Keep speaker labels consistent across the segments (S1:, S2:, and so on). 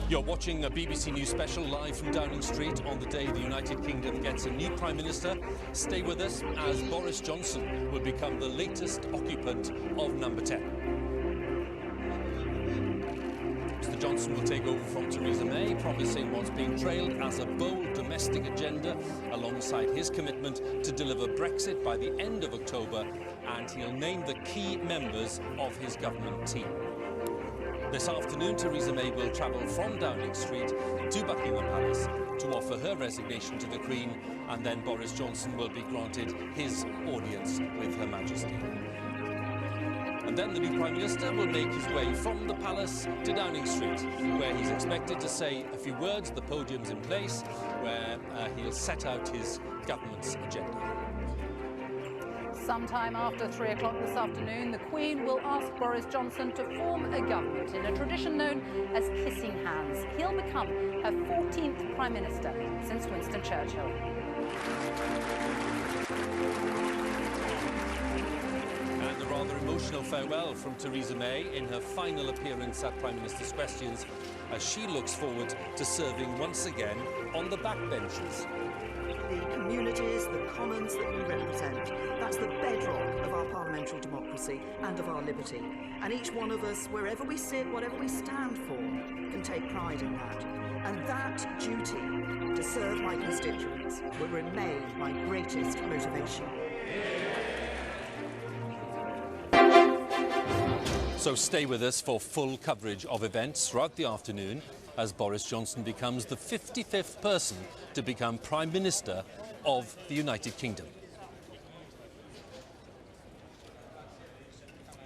S1: You're watching a BBC News special live from Downing Street on the day the United Kingdom gets a new Prime Minister. Stay with us as Boris Johnson will become the latest occupant of number 10. Mr Johnson will take over from Theresa May, promising what's being trailed as a bold domestic agenda alongside his commitment to deliver Brexit by the end of October, and he'll name the key members of his government team. This afternoon, Theresa May will travel from Downing Street to Buckingham Palace to offer her resignation to the Queen, and then Boris Johnson will be granted his audience with Her Majesty. And then the new Prime Minister will make his way from the Palace to Downing Street, where he's expected to say a few words. The podium's in place, where he'll set out his government's agenda.
S2: Sometime after 3 o'clock this afternoon, the Queen will ask Boris Johnson to form a government in a tradition known as kissing hands. He'll become her 14th Prime Minister since Winston Churchill.
S1: And a rather emotional farewell from Theresa May in her final appearance at Prime Minister's Questions, as she looks forward to serving once again on the backbenches.
S3: The communities, the commons that we represent, that's the bedrock of our parliamentary democracy and of our liberty. And each one of us, wherever we sit, whatever we stand for, can take pride in that. And that duty to serve my constituents will remain my greatest motivation.
S1: So stay with us for full coverage of events throughout the afternoon as Boris Johnson becomes the 55th person to become Prime Minister of the United Kingdom.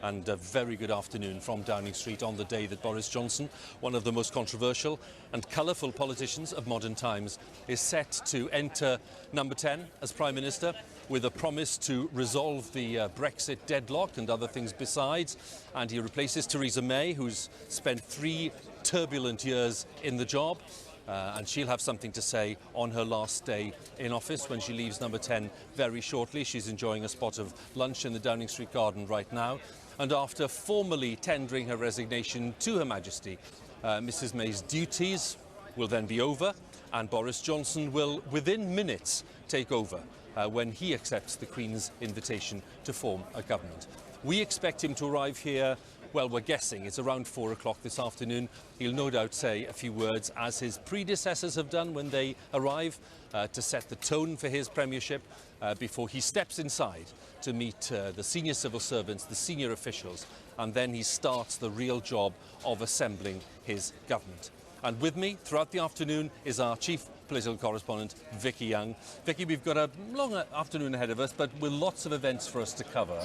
S1: And a very good afternoon from Downing Street on the day that Boris Johnson, one of the most controversial and colourful politicians of modern times, is set to enter number 10 as Prime Minister, with a promise to resolve the Brexit deadlock and other things besides. And he replaces Theresa May, who's spent 3 turbulent years in the job. And she'll have something to say on her last day in office when she leaves number 10 very shortly. She's enjoying a spot of lunch in the Downing Street garden right now. And after formally tendering her resignation to Her Majesty, Mrs May's duties will then be over, and Boris Johnson will, within minutes, take over when he accepts the Queen's invitation to form a government. We expect him to arrive here, well, we're guessing it's around 4 o'clock this afternoon. He'll no doubt say a few words, as his predecessors have done when they arrive, to set the tone for his premiership before he steps inside to meet the senior civil servants, the senior officials, and then he starts the real job of assembling his government. And with me throughout the afternoon is our chief political correspondent, Vicki Young. Vicki, we've got a long afternoon ahead of us, but with lots of events for us to cover.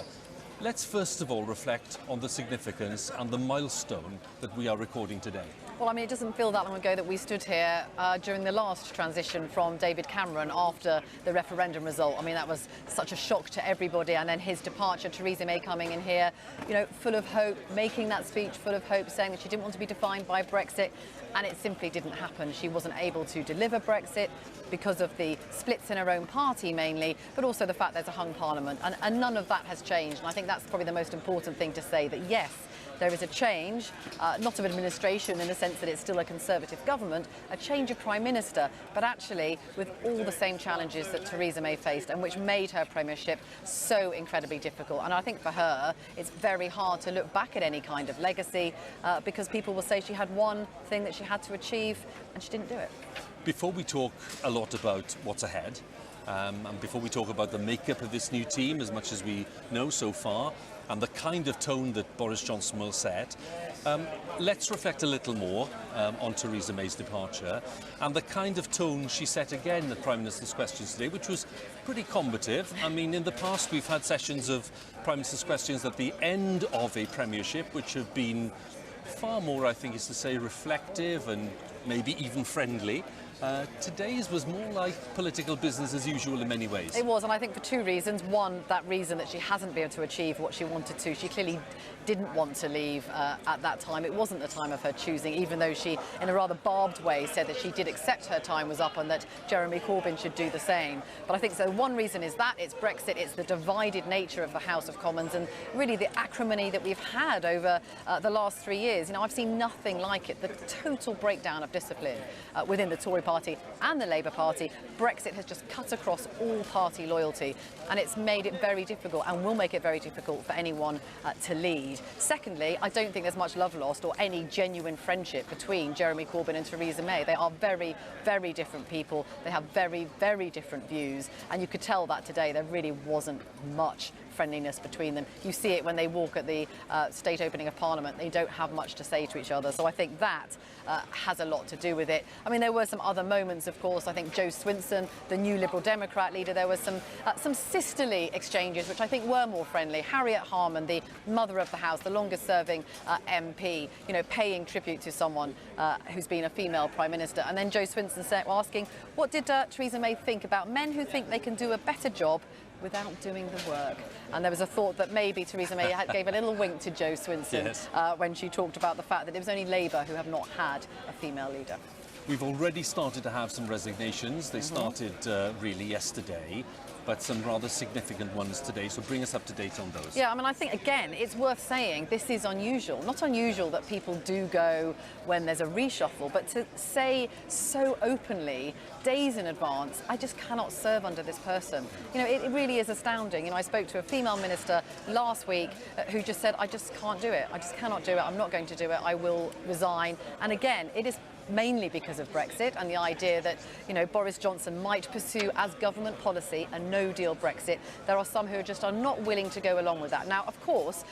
S1: Let's first of all reflect on the significance and the milestone that we are recording today.
S4: Well, I mean, it doesn't feel that long ago that we stood here during the last transition from David Cameron after the referendum result. I mean, that was such a shock to everybody. And then his departure, Theresa May coming in here, you know, full of hope, making that speech full of hope, saying that she didn't want to be defined by Brexit. And it simply didn't happen. She wasn't able to deliver Brexit because of the splits in her own party mainly, but also the fact there's a hung parliament. And none of that has changed. And I think that's probably the most important thing to say, that yes, there is a change, not of administration in the sense that it's still a Conservative government, a change of Prime Minister, but actually with all the same challenges that Theresa May faced and which made her premiership so incredibly difficult. And I think for her, it's very hard to look back at any kind of legacy because people will say she had one thing that she had to achieve and she didn't do it.
S1: Before we talk a lot about what's ahead, and before we talk about the makeup of this new team, as much as we know so far, and the kind of tone that Boris Johnson will set, let's reflect a little more on Theresa May's departure and the kind of tone she set again at Prime Minister's Questions today, which was pretty combative. I mean, in the past we've had sessions of Prime Minister's Questions at the end of a premiership which have been far more, I think, is to say reflective and maybe even friendly. Today's was more like political business as usual in many ways.
S4: It was, and I think for two reasons. One, that reason that she hasn't been able to achieve what she wanted to. She clearly didn't want to leave at that time. It wasn't the time of her choosing, even though she, in a rather barbed way, said that she did accept her time was up and that Jeremy Corbyn should do the same. But I think so. One reason is that it's Brexit, it's the divided nature of the House of Commons, and really the acrimony that we've had over the last 3 years. You know, I've seen nothing like it. The total breakdown of discipline within the Tory Party and the Labour Party. Brexit has just cut across all party loyalty, and it's made it very difficult and will make it very difficult for anyone to lead. Secondly, I don't think there's much love lost or any genuine friendship between Jeremy Corbyn and Theresa May. They are very, very different people. They have very, very different views, and you could tell that today there really wasn't much friendliness between them. You see it when they walk at the state opening of Parliament. They don't have much to say to each other. So I think that has a lot to do with it. I mean, there were some other moments, of course. I think Jo Swinson, the new Liberal Democrat leader, there was some sisterly exchanges, which I think were more friendly. Harriet Harman, the mother of the House, the longest-serving MP, you know, paying tribute to someone who's been a female Prime Minister. And then Jo Swinson asking, what did Theresa May think about men who think they can do a better job without doing the work? And there was a thought that maybe Theresa May gave a little wink to Jo Swinson
S1: yes.
S4: When she talked about the fact that it was only Labour who have not had a female leader.
S1: We've already started to have some resignations. They started really yesterday, but some rather significant ones today. So bring us up to date on those.
S4: Yeah, I mean, I think, again, it's worth saying this is unusual. Not unusual that people do go when there's a reshuffle, but to say so openly, days in advance, I just cannot serve under this person. You know, it really is astounding. You know, I spoke to a female minister last week who just said, I just can't do it. I just cannot do it. I'm not going to do it. I will resign. And again, it is mainly because of Brexit and the idea that, you know, Boris Johnson might pursue as government policy a no-deal Brexit. There are some who just are not willing to go along with that. Now, of course,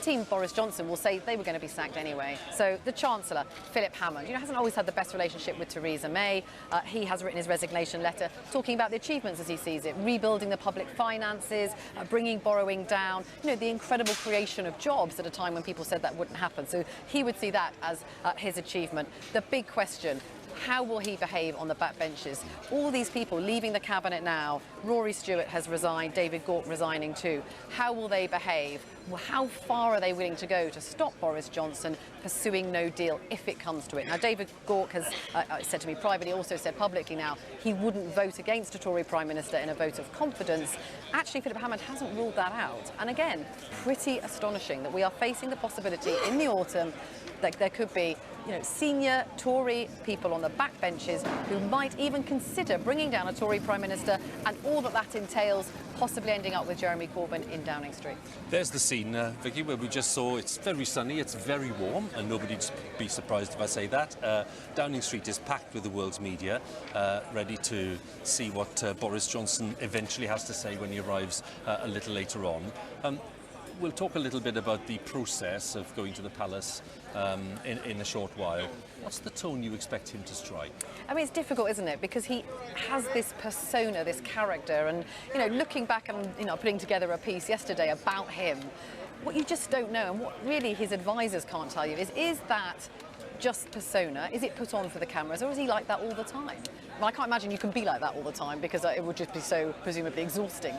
S4: Team Boris Johnson will say they were going to be sacked anyway. So the Chancellor, Philip Hammond, you know, hasn't always had the best relationship with Theresa May. He has written his resignation letter talking about the achievements as he sees it, rebuilding the public finances, bringing borrowing down, you know, the incredible creation of jobs at a time when people said that wouldn't happen. So he would see that as his achievement. The big question, how will he behave on the backbenches? All these people leaving the cabinet now. Rory Stewart has resigned, David Gauke resigning too. How will they behave? Well, how far are they willing to go to stop Boris Johnson pursuing no deal if it comes to it? Now, David Gauke has said to me privately, also said publicly now, he wouldn't vote against a Tory Prime Minister in a vote of confidence. Actually, Philip Hammond hasn't ruled that out. And again, pretty astonishing that we are facing the possibility in the autumn that there could be, you know, senior Tory people on the backbenches who might even consider bringing down a Tory Prime Minister, and all that that entails, possibly ending up with Jeremy Corbyn in Downing Street.
S1: There's the scene, Vicky, where we just saw it's very sunny, it's very warm, and nobody'd be surprised if I say that. Downing Street is packed with the world's media, ready to see what Boris Johnson eventually has to say when he arrives a little later on. We'll talk a little bit about the process of going to the palace in a short while. What's the tone you expect him to strike?
S4: I mean, it's difficult, isn't it? Because he has this persona, this character, and, you know, looking back and, you know, putting together a piece yesterday about him, what you just don't know, and what really his advisors can't tell you is that just persona? Is it put on for the cameras, or is he like that all the time? Well, I can't imagine you can be like that all the time, because it would just be so presumably exhausting.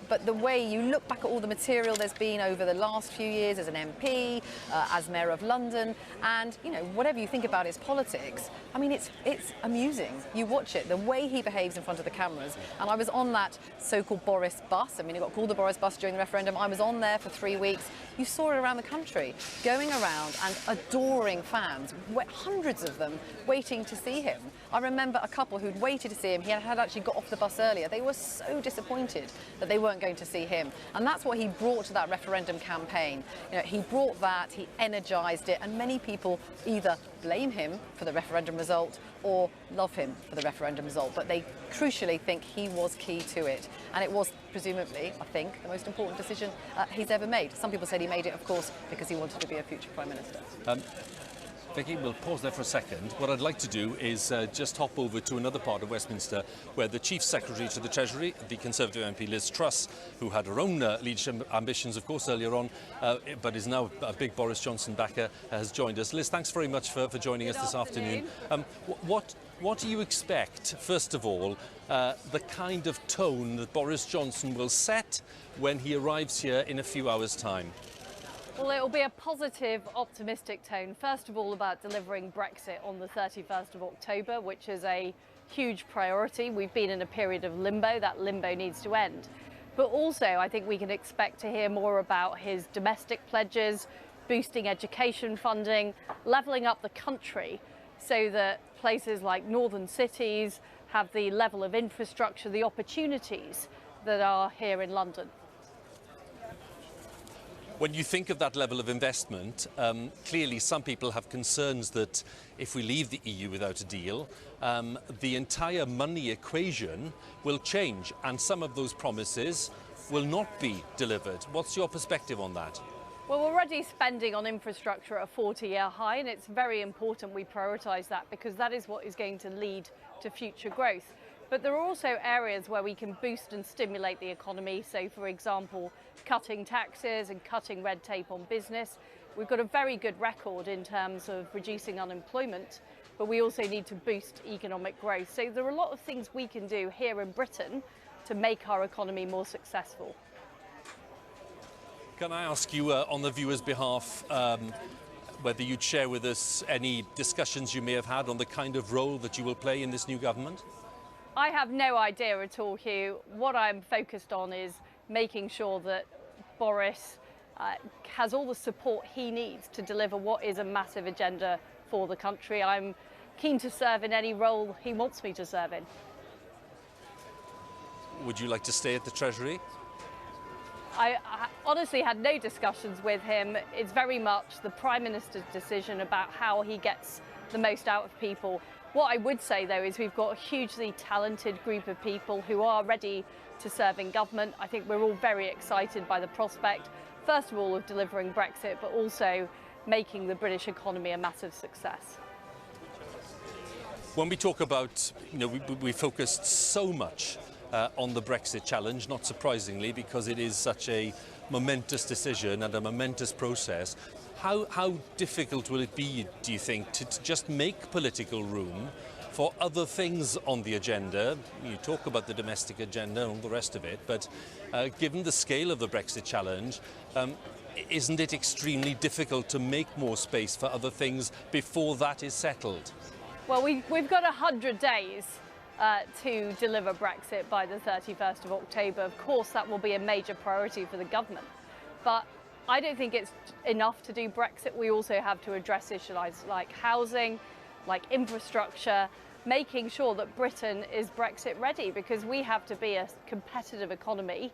S4: But the way you look back at all the material there's been over the last few years as an MP, as Mayor of London, and, you know, whatever you think about his politics, I mean, it's amusing. You watch it, the way he behaves in front of the cameras. And I was on that so-called Boris bus. I mean, it got called the Boris bus during the referendum. I was on there for 3 weeks. You saw it around the country, going around and adoring fans, hundreds of them waiting to see him. I remember a couple who'd waited to see him. He had actually got off the bus earlier. They were so disappointed that they weren't going to see him. And that's what he brought to that referendum campaign. You know, he brought that, he energised it, and many people either blame him for the referendum result or love him for the referendum result. But they crucially think he was key to it. And it was presumably, I think, the most important decision he's ever made. Some people said he made it, of course, because he wanted to be a future Prime Minister.
S1: Vicki, we'll pause there for a second. What I'd like to do is just hop over to another part of Westminster where the Chief Secretary to the Treasury, the Conservative MP Liz Truss, who had her own leadership ambitions, of course, earlier on, but is now a big Boris Johnson backer, has joined us. Liz, thanks very much for joining us this afternoon. What do you expect, first of all, the kind of tone that Boris Johnson will set when he arrives here in a few hours' time?
S5: Well, it will be a positive, optimistic tone. First of all, about delivering Brexit on the 31st of October, which is a huge priority. We've been in a period of limbo. That limbo needs to end. But also, I think we can expect to hear more about his domestic pledges, boosting education funding, levelling up the country so that places like northern cities have the level of infrastructure, the opportunities that are here in London.
S1: When you think of that level of investment, clearly some people have concerns that if we leave the EU without a deal, the entire money equation will change and some of those promises will not be delivered. What's your perspective on that?
S5: Well, we're already spending on infrastructure at a 40-year high, and it's very important we prioritise that because that is what is going to lead to future growth. But there are also areas where we can boost and stimulate the economy. So, for example, cutting taxes and cutting red tape on business. We've got a very good record in terms of reducing unemployment, but we also need to boost economic growth. So there are a lot of things we can do here in Britain to make our economy more successful.
S1: Can I ask you on the viewers' behalf whether you'd share with us any discussions you may have had on the kind of role that you will play in this new government?
S5: I have no idea at all, Hugh. What I'm focused on is making sure that Boris has all the support he needs to deliver what is a massive agenda for the country. I'm keen to serve in any role he wants me to serve in.
S1: Would you like to stay at the Treasury?
S5: I honestly had no discussions with him. It's very much the Prime Minister's decision about how he gets the most out of people. What I would say, though, is we've got a hugely talented group of people who are ready to serve in government. I think we're all very excited by the prospect, first of all, of delivering Brexit, but also making the British economy a massive success.
S1: When we talk about, we focused so much on the Brexit challenge, not surprisingly, because it is such a momentous decision and a momentous process. How difficult will it be, do you think, to just make political room for other things on the agenda? You talk about the domestic agenda and all the rest of it, but given the scale of the Brexit challenge, isn't it extremely difficult to make more space for other things before that is settled?
S5: Well, we've got 100 days to deliver Brexit by the 31st of October. Of course, that will be a major priority for the government. But I don't think it's enough to do Brexit. We also have to address issues like housing, like infrastructure, making sure that Britain is Brexit ready, because we have to be a competitive economy.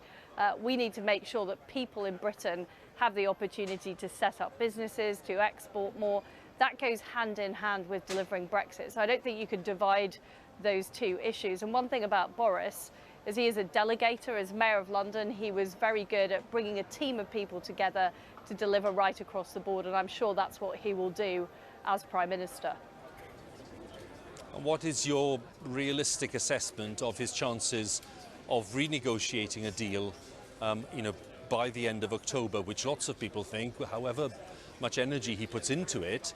S5: We need to make sure that people in Britain have the opportunity to set up businesses, to export more. That goes hand in hand with delivering Brexit. So I don't think you could divide those two issues. And one thing about Boris is he is a delegator. As Mayor of London, he was very good at bringing a team of people together to deliver right across the board, and I'm sure that's what he will do as Prime Minister.
S1: What is your realistic assessment of his chances of renegotiating a deal, by the end of October, which lots of people think, however much energy he puts into it,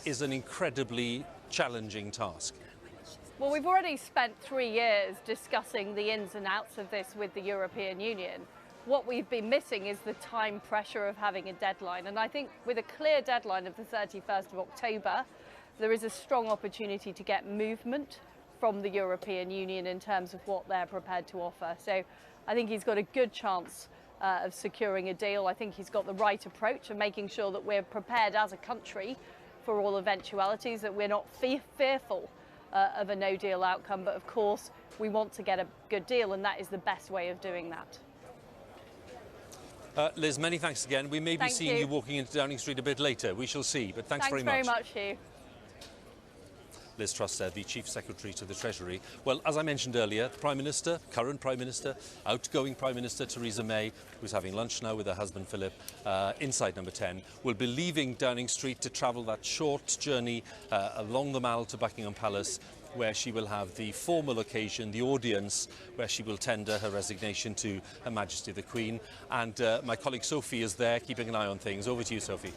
S1: is an incredibly challenging task?
S5: Well, we've already spent 3 years discussing the ins and outs of this with the European Union. What we've been missing is the time pressure of having a deadline. And I think with a clear deadline of the 31st of October, there is a strong opportunity to get movement from the European Union in terms of what they're prepared to offer. So I think he's got a good chance of securing a deal. I think he's got the right approach of making sure that we're prepared as a country for all eventualities, that we're not fearful of a no-deal outcome, but of course we want to get a good deal, and that is the best way of doing that.
S1: Liz, many thanks again. We may be seeing you walking into Downing Street a bit later. We shall see, but thanks very much.
S5: Thanks very much, Hugh.
S1: Liz Truss said, the Chief Secretary to the Treasury. Well, as I mentioned earlier, the Prime Minister, current Prime Minister, outgoing Prime Minister Theresa May, who's having lunch now with her husband Philip inside number 10, will be leaving Downing Street to travel that short journey along the Mall to Buckingham Palace, where she will have the formal occasion, the audience, where she will tender her resignation to Her Majesty the Queen. And my colleague Sophie is there keeping an eye on things. Over to you, Sophie.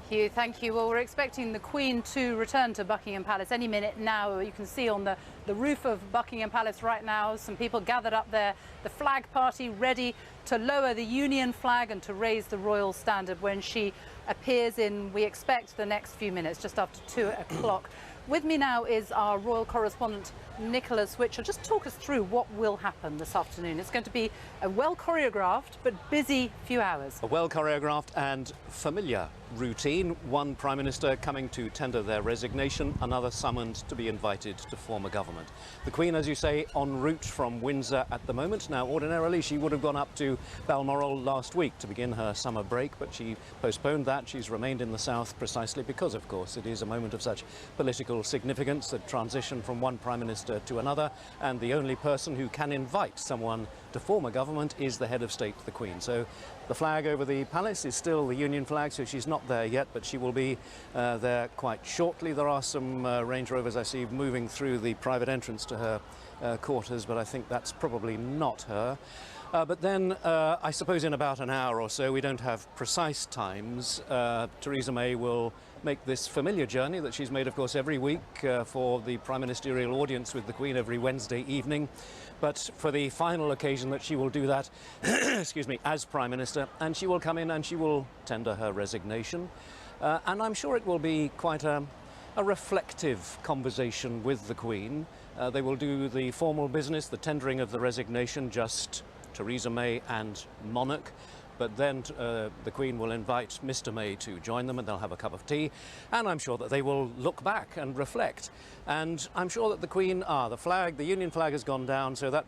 S2: Hugh, thank you. Well, we're expecting the Queen to return to Buckingham Palace any minute now. You can see on the roof of Buckingham Palace right now some people gathered up there, the flag party ready to lower the Union flag and to raise the royal standard when she appears in, we expect, the next few minutes, just after 2 o'clock. With me now is our royal correspondent, Nicholas Witchell. Just talk us through what will happen this afternoon. It's going to be a well-choreographed but busy few hours.
S6: A well-choreographed and familiar routine. One Prime Minister coming to tender their resignation, another summoned to be invited to form a government. The Queen, as you say, en route from Windsor at the moment. Now, ordinarily, she would have gone up to Balmoral last week to begin her summer break, but she postponed that. She's remained in the south precisely because, of course, it is a moment of such political significance, the transition from one Prime Minister to another, and the only person who can invite someone to form a government is the head of state, the Queen. So the flag over the palace is still the Union flag, so she's not there yet, but she will be there quite shortly. There are some Range Rovers I see moving through the private entrance to her quarters, but I think that's probably not her. But then, I suppose in about an hour or so, we don't have precise times, Theresa May will make this familiar journey that she's made, of course, every week for the Prime Ministerial audience with the Queen every Wednesday evening. But for the final occasion that she will do that, excuse me, as Prime Minister, and she will come in and she will tender her resignation. And I'm sure it will be quite a reflective conversation with the Queen. They will do the formal business, the tendering of the resignation, just Theresa May and Monarch. But then the Queen will invite Mr. May to join them and they'll have a cup of tea. And I'm sure that they will look back and reflect. And I'm sure that the Queen, the flag, the Union flag has gone down, so that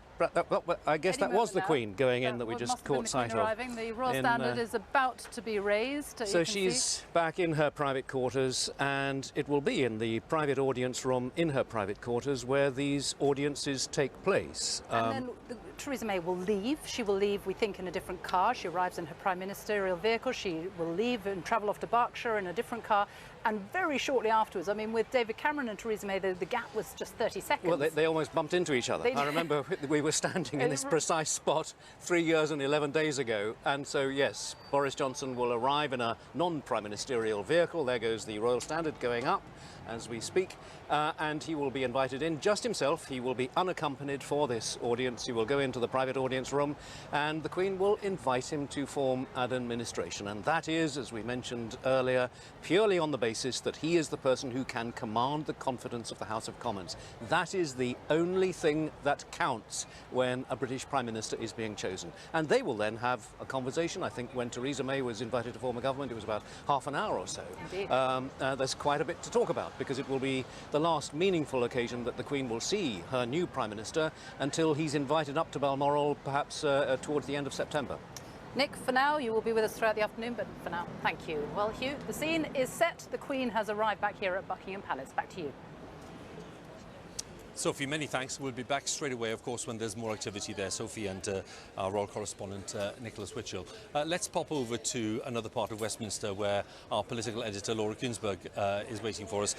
S6: I guess that was the Queen going in that we just caught sight of.
S2: The royal standard is about to be raised.
S6: So she's back in her private quarters, and it will be in the private audience room in her private quarters where these audiences take place.
S2: And then Theresa May will leave. She will leave, we think, in a different car. She arrives in her prime ministerial vehicle. She will leave and travel off to Berkshire in a different car. And very shortly afterwards, I mean, with David Cameron and Theresa May, the gap was just 30 seconds.
S6: Well, they almost bumped into each other. I remember we were standing in this precise spot 3 years and 11 days ago. And so, yes, Boris Johnson will arrive in a non-prime ministerial vehicle. There goes the royal standard going up as we speak. And he will be invited in just himself. He will be unaccompanied for this audience. He will go into the private audience room and the Queen will invite him to form an administration. And that is, as we mentioned earlier, purely on the basis that he is the person who can command the confidence of the House of Commons. That is the only thing that counts when a British Prime Minister is being chosen. And they will then have a conversation. I think when Theresa May was invited to form a government, it was about half an hour or so. There's quite a bit to talk about because it will be the last meaningful occasion that the Queen will see her new Prime Minister until he's invited up to Balmoral, perhaps towards the end of September.
S2: Nick, for now, you will be with us throughout the afternoon, but for now, thank you. Well, Hugh, the scene is set. The Queen has arrived back here at Buckingham Palace. Back to you.
S1: Sophie, many thanks. We'll be back straight away, of course, when there's more activity there. Sophie and our royal correspondent, Nicholas Witchell. Let's pop over to another part of Westminster where our political editor, Laura Kuenssberg, is waiting for us.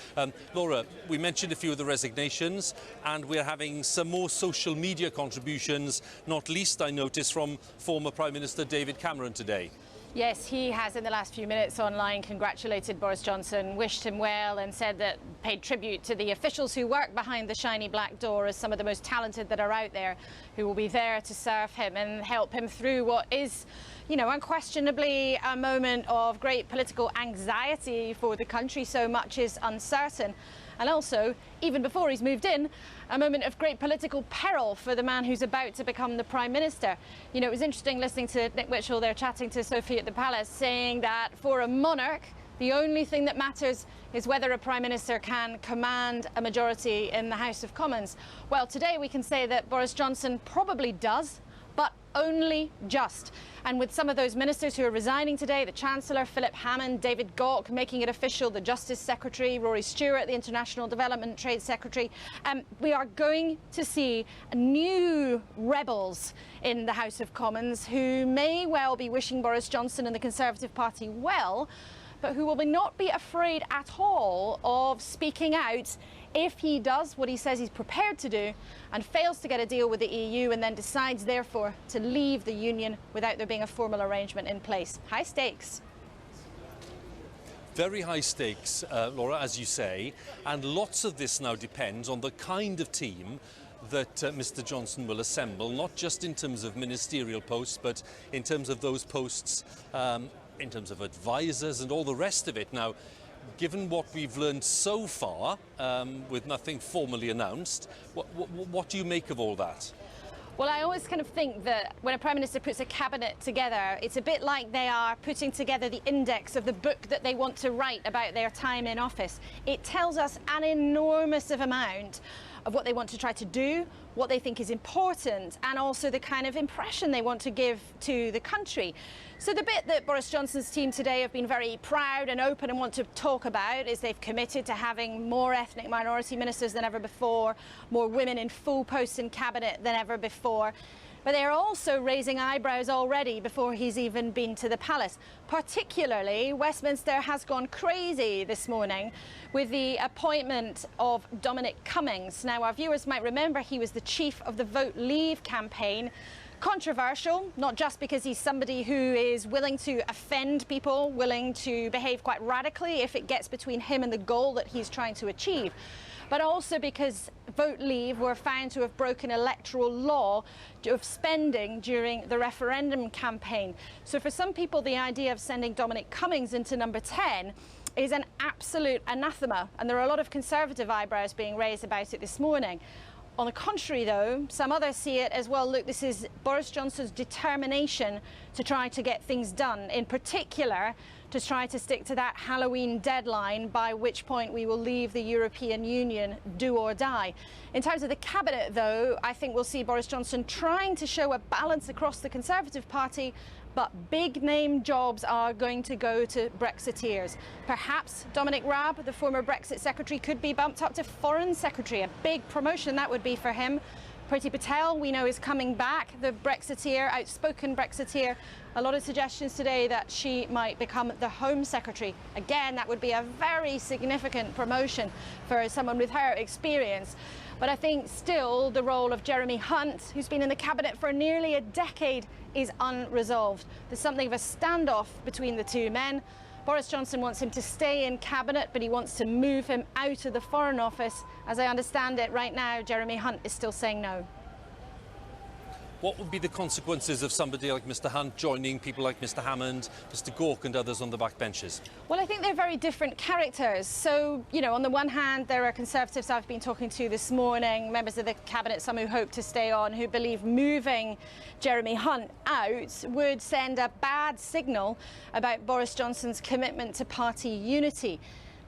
S1: Laura, we mentioned a few of the resignations, and we're having some more social media contributions, not least, I noticed, from former Prime Minister David Cameron today.
S5: Yes, he has in the last few minutes online congratulated Boris Johnson, wished him well and said that paid tribute to the officials who work behind the shiny black door as some of the most talented that are out there, who will be there to serve him and help him through what is, you know, unquestionably a moment of great political anxiety for the country. So much is uncertain. And also, even before he's moved in, a moment of great political peril for the man who's about to become the Prime Minister. You know, it was interesting listening to Nick Witchell there chatting to Sophie at the Palace, saying that for a monarch, the only thing that matters is whether a Prime Minister can command a majority in the House of Commons. Well, today we can say that Boris Johnson probably does,
S7: but only just. And with some of those ministers who are resigning today, the Chancellor, Philip Hammond, David Gauke making it official, the Justice Secretary, Rory Stewart, the International Development Trade Secretary, we are going to see new rebels in the House of Commons who may well be wishing Boris Johnson and the Conservative Party well, but who will not be afraid at all of speaking out if he does what he says he's prepared to do and fails to get a deal with the EU and then decides, therefore, to leave the Union without there being a formal arrangement in place. High stakes.
S1: Very high stakes, Laura, as you say, and lots of this now depends on the kind of team that Mr Johnson will assemble, not just in terms of ministerial posts, but in terms of those posts in terms of advisors and all the rest of it. Now, given what we've learned so far, with nothing formally announced, what do you make of all that?
S7: Well, I always kind of think that when a Prime Minister puts a cabinet together, it's a bit like they are putting together the index of the book that they want to write about their time in office. It tells us an enormous amount of what they want to try to do, what they think is important, and also the kind of impression they want to give to the country. So the bit that Boris Johnson's team today have been very proud and open and want to talk about is they've committed to having more ethnic minority ministers than ever before, more women in full posts in cabinet than ever before. But they're also raising eyebrows already before he's even been to the palace. Particularly, Westminster has gone crazy this morning with the appointment of Dominic Cummings. Now, our viewers might remember he was the chief of the Vote Leave campaign. Controversial, not just because he's somebody who is willing to offend people, willing to behave quite radically if it gets between him and the goal that he's trying to achieve, but also because Vote Leave were found to have broken electoral law of spending during the referendum campaign. So for some people, the idea of sending Dominic Cummings into number 10 is an absolute anathema, and there are a lot of Conservative eyebrows being raised about it this morning. On the contrary, though, some others see it as, well, look, this is Boris Johnson's determination to try to get things done, in particular to try to stick to that Halloween deadline, by which point we will leave the European Union, do or die. In terms of the cabinet, though, I think we'll see Boris Johnson trying to show a balance across the Conservative Party, but big name jobs are going to go to Brexiteers. Perhaps Dominic Raab, the former Brexit secretary, could be bumped up to Foreign Secretary. A big promotion that would be for him. Priti Patel, we know, is coming back, the Brexiteer, outspoken Brexiteer. A lot of suggestions today that she might become the Home Secretary. Again, that would be a very significant promotion for someone with her experience. But I think still the role of Jeremy Hunt, who's been in the cabinet for nearly a decade, is unresolved. There's something of a standoff between the two men. Boris Johnson wants him to stay in cabinet, but he wants to move him out of the Foreign Office. As I understand it right now, Jeremy Hunt is still saying no.
S1: What would be the consequences of somebody like Mr Hunt joining people like Mr Hammond, Mr Gauke and others on the backbenches?
S7: Well, I think they're very different characters. So, you know, on the one hand, there are Conservatives I've been talking to this morning, members of the cabinet, some who hope to stay on, who believe moving Jeremy Hunt out would send a bad signal about Boris Johnson's commitment to party unity.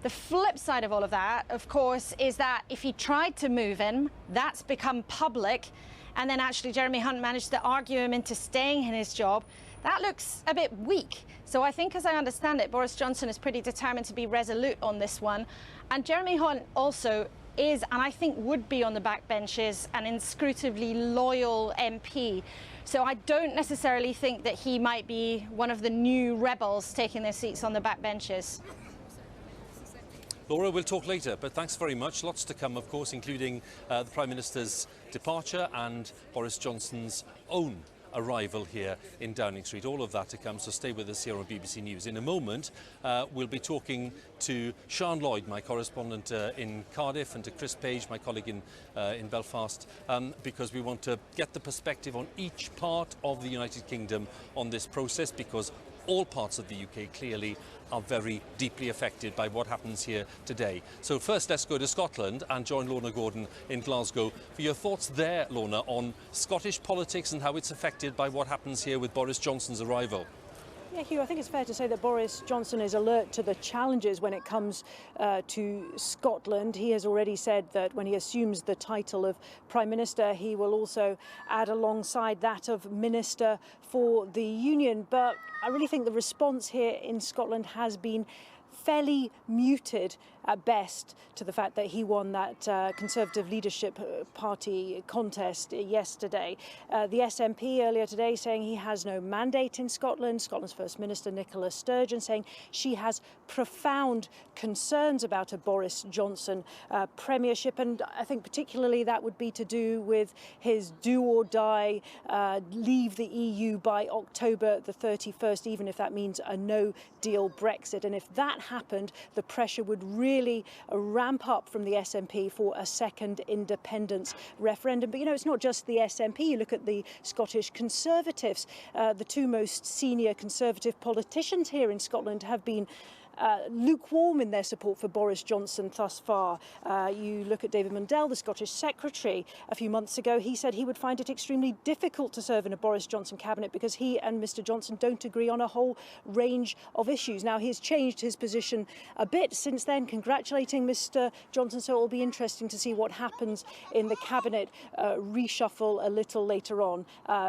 S7: The flip side of all of that, of course, is that if he tried to move him, that's become public, and then actually Jeremy Hunt managed to argue him into staying in his job, that looks a bit weak. So I think, as I understand it, Boris Johnson is pretty determined to be resolute on this one. And Jeremy Hunt also is, and I think would be on the backbenches, an inscrutably loyal MP. So I don't necessarily think that he might be one of the new rebels taking their seats on the backbenches.
S1: Laura, we'll talk later, but thanks very much. Lots to come, of course, including the Prime Minister's departure and Boris Johnson's own arrival here in Downing Street. All of that to come, so stay with us here on BBC News. In a moment, we'll be talking to Sian Lloyd, my correspondent in Cardiff, and to Chris Page, my colleague in Belfast, because we want to get the perspective on each part of the United Kingdom on this process, because all parts of the UK clearly are very deeply affected by what happens here today. So first, let's go to Scotland and join Lorna Gordon in Glasgow for your thoughts there, Lorna, on Scottish politics and how it's affected by what happens here with Boris Johnson's arrival.
S8: Yeah, Hugh, I think it's fair to say that Boris Johnson is alert to the challenges when it comes to Scotland. He has already said that when he assumes the title of Prime Minister, he will also add alongside that of Minister for the Union. But I really think the response here in Scotland has been fairly muted at best to the fact that he won that Conservative Leadership Party contest yesterday. The SNP earlier today saying he has no mandate in Scotland. Scotland's First Minister Nicola Sturgeon saying she has profound concerns about a Boris Johnson premiership, and I think particularly that would be to do with his do or die leave the EU by October the 31st, even if that means a no deal Brexit. And if that happened, the pressure would really ramp up from the SNP for a second independence referendum. But, you know, it's not just the SNP. You look at the Scottish Conservatives. The two most senior Conservative politicians here in Scotland have been lukewarm in their support for Boris Johnson thus far. You look at David Mundell, the Scottish Secretary. A few months ago, he said he would find it extremely difficult to serve in a Boris Johnson cabinet because he and Mr Johnson don't agree on a whole range of issues. Now, he's changed his position a bit since then, congratulating Mr Johnson, so it will be interesting to see what happens in the cabinet reshuffle a little later on.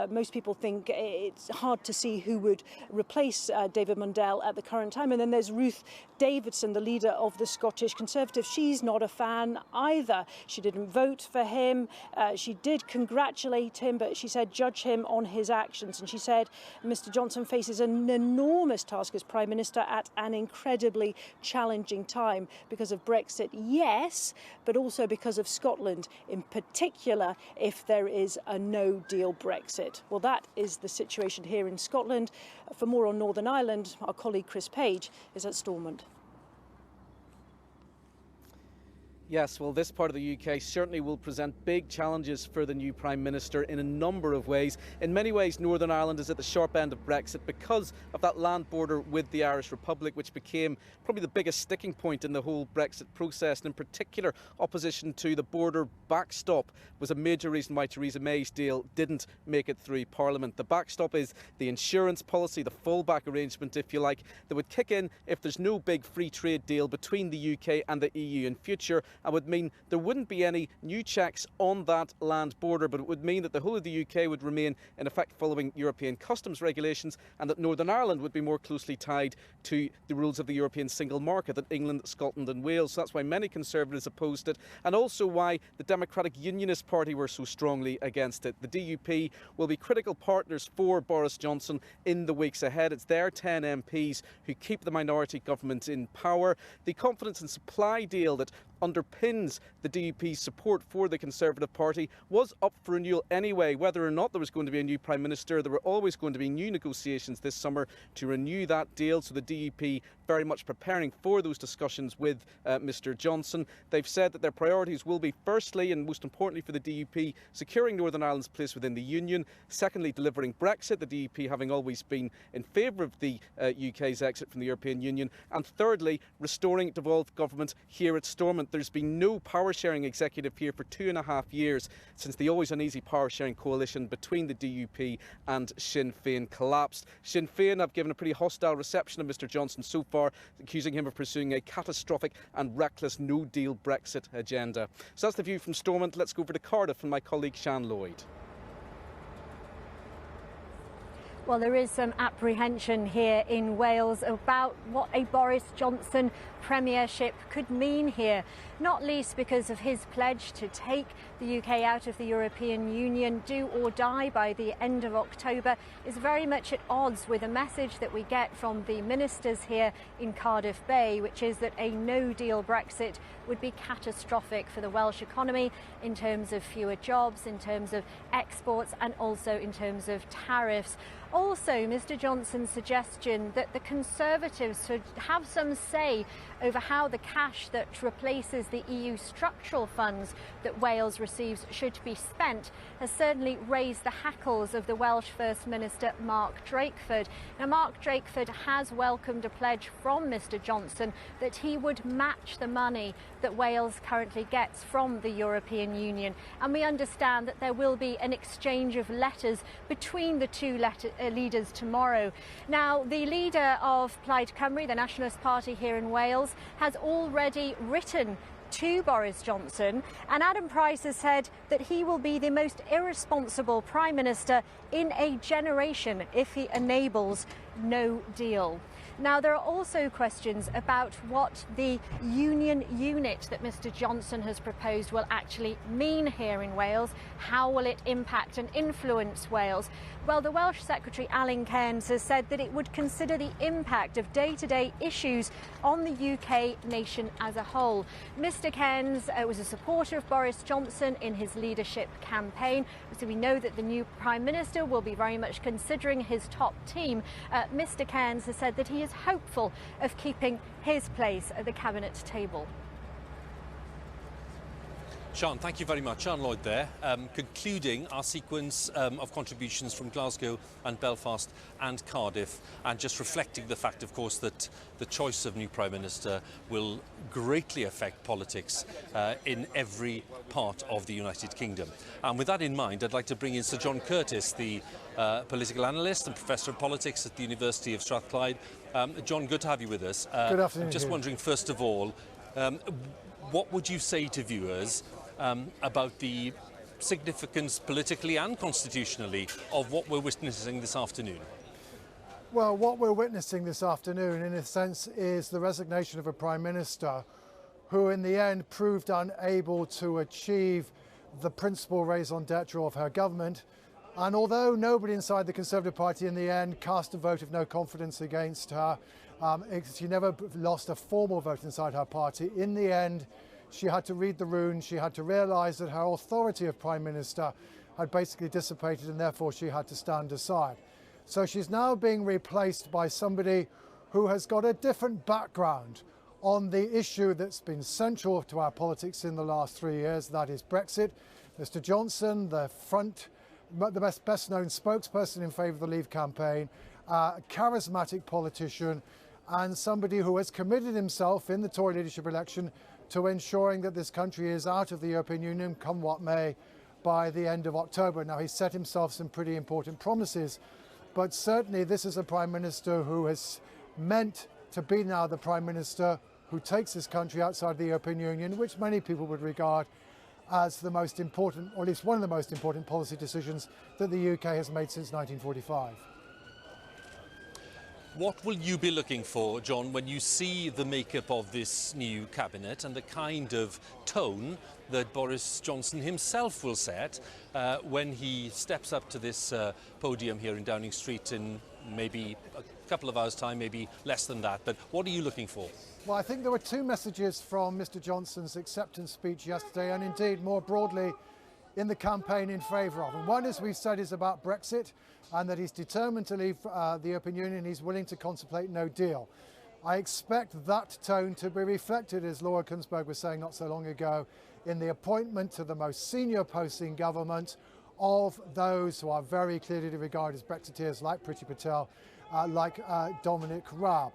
S8: Most people think it's hard to see who would replace David Mundell at the current time. And then there's Ruth Davidson, the leader of the Scottish Conservatives. She's not a fan either. She didn't vote for him. She did congratulate him, but she said judge him on his actions. And she said Mr Johnson faces an enormous task as Prime Minister at an incredibly challenging time because of Brexit, yes, but also because of Scotland, in particular if there is a no-deal Brexit. Well, that is the situation here in Scotland. For more on Northern Ireland, our colleague Chris Page is at Stormont.
S9: Yes, well, this part of the UK certainly will present big challenges for the new Prime Minister in a number of ways. In many ways, Northern Ireland is at the sharp end of Brexit because of that land border with the Irish Republic, which became probably the biggest sticking point in the whole Brexit process. And in particular, opposition to the border backstop was a major reason why Theresa May's deal didn't make it through Parliament. The backstop is the insurance policy, the fallback arrangement, if you like, that would kick in if there's no big free trade deal between the UK and the EU in future. And would mean there wouldn't be any new checks on that land border, but it would mean that the whole of the UK would remain in effect following European customs regulations, and that Northern Ireland would be more closely tied to the rules of the European single market than England, Scotland and Wales. So that's why many Conservatives opposed it, and also why the Democratic Unionist Party were so strongly against it. The DUP will be critical partners for Boris Johnson in the weeks ahead. It's their 10 MPs who keep the minority government in power. The confidence and supply deal that underpins the DUP's support for the Conservative Party was up for renewal anyway. Whether or not there was going to be a new Prime Minister, there were always going to be new negotiations this summer to renew that deal. So the DUP very much preparing for those discussions with Mr Johnson. They've said that their priorities will be, firstly and most importantly for the DUP, securing Northern Ireland's place within the Union. Secondly, delivering Brexit, the DUP having always been in favour of the UK's exit from the European Union. And thirdly, restoring devolved government here at Stormont. There's been no power-sharing executive here for 2.5 years since the always uneasy power-sharing coalition between the DUP and Sinn Féin collapsed. Sinn Féin have given a pretty hostile reception of Mr Johnson so far, accusing him of pursuing a catastrophic and reckless no-deal Brexit agenda. So that's the view from Stormont. Let's go over to Cardiff and my colleague Shan Lloyd.
S10: Well, there is some apprehension here in Wales about what a Boris Johnson premiership could mean here, not least because of his pledge to take the UK out of the European Union, do or die by the end of October, is very much at odds with a message that we get from the ministers here in Cardiff Bay, which is that a no-deal Brexit would be catastrophic for the Welsh economy in terms of fewer jobs, in terms of exports and also in terms of tariffs. Also, Mr Johnson's suggestion that the Conservatives should have some say over how the cash that replaces the EU structural funds that Wales receives should be spent has certainly raised the hackles of the Welsh First Minister Mark Drakeford. Now, Mark Drakeford has welcomed a pledge from Mr Johnson that he would match the money that Wales currently gets from the European Union. And we understand that there will be an exchange of letters between the two leaders tomorrow. Now, the leader of Plaid Cymru, the Nationalist Party here in Wales, has already written to Boris Johnson, and Adam Price has said that he will be the most irresponsible Prime Minister in a generation if he enables no deal. Now, there are also questions about what the union unit that Mr Johnson has proposed will actually mean here in Wales. How will it impact and influence Wales? Well, the Welsh Secretary Alan Cairns has said that it would consider the impact of day-to-day issues on the UK nation as a whole. Mr Cairns was a supporter of Boris Johnson in his leadership campaign, so we know that the new Prime Minister will be very much considering his top team. Mr Cairns has said that he is hopeful of keeping his place at the cabinet table.
S1: Sian, thank you very much. Sian Lloyd there, concluding our sequence of contributions from Glasgow and Belfast and Cardiff, and just reflecting the fact, of course, that the choice of new Prime Minister will greatly affect politics in every part of the United Kingdom. And with that in mind, I'd like to bring in Sir John Curtis, the political analyst and Professor of Politics at the University of Strathclyde. John, good to have you with us.
S11: Good afternoon.
S1: Just wondering, first of all, what would you say to viewers about the significance politically and constitutionally of what we're witnessing this afternoon?
S11: Well, what we're witnessing this afternoon, in a sense, is the resignation of a Prime Minister who, in the end, proved unable to achieve the principal raison d'etre of her government. And although nobody inside the Conservative Party in the end cast a vote of no confidence against her, she never lost a formal vote inside her party. In the end, she had to read the runes. She had to realise that her authority of Prime Minister had basically dissipated, and therefore she had to stand aside. So she's now being replaced by somebody who has got a different background on the issue that's been central to our politics in the last 3 years, that is Brexit. Mr Johnson, the best known spokesperson in favour of the Leave campaign, a charismatic politician, and somebody who has committed himself in the Tory leadership election to ensuring that this country is out of the European Union, come what may, by the end of October. Now, he's set himself some pretty important promises, but certainly this is a Prime Minister who has meant to be now the Prime Minister who takes this country outside the European Union, which many people would regard as the most important, or at least one of the most important policy decisions that the UK has made since 1945.
S1: What will you be looking for, John, when you see the makeup of this new cabinet and the kind of tone that Boris Johnson himself will set when he steps up to this podium here in Downing Street in maybe a couple of hours' time, maybe less than that? But what are you looking for?
S11: Well, I think there were two messages from Mr Johnson's acceptance speech yesterday, and indeed more broadly in the campaign in favour of. And one, as we've said, is about Brexit, and that he's determined to leave the European Union. He's willing to contemplate no deal. I expect that tone to be reflected, as Laura Kuenssberg was saying not so long ago, in the appointment to the most senior posts in government of those who are very clearly regarded as Brexiteers, like Priti Patel, like Dominic Raab.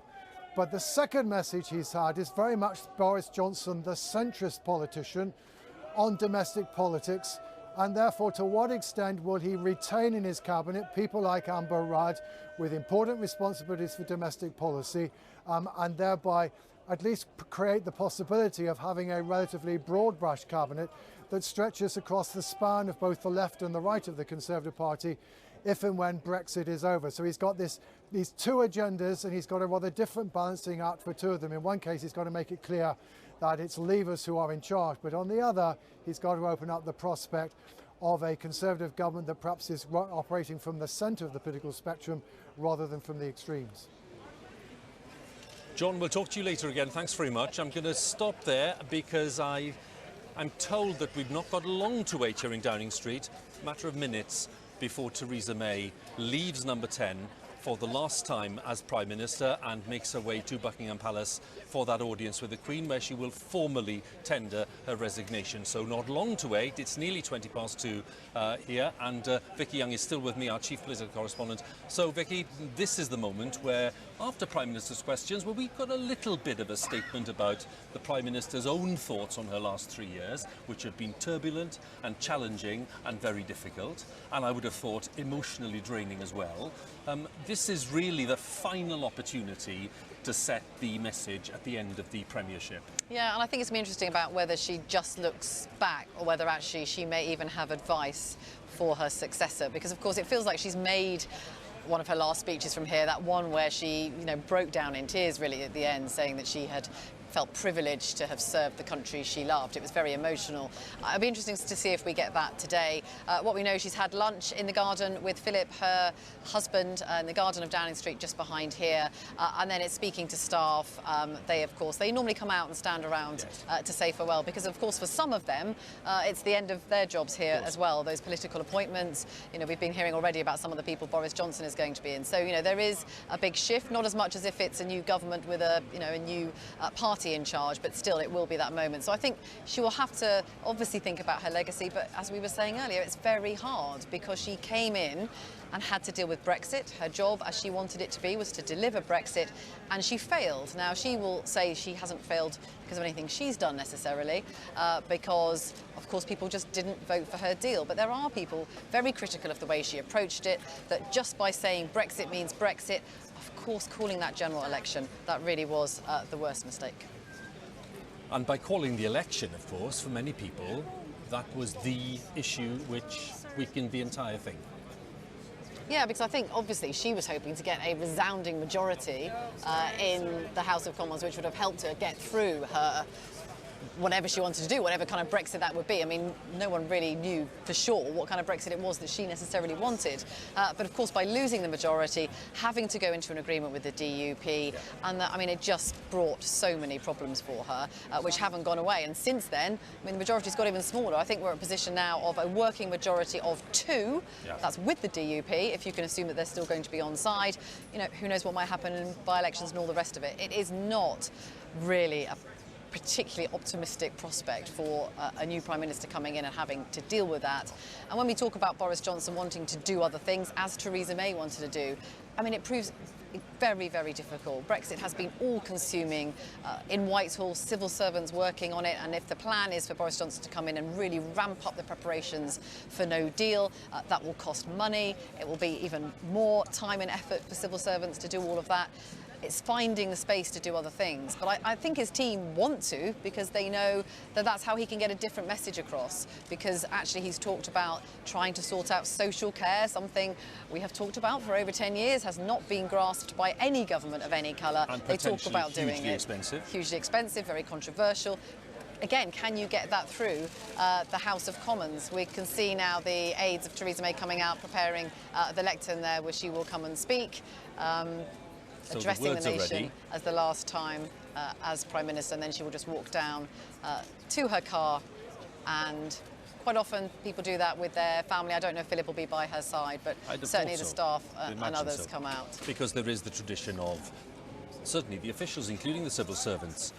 S11: But the second message he's had is very much Boris Johnson, the centrist politician, on domestic politics, and therefore to what extent will he retain in his cabinet people like Amber Rudd with important responsibilities for domestic policy, and thereby at least create the possibility of having a relatively broad brush cabinet that stretches across the span of both the left and the right of the Conservative Party if and when Brexit is over. So he's got these two agendas, and he's got a rather different balancing act for two of them. In one case, he's got to make it clear that it's Leavers who are in charge, but on the other, he's got to open up the prospect of a Conservative government that perhaps is operating from the centre of the political spectrum rather than from the extremes.
S1: John, we'll talk to you later again. Thanks very much. I'm going to stop there because I'm told that we've not got long to wait here in Downing Street, a matter of minutes before Theresa May leaves number 10 for the last time as Prime Minister and makes her way to Buckingham Palace for that audience with the Queen, where she will formally tender her resignation. So not long to wait. It's nearly 2:20 here, and Vicki Young is still with me, our chief political correspondent. So Vicki, this is the moment where, after Prime Minister's questions, well, we've got a little bit of a statement about the Prime Minister's own thoughts on her last 3 years, which have been turbulent and challenging and very difficult, and I would have thought emotionally draining as well. This is really the final opportunity to set the message at the end of the premiership.
S4: Yeah, and I think it's going to be interesting about whether she just looks back or whether actually she may even have advice for her successor, because of course it feels like she's made one of her last speeches from here, that one where she, broke down in tears really at the end, saying that she had felt privileged to have served the country she loved. It was very emotional. It'll be interesting to see if we get that today. What we know, she's had lunch in the garden with Philip, her husband, in the garden of Downing Street just behind here, and then it's speaking to staff. They normally come out and stand around to say farewell, because of course for some of them it's the end of their jobs here as well, those political appointments. We've been hearing already about some of the people Boris Johnson is going to be in. So there is a big shift, not as much as if it's a new government with a new party in charge, but still it will be that moment. So I think she will have to obviously think about her legacy, but as we were saying earlier, it's very hard because she came in and had to deal with Brexit. Her job, as she wanted it to be, was to deliver Brexit, and she failed. Now, she will say she hasn't failed because of anything she's done necessarily, because, of course, people just didn't vote for her deal. But there are people very critical of the way she approached it, that just by saying Brexit means Brexit, of course, calling that general election, that really was the worst mistake.
S1: And by calling the election, of course, for many people, that was the issue which weakened the entire thing.
S4: Yeah, because I think obviously she was hoping to get a resounding majority in the House of Commons, which would have helped her get through her whatever she wanted to do, whatever kind of Brexit that would be. I mean, no one really knew for sure what kind of Brexit it was that she necessarily wanted. But of course, by losing the majority, having to go into an agreement with the DUP, and it just brought so many problems for her, which haven't gone away. And since then, the majority's got even smaller. I think we're in a position now of a working majority of 2. Yeah. That's with the DUP, if you can assume that they're still going to be on side. Who knows what might happen in by-elections and all the rest of it. It is not really a particularly optimistic prospect for a new Prime Minister coming in and having to deal with that. And when we talk about Boris Johnson wanting to do other things, as Theresa May wanted to do, it proves very, very difficult. Brexit has been all-consuming. In Whitehall, civil servants working on it, and if the plan is for Boris Johnson to come in and really ramp up the preparations for no deal, that will cost money. It will be even more time and effort for civil servants to do all of that. It's finding the space to do other things. But I think his team want to, because they know that that's how he can get a different message across. Because actually he's talked about trying to sort out social care, something we have talked about for over 10 years, has not been grasped by any government of any colour. They talk about doing it.
S1: Expensive.
S4: Hugely expensive, very controversial. Again, can you get that through the House of Commons? We can see now the aides of Theresa May coming out, preparing the lectern there where she will come and speak.
S1: So
S4: addressing the nation as the last time as Prime Minister, and then she will just walk down to her car, and quite often people do that with their family. I don't know if Philip will be by her side, but certainly the staff and others come out.
S1: Because there is the tradition of, certainly the officials, including the civil servants,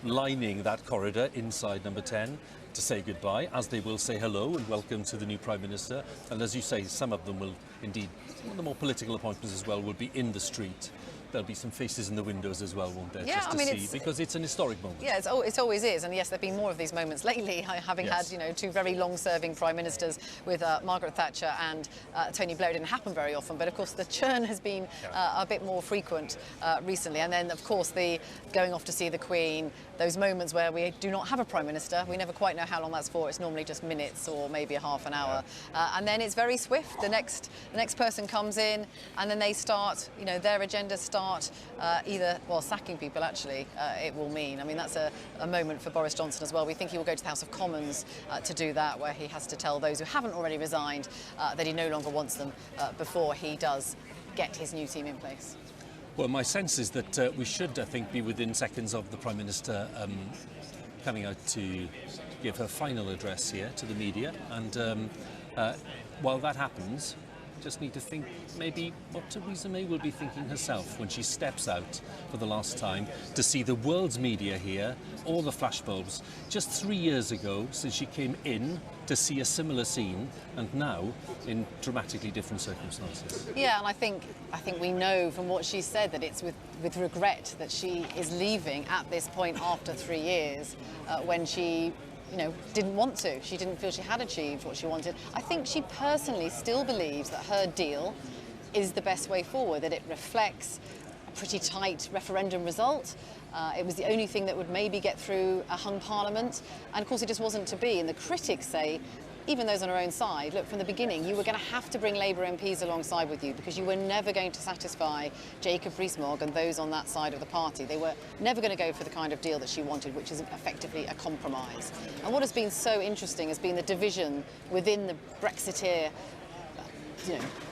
S1: lining that corridor inside number 10 to say goodbye, as they will say hello and welcome to the new Prime Minister. And as you say, some of them will indeed, some of the more political appointments as well, will be in the street. There'll be some faces in the windows as well, won't there?
S4: Yeah,
S1: just to see, because it's an historic moment.
S4: Yeah, it always is, and yes, there've been more of these moments lately, having had 2 very long-serving Prime Ministers with Margaret Thatcher and Tony Blair. It didn't happen very often, but of course the churn has been a bit more frequent recently. And then, of course, the going off to see the Queen, those moments where we do not have a Prime Minister. We never quite know how long that's for. It's normally just minutes or maybe a half an hour. And then it's very swift. The next person comes in, and then they start, their agenda starts either, sacking people, actually, it will mean. That's a moment for Boris Johnson as well. We think he will go to the House of Commons to do that, where he has to tell those who haven't already resigned that he no longer wants them before he does get his new team in place.
S1: Well, my sense is that we should, I think, be within seconds of the Prime Minister coming out to give her final address here to the media. And while that happens, just need to think maybe what Theresa May will be thinking herself when she steps out for the last time to see the world's media here, all the flashbulbs. Just 3 years ago since she came in to see a similar scene, and now in dramatically different circumstances.
S4: Yeah, and I think we know from what she said that it's with regret that she is leaving at this point after 3 years, when she didn't want to. She didn't feel she had achieved what she wanted. I think she personally still believes that her deal is the best way forward, that it reflects a pretty tight referendum result. It was the only thing that would maybe get through a hung parliament, and of course it just wasn't to be. And the critics say, even those on her own side, look, from the beginning you were going to have to bring Labour MPs alongside with you because you were never going to satisfy Jacob Rees-Mogg and those on that side of the party. They were never going to go for the kind of deal that she wanted, which is effectively a compromise. And what has been so interesting has been the division within the Brexiteer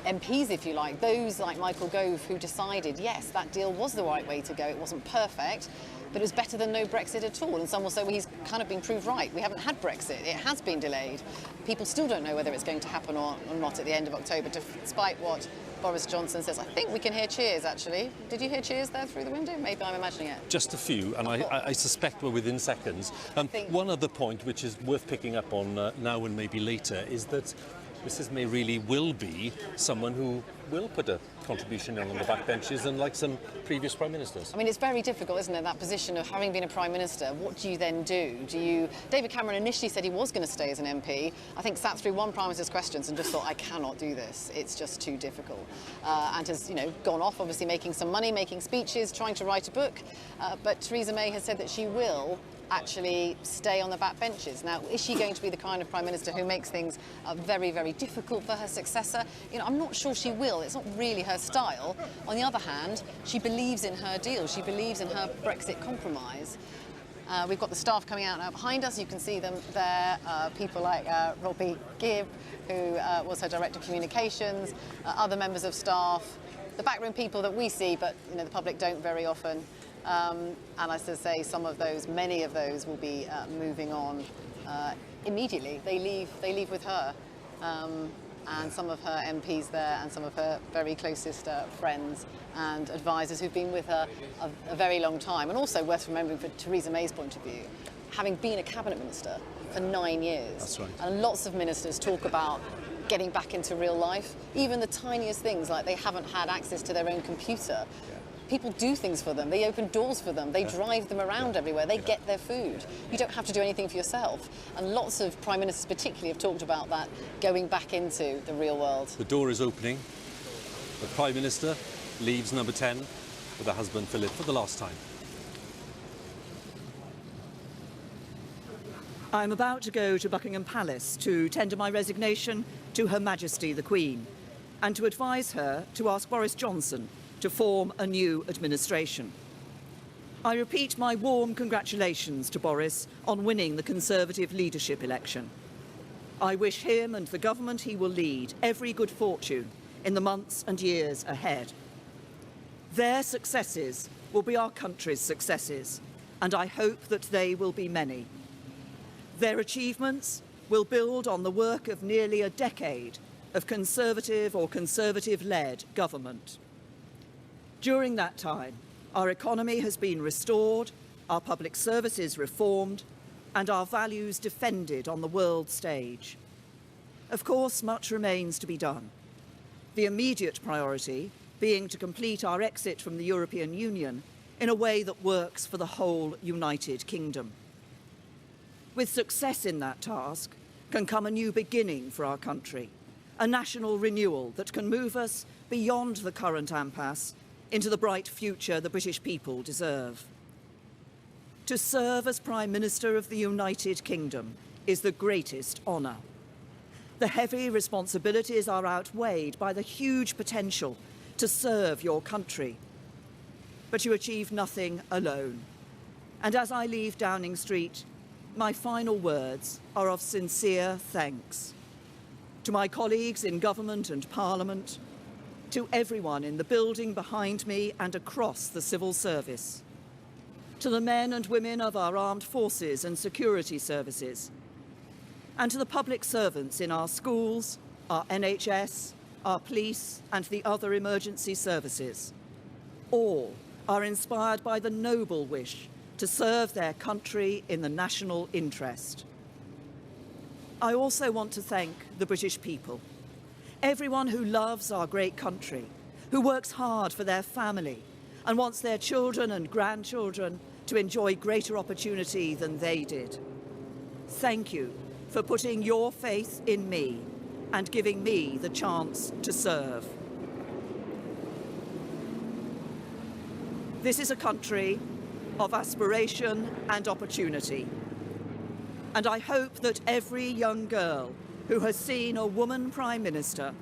S4: MPs, if you like, those like Michael Gove who decided, yes, that deal was the right way to go. It wasn't perfect, but it was better than no Brexit at all. And some will say, well, he's kind of been proved right. We haven't had Brexit. It has been delayed. People still don't know whether it's going to happen or not at the end of October, despite what Boris Johnson says. I think we can hear cheers, actually. Did you hear cheers there through the window? Maybe I'm imagining it.
S1: Just a few, and I suspect we're within seconds. One other point which is worth picking up on now and maybe later is that Mrs May really will be someone who will put a contribution on the backbenches, unlike some previous Prime Ministers.
S4: I mean, it's very difficult, isn't it, that position of having been a Prime Minister. What do you then do? David Cameron initially said he was going to stay as an MP. I think sat through one Prime Minister's questions and just thought, I cannot do this. It's just too difficult. And has, gone off, obviously making some money, making speeches, trying to write a book. But Theresa May has said that she will actually stay on the backbenches. Now, is she going to be the kind of Prime Minister who makes things very, very difficult for her successor? I'm not sure she will. It's not really her style. On the other hand, she believes in her deal. She believes in her Brexit compromise. We've got the staff coming out now behind us. You can see them there. People like Robbie Gibb, who was her Director of Communications, other members of staff, the backroom people that we see, but the public don't very often. And as I say, many of those will be moving on immediately. They leave with her, and some of her MPs there, and some of her very closest friends and advisors who've been with her a very long time. And also worth remembering, from Theresa May's point of view, having been a cabinet minister for 9 years.
S1: That's right.
S4: And lots of ministers talk about getting back into real life, even the tiniest things like they haven't had access to their own computer. People do things for them. They open doors for them. They drive them around everywhere. They get their food. You don't have to do anything for yourself. And lots of Prime Ministers particularly have talked about that, going back into the real world.
S1: The door is opening. The Prime Minister leaves number 10 with her husband Philip for the last time.
S3: I'm about to go to Buckingham Palace to tender my resignation to Her Majesty the Queen and to advise her to ask Boris Johnson to form a new administration. I repeat my warm congratulations to Boris on winning the Conservative leadership election. I wish him and the government he will lead every good fortune in the months and years ahead. Their successes will be our country's successes, and I hope that they will be many. Their achievements will build on the work of nearly a decade of Conservative or Conservative-led government. During that time, our economy has been restored, our public services reformed, and our values defended on the world stage. Of course, much remains to be done. The immediate priority being to complete our exit from the European Union in a way that works for the whole United Kingdom. With success in that task can come a new beginning for our country, a national renewal that can move us beyond the current impasse into the bright future the British people deserve. To serve as Prime Minister of the United Kingdom is the greatest honour. The heavy responsibilities are outweighed by the huge potential to serve your country. But you achieve nothing alone. And as I leave Downing Street, my final words are of sincere thanks. To my colleagues in government and parliament, to everyone in the building behind me and across the civil service, to the men and women of our armed forces and security services, and to the public servants in our schools, our NHS, our police and the other emergency services. All are inspired by the noble wish to serve their country in the national interest. I also want to thank the British people, everyone who loves our great country, who works hard for their family and wants their children and grandchildren to enjoy greater opportunity than they did. Thank you for putting your faith in me and giving me the chance to serve. This is a country of aspiration and opportunity. And I hope that every young girl who has seen a woman Prime Minister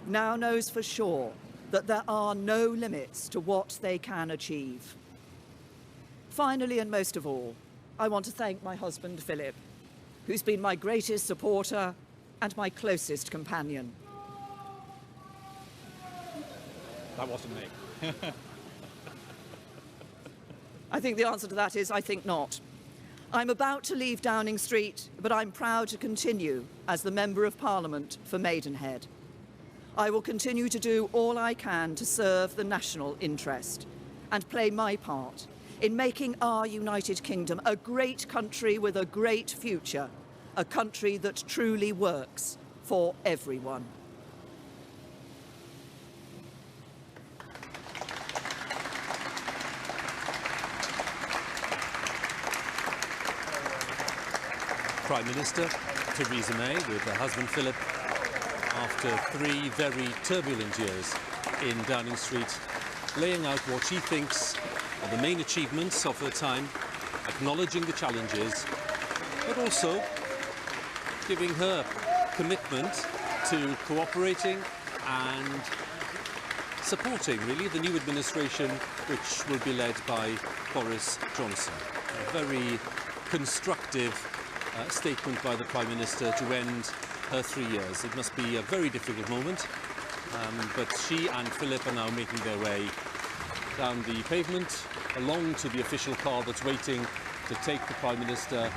S3: now knows for sure that there are no limits to what they can achieve. Finally, and most of all, I want to thank my husband, Philip, who's been my greatest supporter and my closest companion.
S12: That wasn't me.
S3: I think the answer to that is I think not. I'm about to leave Downing Street, but I'm proud to continue as the Member of Parliament for Maidenhead. I will continue to do all I can to serve the national interest and play my part in making our United Kingdom a great country with a great future, a country that truly works for everyone.
S1: Prime Minister Theresa May with her husband Philip, after 3 very turbulent years in Downing Street, laying out what she thinks are the main achievements of her time, acknowledging the challenges, but also giving her commitment to cooperating and supporting, really, the new administration, which will be led by Boris Johnson. A very constructive statement by the Prime Minister to end her 3 years. It must be a very difficult moment, but she and Philip are now making their way down the pavement, along to the official car that's waiting to take the Prime Minister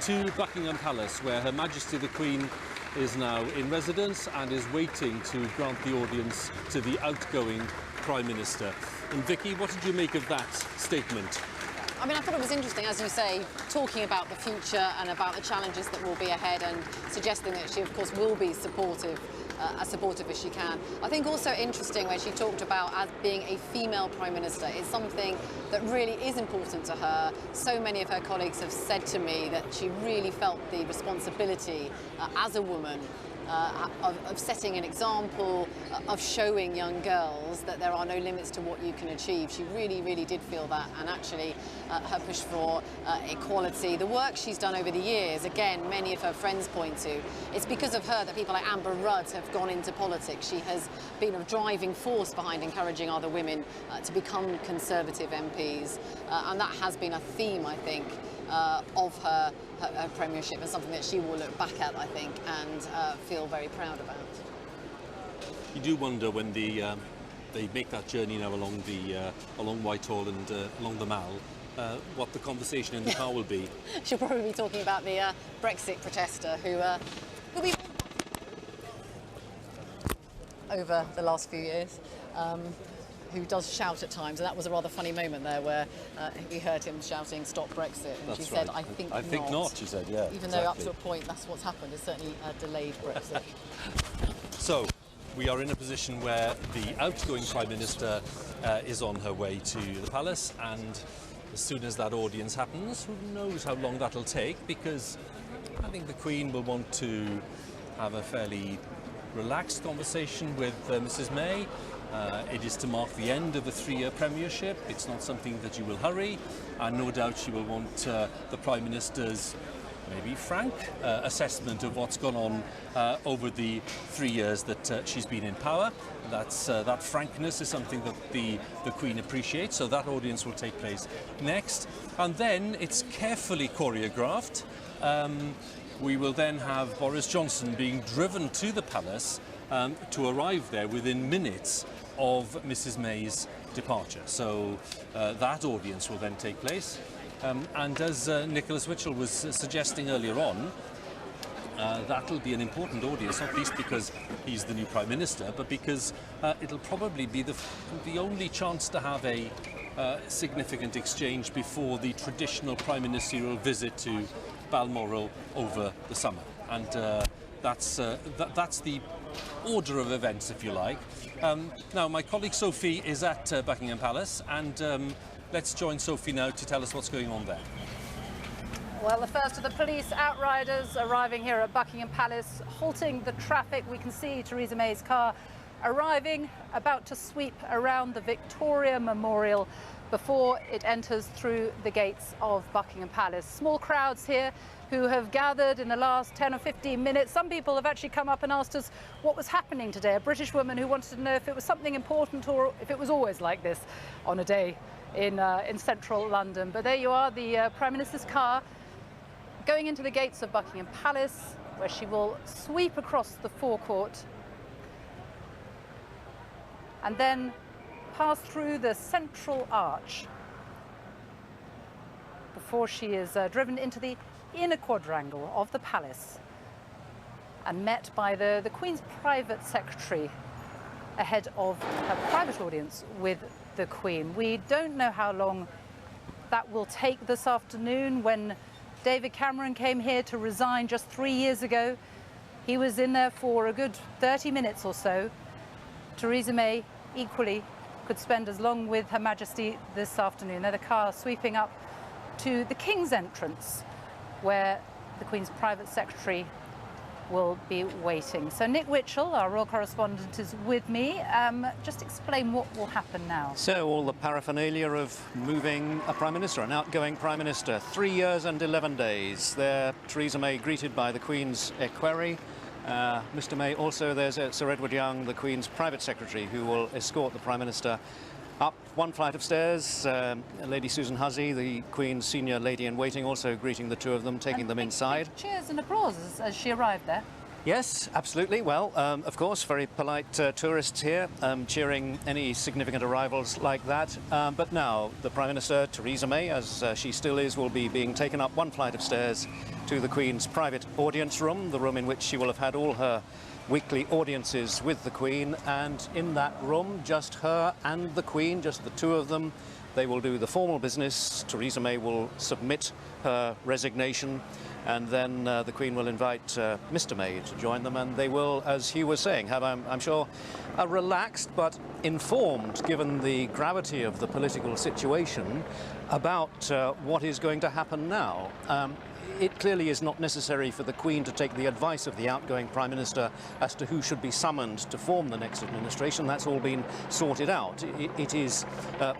S1: to Buckingham Palace, where Her Majesty the Queen is now in residence and is waiting to grant the audience to the outgoing Prime Minister. And Vicki, what did you make of that statement?
S4: I mean, I thought it was interesting, as you say, talking about the future and about the challenges that will be ahead and suggesting that she, of course, will be supportive, as supportive as she can. I think also interesting when she talked about as being a female Prime Minister is something that really is important to her. So many of her colleagues have said to me that she really felt the responsibility as a woman of setting an example, of showing young girls that there are no limits to what you can achieve. She really, really did feel that, and actually her push for equality, the work she's done over the years, again, many of her friends point to, it's because of her that people like Amber Rudd have gone into politics. She has been a driving force behind encouraging other women to become Conservative MPs, and that has been a theme, I think, of her premiership, and something that she will look back at, I think, and feel very proud about.
S1: You do wonder when they make that journey now along Whitehall and along the Mall, what the conversation in the car will be.
S4: She'll probably be talking about the Brexit protester who'll be over the last few years. Who does shout at times, and that was a rather funny moment there where we heard him shouting "Stop Brexit," and
S1: That's
S4: she said,
S1: right.
S4: I think not,
S1: she said, yeah.
S4: Even though up to a point that's what's happened, it's certainly delayed Brexit.
S1: So, we are in a position where the outgoing Prime Minister is on her way to the palace, and as soon as that audience happens, who knows how long that'll take, because I think the Queen will want to have a fairly relaxed conversation with Mrs May. It is to mark the end of a 3-year premiership. It's not something that you will hurry, and no doubt she will want the Prime Minister's maybe frank assessment of what's gone on over the 3 years that she's been in power. That frankness is something that the Queen appreciates, so that audience will take place next. And then it's carefully choreographed. We will then have Boris Johnson being driven to the palace to arrive there within minutes of Mrs May's departure. So that audience will then take place. And as Nicholas Witchell was suggesting earlier on, That'll be an important audience, not least because he's the new Prime Minister, but because it'll probably be the only chance to have a significant exchange before the traditional Prime Ministerial visit to Balmoral over the summer. And that's the order of events, if you like. Now, my colleague Sophie is at Buckingham Palace, and let's join Sophie now to tell us what's going on there.
S2: Well, the first of the police outriders arriving here at Buckingham Palace, halting the traffic. We can see Theresa May's car arriving, about to sweep around the Victoria Memorial before it enters through the gates of Buckingham Palace. Small crowds here who have gathered in the last 10 or 15 minutes. Some people have actually come up and asked us what was happening today. A British woman who wanted to know if it was something important or if it was always like this on a day in central London. But there you are, the Prime Minister's car going into the gates of Buckingham Palace, where she will sweep across the forecourt and then pass through the central arch before she is driven into the inner quadrangle of the palace and met by the Queen's private secretary ahead of her private audience with the Queen. We don't know how long that will take this afternoon. When David Cameron came here to resign just 3 years ago, he was in there for a good 30 minutes or so. Theresa May equally could spend as long with Her Majesty this afternoon. They're the car sweeping up to the King's entrance, where the Queen's private secretary will be waiting. So Nick Witchell, our royal correspondent, is with me. Just explain what will happen now.
S6: So all the paraphernalia of moving a Prime Minister, an outgoing Prime Minister, 3 years and 11 days. There, Theresa May greeted by the Queen's equerry. Mr May, also there's Sir Edward Young, the Queen's private secretary, who will escort the Prime Minister up one flight of stairs. Lady Susan Hussey, the Queen's senior lady-in-waiting, also greeting the two of them, taking them inside.
S2: Cheers and applause as she arrived there.
S6: Yes, absolutely. Well, of course, very polite tourists here, cheering any significant arrivals like that. But now, the Prime Minister, Theresa May, as she still is, will be being taken up one flight of stairs to the Queen's private audience room, the room in which she will have had all her weekly audiences with the Queen. And in that room, just her and the Queen, just the two of them, they will do the formal business. Theresa May will submit her resignation, and then the Queen will invite Mr May to join them, and they will, as Hugh was saying, have, I'm sure, a relaxed but informed, given the gravity of the political situation, about what is going to happen now. It clearly is not necessary for the Queen to take the advice of the outgoing Prime Minister as to who should be summoned to form the next administration. That's all been sorted out. It is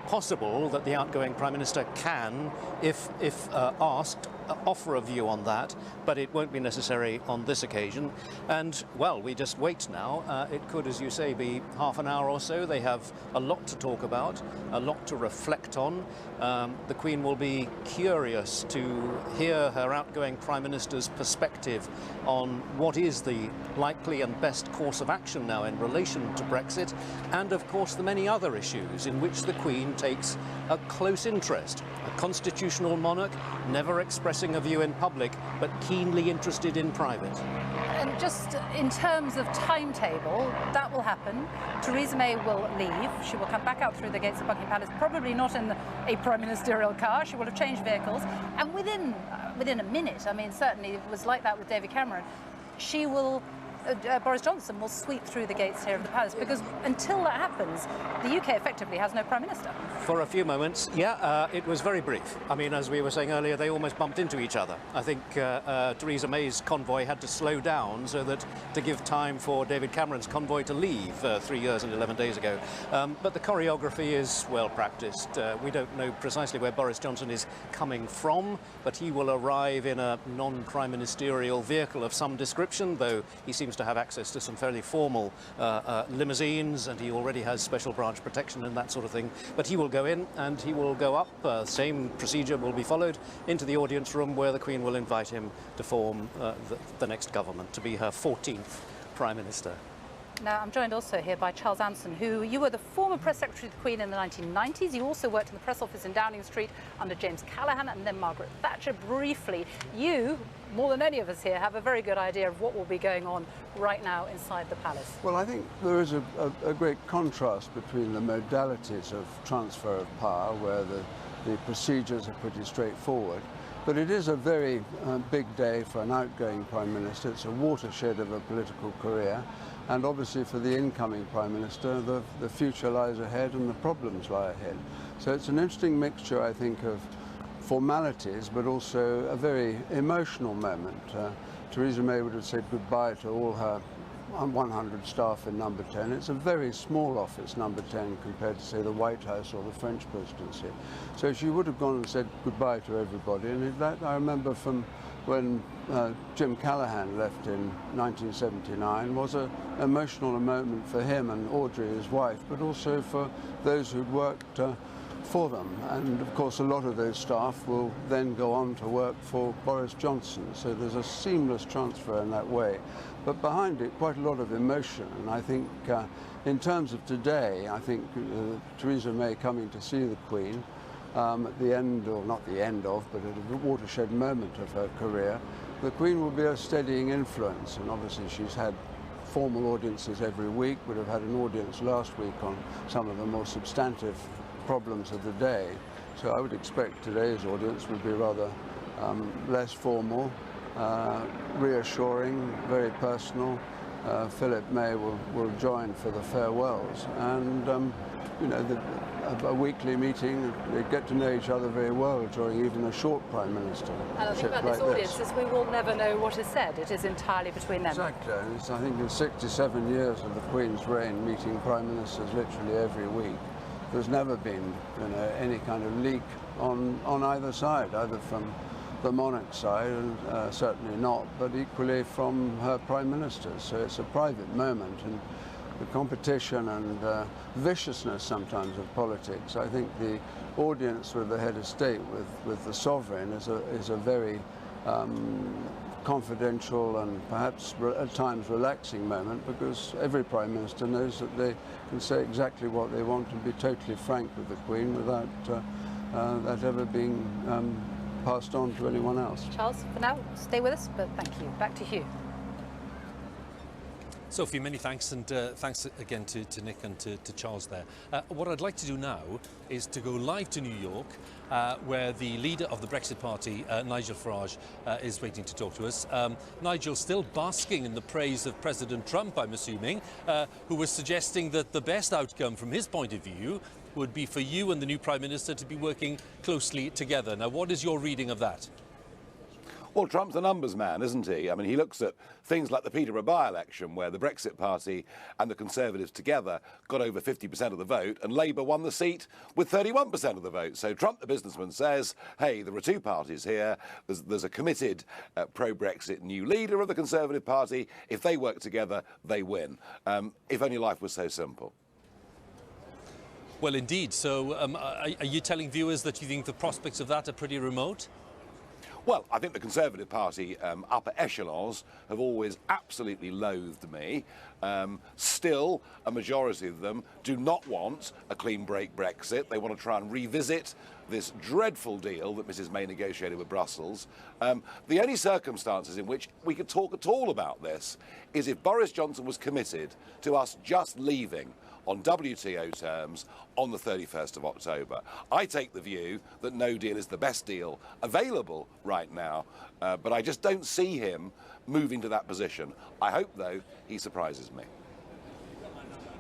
S6: possible that the outgoing Prime Minister can, if asked, offer a view on that, but it won't be necessary on this occasion. And, well, we just wait now. It could, as you say, be half an hour or so. They have a lot to talk about, a lot to reflect on. The Queen will be curious to hear her outgoing Prime Minister's perspective on what is the likely and best course of action now in relation to Brexit, and, of course, the many other issues in which the Queen takes a close interest. A constitutional monarch, never expressing a view in public, but keenly interested in private.
S2: And just in terms of timetable, that will happen. Theresa May will leave. She will come back out through the gates of Buckingham Palace, probably not in a prime ministerial car. She will have changed vehicles. And within a minute, I mean, certainly it was like that with David Cameron, she will... Boris Johnson will sweep through the gates here of the palace, because until that happens, the UK effectively has no Prime Minister.
S6: For a few moments, yeah, it was very brief. I mean, as we were saying earlier, they almost bumped into each other. I think Theresa May's convoy had to slow down so that to give time for David Cameron's convoy to leave 3 years and 11 days ago. But the choreography is well practiced. We don't know precisely where Boris Johnson is coming from, but he will arrive in a non-prime ministerial vehicle of some description, though he seems to have access to some fairly formal limousines, and he already has special branch protection and that sort of thing. But he will go in and he will go up. Same procedure will be followed into the audience room, where the Queen will invite him to form the next government, to be her 14th Prime Minister.
S2: Now, I'm joined also here by Charles Anson, who you were the former press secretary of the Queen in the 1990s. You also worked in the press office in Downing Street under James Callaghan and then Margaret Thatcher briefly. You, more than any of us here, have a very good idea of what will be going on right now inside the palace.
S13: Well, I think there is a great contrast between the modalities of transfer of power, where the procedures are pretty straightforward. But it is a very big day for an outgoing Prime Minister. It's a watershed of a political career. And obviously for the incoming Prime Minister, the future lies ahead and the problems lie ahead. So it's an interesting mixture, I think, of formalities, but also a very emotional moment. Theresa May would have said goodbye to all her 100 staff in Number 10. It's a very small office, Number 10, compared to, say, the White House or the French presidency. So she would have gone and said goodbye to everybody. And that I remember from when Jim Callaghan left in 1979 was an emotional moment for him and Audrey, his wife, but also for those who'd worked for them. And of course a lot of those staff will then go on to work for Boris Johnson. So there's a seamless transfer in that way. But behind it, quite a lot of emotion. And I think in terms of today, I think Theresa May coming to see the Queen at the end, or not the end of, but at a watershed moment of her career, the Queen will be a steadying influence. And obviously she's had formal audiences every week, would have had an audience last week on some of the more substantive problems of the day. So I would expect today's audience would be rather less formal, reassuring, very personal. Philip May will join for the farewells, and you know, a weekly meeting. They get to know each other very well during even a short Prime Minister.
S2: And I think about this audience is we will never know what is said. It is entirely between them.
S13: Exactly. I think in 67 years of the Queen's reign, meeting Prime Ministers literally every week, there's never been, you know, any kind of leak on either side, either from the monarch side, and certainly not, but equally from her Prime Minister. So it's a private moment, and the competition and viciousness sometimes of politics. I think the audience with the head of state, with the sovereign, is a very confidential and perhaps at times relaxing moment, because every Prime Minister knows that they can say exactly what they want and be totally frank with the Queen without that ever being passed on to anyone else.
S2: Charles, for now, stay with us, but thank you. Back to Hugh.
S1: Sophie, many thanks, and thanks again to Nick and to Charles there. What I'd like to do now is to go live to New York, where the leader of the Brexit Party, Nigel Farage, is waiting to talk to us. Nigel, still basking in the praise of President Trump, I'm assuming, who was suggesting that the best outcome from his point of view would be for you and the new Prime Minister to be working closely together. Now, what is your reading of that?
S14: Well, Trump's a numbers man, isn't he? I mean, he looks at things like the Peterborough by-election, where the Brexit Party and the Conservatives together got over 50% of the vote, and Labour won the seat with 31% of the vote. So Trump, the businessman, says, hey, there are two parties here. There's a committed pro-Brexit new leader of the Conservative Party. If they work together, they win. If only life was so simple.
S1: Well, indeed. So are you telling viewers that you think the prospects of that are pretty remote?
S14: Well, I think the Conservative Party upper echelons have always absolutely loathed me. Still, a majority of them do not want a clean break Brexit. They want to try and revisit this dreadful deal that Mrs May negotiated with Brussels. The only circumstances in which we could talk at all about this is if Boris Johnson was committed to us just leaving on WTO terms on the 31st of October. I take the view that no deal is the best deal available right now, but I just don't see him moving to that position. I hope, though, he surprises me.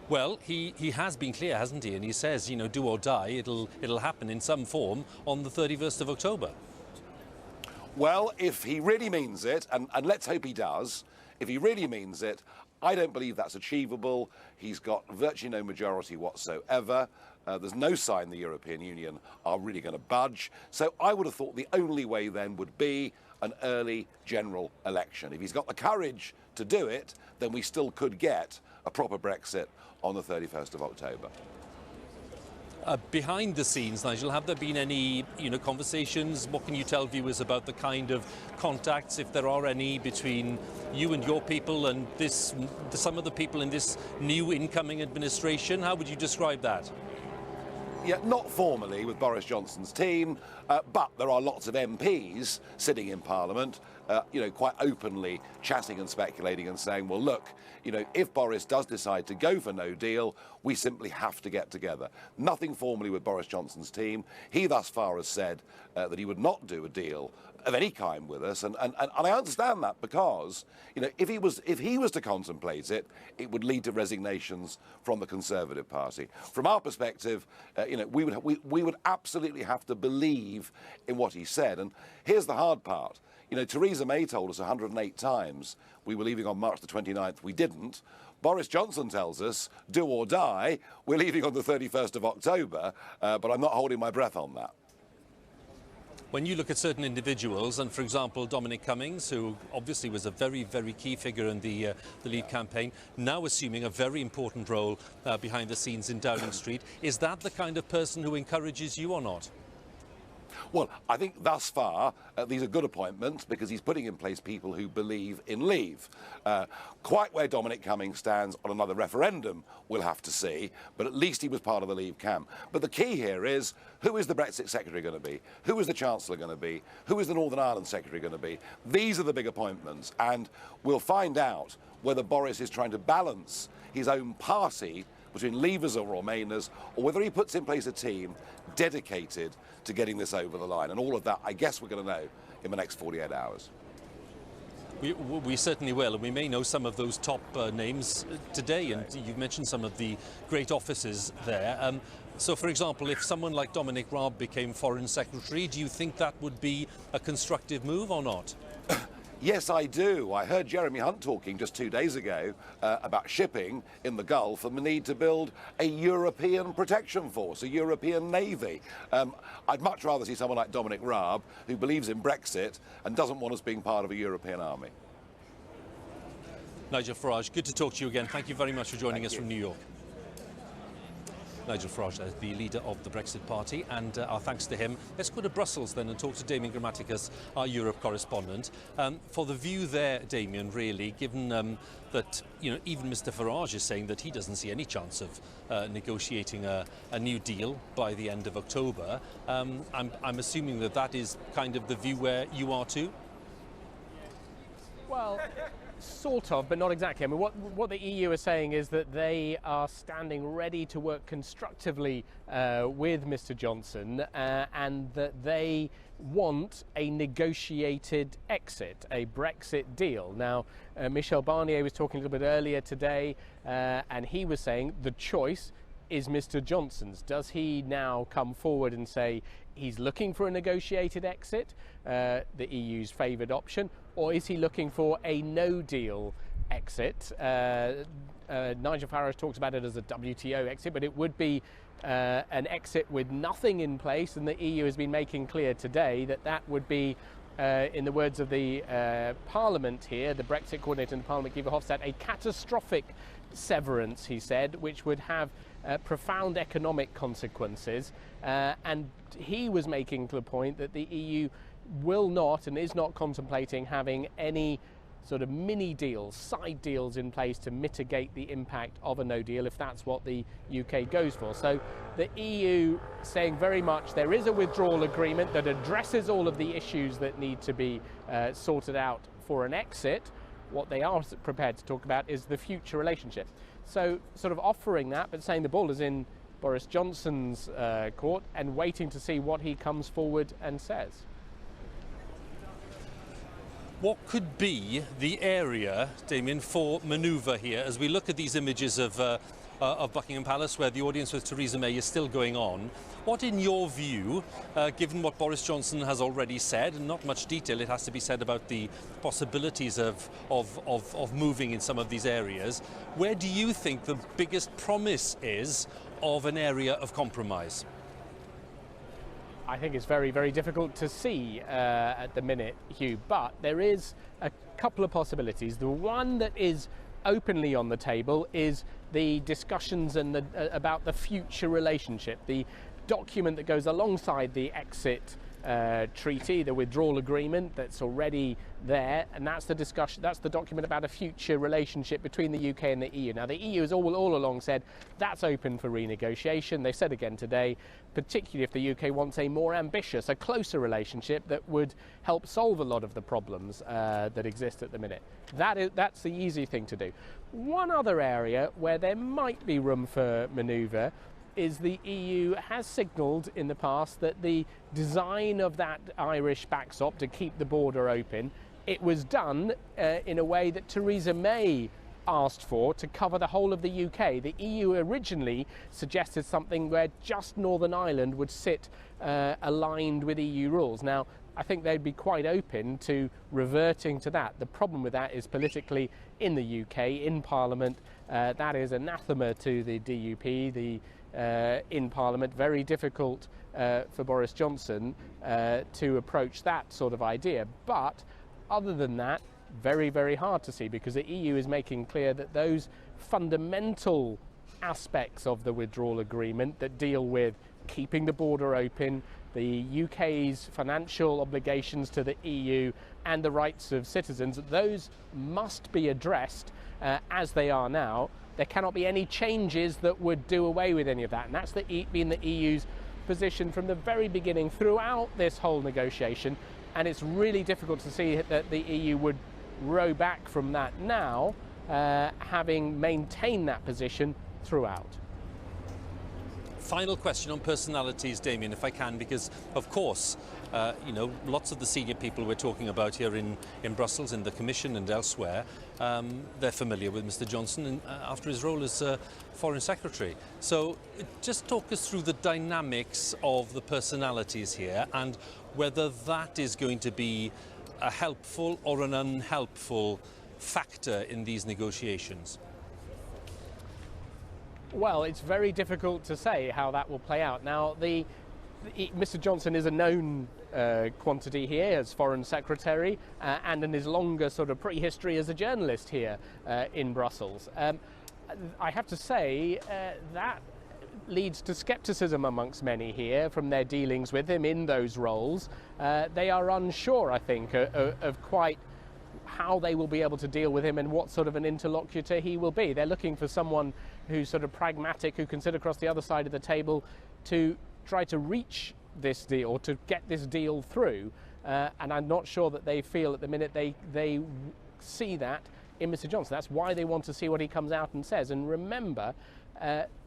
S1: Well, he has been clear, hasn't he? And he says, you know, do or die, it'll happen in some form on the 31st of October.
S14: Well, if he really means it, and let's hope he does, if he really means it, I don't believe that's achievable. He's got virtually no majority whatsoever. There's no sign the European Union are really going to budge. So I would have thought the only way then would be an early general election. If he's got the courage to do it, then we still could get a proper Brexit on the 31st of October.
S1: Behind the scenes, Nigel, have there been any, conversations? What can you tell viewers about the kind of contacts, if there are any, between you and your people and some of the people in this new incoming administration? How would you describe that?
S14: Yeah, not formally with Boris Johnson's team, but there are lots of MPs sitting in Parliament, quite openly chatting and speculating and saying, well, look, if Boris does decide to go for no deal, we simply have to get together. Nothing formally with Boris Johnson's team. He thus far has said that he would not do a deal of any kind with us, and I understand that because, if he was to contemplate it, it would lead to resignations from the Conservative Party. From our perspective, we would absolutely have to believe in what he said, and here's the hard part. Theresa May told us 108 times we were leaving on March the 29th. We didn't. Boris Johnson tells us, do or die, we're leaving on the 31st of October, but I'm not holding my breath on that.
S1: When you look at certain individuals, and for example, Dominic Cummings, who obviously was a very, very key figure in the Leave campaign, now assuming a very important role behind the scenes in Downing Street, is that the kind of person who encourages you or not?
S14: Well, I think thus far these are good appointments because he's putting in place people who believe in Leave. Quite where Dominic Cummings stands on another referendum, we'll have to see, but at least he was part of the Leave camp. But the key here is, who is the Brexit Secretary going to be? Who is the Chancellor going to be? Who is the Northern Ireland Secretary going to be? These are the big appointments, and we'll find out whether Boris is trying to balance his own party between Leavers or Remainers, or whether he puts in place a team dedicated to getting this over the line. And all of that, I guess we're going to know in the next 48 hours.
S1: We certainly will, and we may know some of those top names today, and you've mentioned some of the great offices there. So, for example, if someone like Dominic Raab became Foreign Secretary, do you think that would be a constructive move or not?
S14: Yes, I do. I heard Jeremy Hunt talking just 2 days ago about shipping in the Gulf and the need to build a European protection force, a European navy. I'd much rather see someone like Dominic Raab, who believes in Brexit and doesn't want us being part of a European army.
S1: Nigel Farage, good to talk to you again. Thank you very much for joining us from New York. Nigel Farage, the leader of the Brexit Party, and our thanks to him. Let's go to Brussels then and talk to Damien Grammaticus, our Europe correspondent. For the view there, Damien, really, given that even Mr Farage is saying that he doesn't see any chance of negotiating a new deal by the end of October, I'm assuming that is kind of the view where you are too?
S15: Well, sort of, but not exactly. I mean, what the EU is saying is that they are standing ready to work constructively with Mr Johnson and that they want a negotiated exit, a Brexit deal. Now, Michel Barnier was talking a little bit earlier today and he was saying the choice is Mr Johnson's. Does he now come forward and say he's looking for a negotiated exit, the EU's favoured option, or is he looking for a no-deal exit? Nigel Farage talks about it as a WTO exit, but it would be an exit with nothing in place, and the EU has been making clear today that that would be, in the words of the Parliament here, the Brexit coordinator in the Parliament, Guy Verhofstadt, a catastrophic severance, he said, which would have profound economic consequences, and he was making the point that the EU will not and is not contemplating having any sort of mini deals, side deals in place to mitigate the impact of a no deal if that's what the UK goes for. So the EU saying very much there is a withdrawal agreement that addresses all of the issues that need to be sorted out for an exit. What they are prepared to talk about is the future relationship. So sort of offering that, but saying the ball is in Boris Johnson's court and waiting to see what he comes forward and says.
S1: What could be the area, Damien, for manoeuvre here as we look at these images of Buckingham Palace where the audience with Theresa May is still going on? What, in your view, given what Boris Johnson has already said, and not much detail it has to be said about the possibilities of moving in some of these areas, where do you think the biggest promise is of an area of compromise?
S15: I think it's very, very difficult to see at the minute, Hugh, but there is a couple of possibilities. The one that is openly on the table is the discussions and about the future relationship, the document that goes alongside the exit treaty, the withdrawal agreement that's already there, and that's the discussion, that's the document about a future relationship between the UK and the EU. Now, the EU has all along said that's open for renegotiation. They've said again today, particularly if the UK wants a more ambitious, a closer relationship that would help solve a lot of the problems that exist at the minute. That's the easy thing to do. One other area where there might be room for manoeuvre is the EU has signalled in the past that the design of that Irish backstop to keep the border open, it was done in a way that Theresa May asked for to cover the whole of the UK. The EU originally suggested something where just Northern Ireland would sit aligned with EU rules. Now, I think they'd be quite open to reverting to that. The problem with that is politically in the UK, in Parliament, that is anathema to the DUP, in Parliament, very difficult for Boris Johnson to approach that sort of idea. But other than that, very, very hard to see, because the EU is making clear that those fundamental aspects of the withdrawal agreement that deal with keeping the border open, the UK's financial obligations to the EU and the rights of citizens, those must be addressed as they are now. There cannot be any changes that would do away with any of that. And that's been the EU's position from the very beginning throughout this whole negotiation. And it's really difficult to see that the EU would row back from that now, having maintained that position throughout.
S1: Final question on personalities, Damien, if I can, because of course, you know, lots of the senior people we're talking about here in Brussels, in the Commission and elsewhere, they're familiar with Mr. Johnson after his role as Foreign Secretary. So just talk us through the dynamics of the personalities here and whether that is going to be a helpful or an unhelpful factor in these negotiations.
S15: Well, it's very difficult to say how that will play out. Now, Mr. Johnson is a known quantity here as Foreign Secretary and in his longer sort of prehistory as a journalist here in Brussels. I have to say that leads to scepticism amongst many here from their dealings with him in those roles. They are unsure, I think, of quite how they will be able to deal with him and what sort of an interlocutor he will be. They're looking for someone who's sort of pragmatic, who can sit across the other side of the table to try to reach this deal, or to get this deal through. And I'm not sure that they feel at the minute they see that in Mr. Johnson. That's why they want to see what he comes out and says. And remember,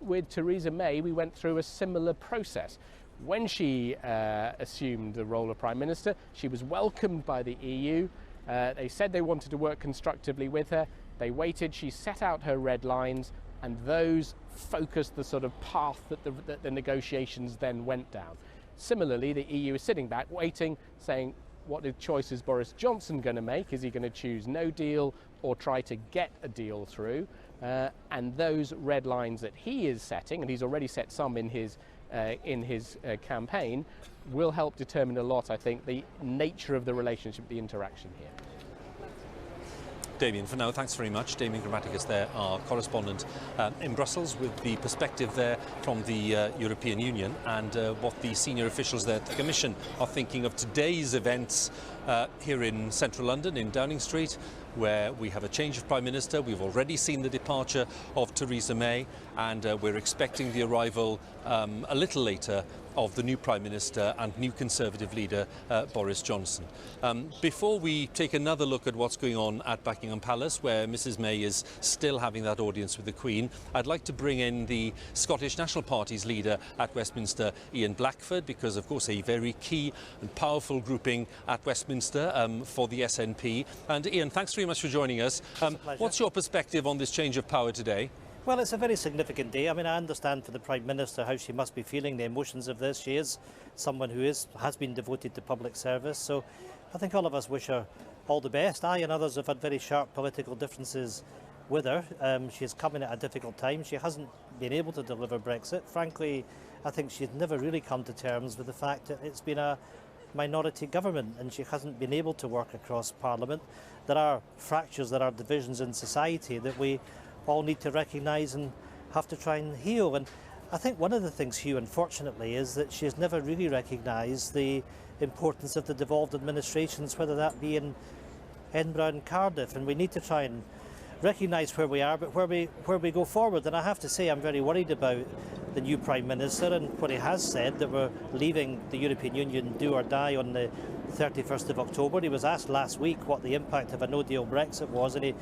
S15: with Theresa May, we went through a similar process. When she assumed the role of Prime Minister, she was welcomed by the EU. They said they wanted to work constructively with her. They waited, she set out her red lines, and those focused the sort of path that the negotiations then went down. Similarly, the EU is sitting back, waiting, saying, what choice is Boris Johnson going to make? Is he going to choose no deal or try to get a deal through? And those red lines that he is setting, and he's already set some in his campaign, will help determine a lot, I think, the nature of the relationship, the interaction here.
S1: Damien, for now, thanks very much. Damien Grammaticus there, our correspondent in Brussels, with the perspective there from the European Union and what the senior officials there at the Commission are thinking of today's events here in central London, in Downing Street, where we have a change of Prime Minister. We've already seen the departure of Theresa May, and we're expecting the arrival a little later of the new Prime Minister and new Conservative leader, Boris Johnson. Before we take another look at what's going on at Buckingham Palace, where Mrs May is still having that audience with the Queen, I'd like to bring in the Scottish National Party's leader at Westminster, Ian Blackford, because of course a very key and powerful grouping at Westminster for the SNP. And Ian, thanks very much for joining us. What's your perspective on this change of power today?
S16: Well, it's a very significant day. I mean, I understand for the Prime Minister how she must be feeling, the emotions of this. She is someone who has been devoted to public service. So I think all of us wish her all the best. I and others have had very sharp political differences with her. She is coming at a difficult time. She hasn't been able to deliver Brexit. Frankly, I think she's never really come to terms with the fact that it's been a minority government, and she hasn't been able to work across Parliament. There are fractures, there are divisions in society that we all need to recognise and have to try and heal. And I think one of the things, Hugh, unfortunately, is that she has never really recognised the importance of the devolved administrations, whether that be in Edinburgh and Cardiff, and we need to try and recognise where we are, but where we go forward. And I have to say I'm very worried about the new Prime Minister and what he has said, that we're leaving the European Union do or die on the 31st of October. He was asked last week what the impact of a no-deal Brexit was, and he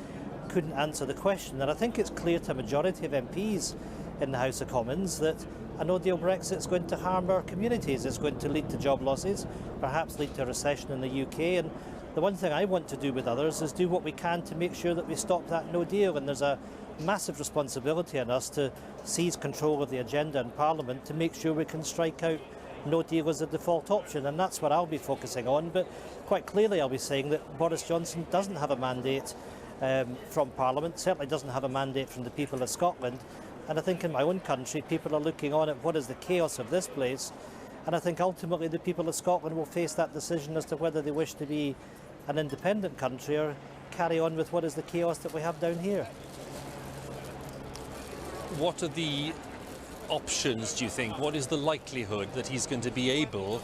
S16: couldn't answer the question. And I think it's clear to a majority of MPs in the House of Commons that a no-deal Brexit is going to harm our communities. It's going to lead to job losses, perhaps lead to a recession in the UK. And the one thing I want to do with others is do what we can to make sure that we stop that no deal. And there's a massive responsibility on us to seize control of the agenda in Parliament to make sure we can strike out no deal as a default option. And that's what I'll be focusing on. But quite clearly I'll be saying that Boris Johnson doesn't have a mandate from Parliament, certainly doesn't have a mandate from the people of Scotland. And I think in my own country people are looking on at what is the chaos of this place. And I think ultimately the people of Scotland will face that decision as to whether they wish to be an independent country or carry on with what is the chaos that we have down here.
S1: What are the options, do you think? What is the likelihood that he's going to be able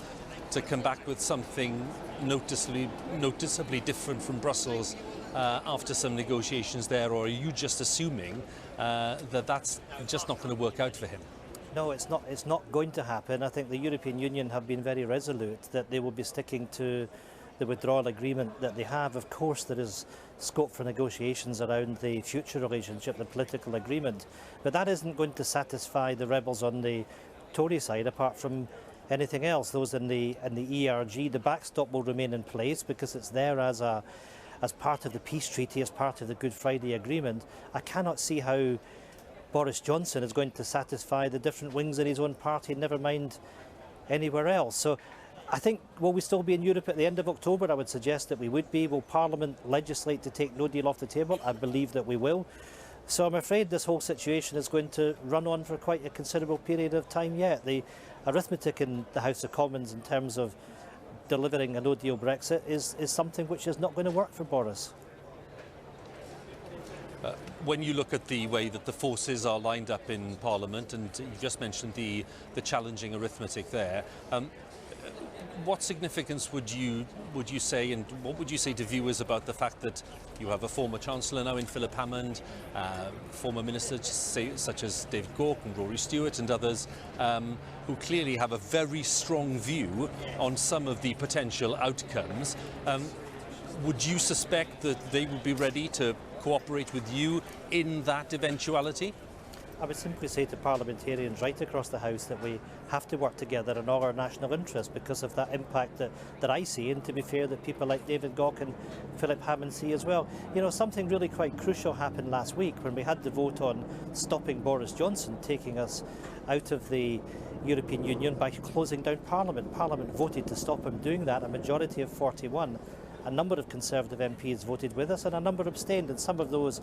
S1: to come back with something noticeably different from Brussels after some negotiations there, or are you just assuming that that's just not going to work out for him?
S16: No, it's not going to happen. I think the European Union have been very resolute that they will be sticking to the withdrawal agreement that they have. Of course, there is scope for negotiations around the future relationship, the political agreement, but that isn't going to satisfy the rebels on the Tory side, apart from anything else. Those in the ERG, the backstop will remain in place because it's there as part of the peace treaty, as part of the Good Friday Agreement. I cannot see how Boris Johnson is going to satisfy the different wings in his own party, never mind anywhere else. So I think, will we still be in Europe at the end of October? I would suggest that we would be. Will Parliament legislate to take no deal off the table? I believe that we will. So I'm afraid this whole situation is going to run on for quite a considerable period of time yet. The arithmetic in the House of Commons in terms of delivering a no-deal Brexit is something which is not going to work for Boris.
S1: When you look at the way that the forces are lined up in Parliament, and you just mentioned the challenging arithmetic there, what significance would you say, and what would you say to viewers about the fact that you have a former Chancellor now in Philip Hammond, former ministers such as David Gauke and Rory Stewart and others who clearly have a very strong view on some of the potential outcomes? Would you suspect that they would be ready to cooperate with you in that eventuality?
S16: I would simply say to parliamentarians right across the House that we have to work together in all our national interests because of that impact that I see, and to be fair, that people like David Gauke and Philip Hammond see as well. You know, something really quite crucial happened last week when we had the vote on stopping Boris Johnson taking us out of the European Union by closing down Parliament. Parliament voted to stop him doing that, a majority of 41. A number of Conservative MPs voted with us and a number abstained, and some of those,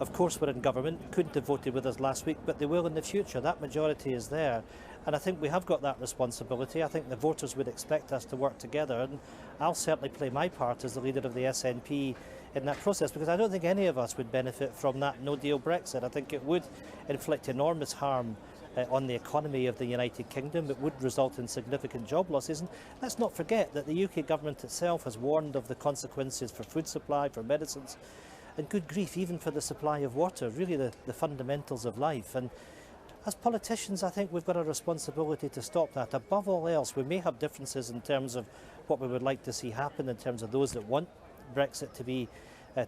S16: of course, were in government, couldn't have voted with us last week, but they will in the future. That majority is there, and I think we have got that responsibility. I think the voters would expect us to work together, and I'll certainly play my part as the leader of the SNP in that process, because I don't think any of us would benefit from that no-deal Brexit. I think it would inflict enormous harm on the economy of the United Kingdom. It would result in significant job losses. And let's not forget that the UK government itself has warned of the consequences for food supply, for medicines, and good grief, even for the supply of water, really the fundamentals of life. And as politicians, I think we've got a responsibility to stop that. Above all else, we may have differences in terms of what we would like to see happen, in terms of those that want Brexit to be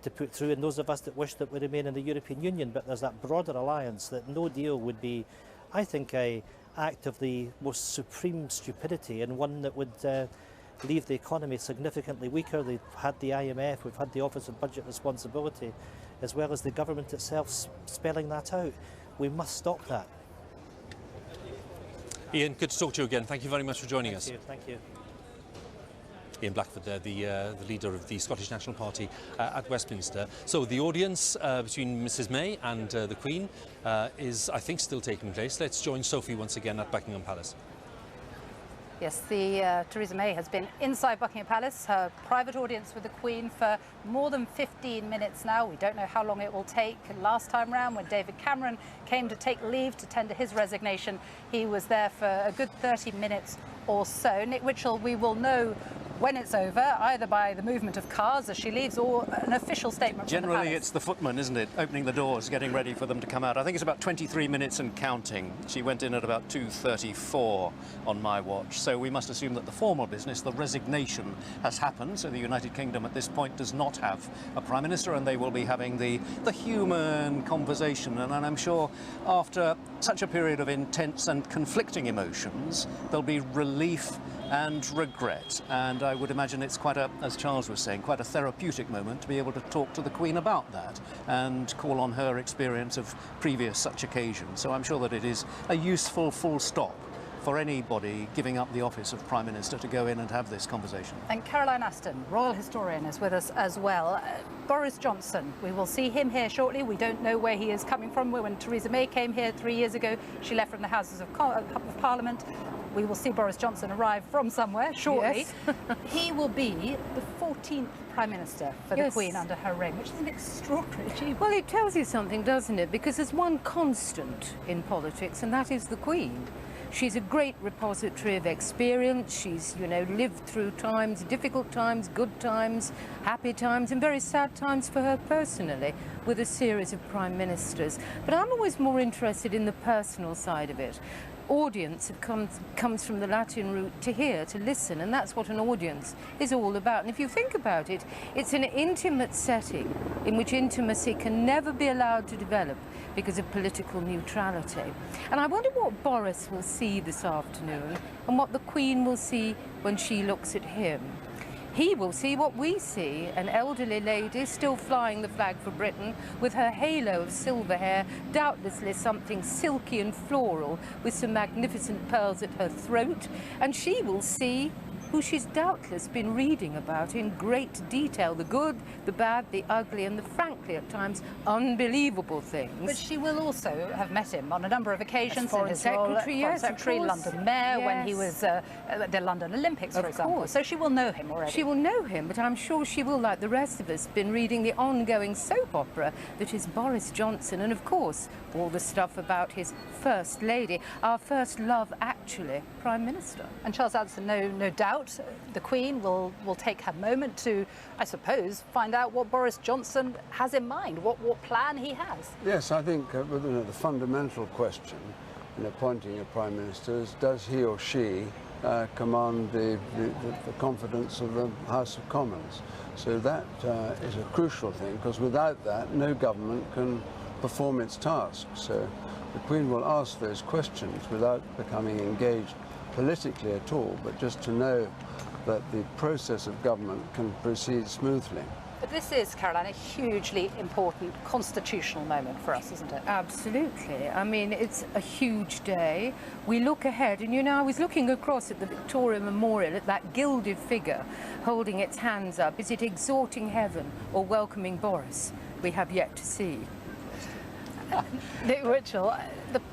S16: to put through, and those of us that wish that we remain in the European Union. But there's that broader alliance that no deal would be, I think, an act of the most supreme stupidity, and one that would leave the economy significantly weaker. They've had the IMF, we've had the Office of Budget Responsibility, as well as the government itself spelling that out. We must stop that.
S1: Ian, good to talk to you again. Thank you very much for joining us.
S16: Thank you.
S1: Ian Blackford there, the leader of the Scottish National Party at Westminster. So the audience between Mrs May and the Queen is, I think, still taking place. Let's join Sophie once again at Buckingham Palace.
S2: Yes, Theresa May has been inside Buckingham Palace, her private audience with the Queen, for more than 15 minutes now. We don't know how long it will take. Last time round, when David Cameron came to take leave to tender his resignation, he was there for a good 30 minutes or so. Nick Witchell, we will know when it's over, either by the movement of cars as she leaves or an official statement from the
S6: Generally,
S2: palace.
S6: it's the footman, isn't it, opening the doors, getting ready for them to come out. I think it's about 23 minutes and counting. She went in at about 2:34 on my watch. So we must assume that the formal business, the resignation, has happened. So the United Kingdom at this point does not have a Prime Minister, and they will be having the human conversation. And I'm sure after such a period of intense and conflicting emotions, there'll be relief and regret, and I would imagine it's quite a, as Charles was saying, quite a therapeutic moment to be able to talk to the Queen about that and call on her experience of previous such occasions. So I'm sure that it is a useful full stop for anybody giving up the office of Prime Minister to go in and have this conversation.
S2: And Caroline Aston, royal historian, is with us as well. Boris Johnson, we will see him here shortly. We don't know where he is coming from. When Theresa May came here 3 years ago, she left from the Houses of Parliament. We will see Boris Johnson arrive from somewhere shortly.
S17: Yes.
S2: He will be the 14th Prime Minister for the
S17: Yes.
S2: Queen under her reign, which is an extraordinary achievement.
S17: Well, it tells you something, doesn't it? Because there's one constant in politics, and that is the Queen. She's a great repository of experience. She's, you know, lived through times, difficult times, good times, happy times, and very sad times for her personally, with a series of prime ministers. But I'm always more interested in the personal side of it. Audience comes from the Latin root to hear, to listen, and that's what an audience is all about. And if you think about it, it's an intimate setting in which intimacy can never be allowed to develop because of political neutrality. And I wonder what Boris will see this afternoon and what the Queen will see when she looks at him. He will see what we see, an elderly lady still flying the flag for Britain with her halo of silver hair, doubtlessly something silky and floral with some magnificent pearls at her throat, and she will see who she's doubtless been reading about in great detail, the good, the bad, the ugly, and the frankly at times unbelievable things.
S2: But she will also have met him on a number of occasions.
S17: As Foreign
S2: in his role as
S17: Secretary,
S2: Foreign
S17: yes, of
S2: Secretary,
S17: course.
S2: London Mayor, when he
S17: Yes.
S2: was at the London Olympics, for
S17: Of
S2: example.
S17: course.
S2: So she will know him already.
S17: She will know him, but I'm sure she will, like the rest of us, been reading the ongoing soap opera that is Boris Johnson, and of course all the stuff about his First Lady, our first love actually, Prime Minister.
S2: And Charles Addison, no doubt, the Queen will take her moment to, I suppose, find out what Boris Johnson has in mind, what plan he has.
S13: Yes, I think the fundamental question in appointing a Prime Minister is, does he or she command the confidence of the House of Commons? So that is a crucial thing, because without that, no government can perform its tasks. So the Queen will ask those questions without becoming engaged politically at all, but just to know that the process of government can proceed smoothly.
S2: But this is, Caroline, a hugely important constitutional moment for us, isn't it?
S17: Absolutely. I mean, it's a huge day. We look ahead, and you know, I was looking across at the Victoria Memorial at that gilded figure holding its hands up. Is it exhorting heaven or welcoming Boris? We have yet to see.
S2: Nick Witchell,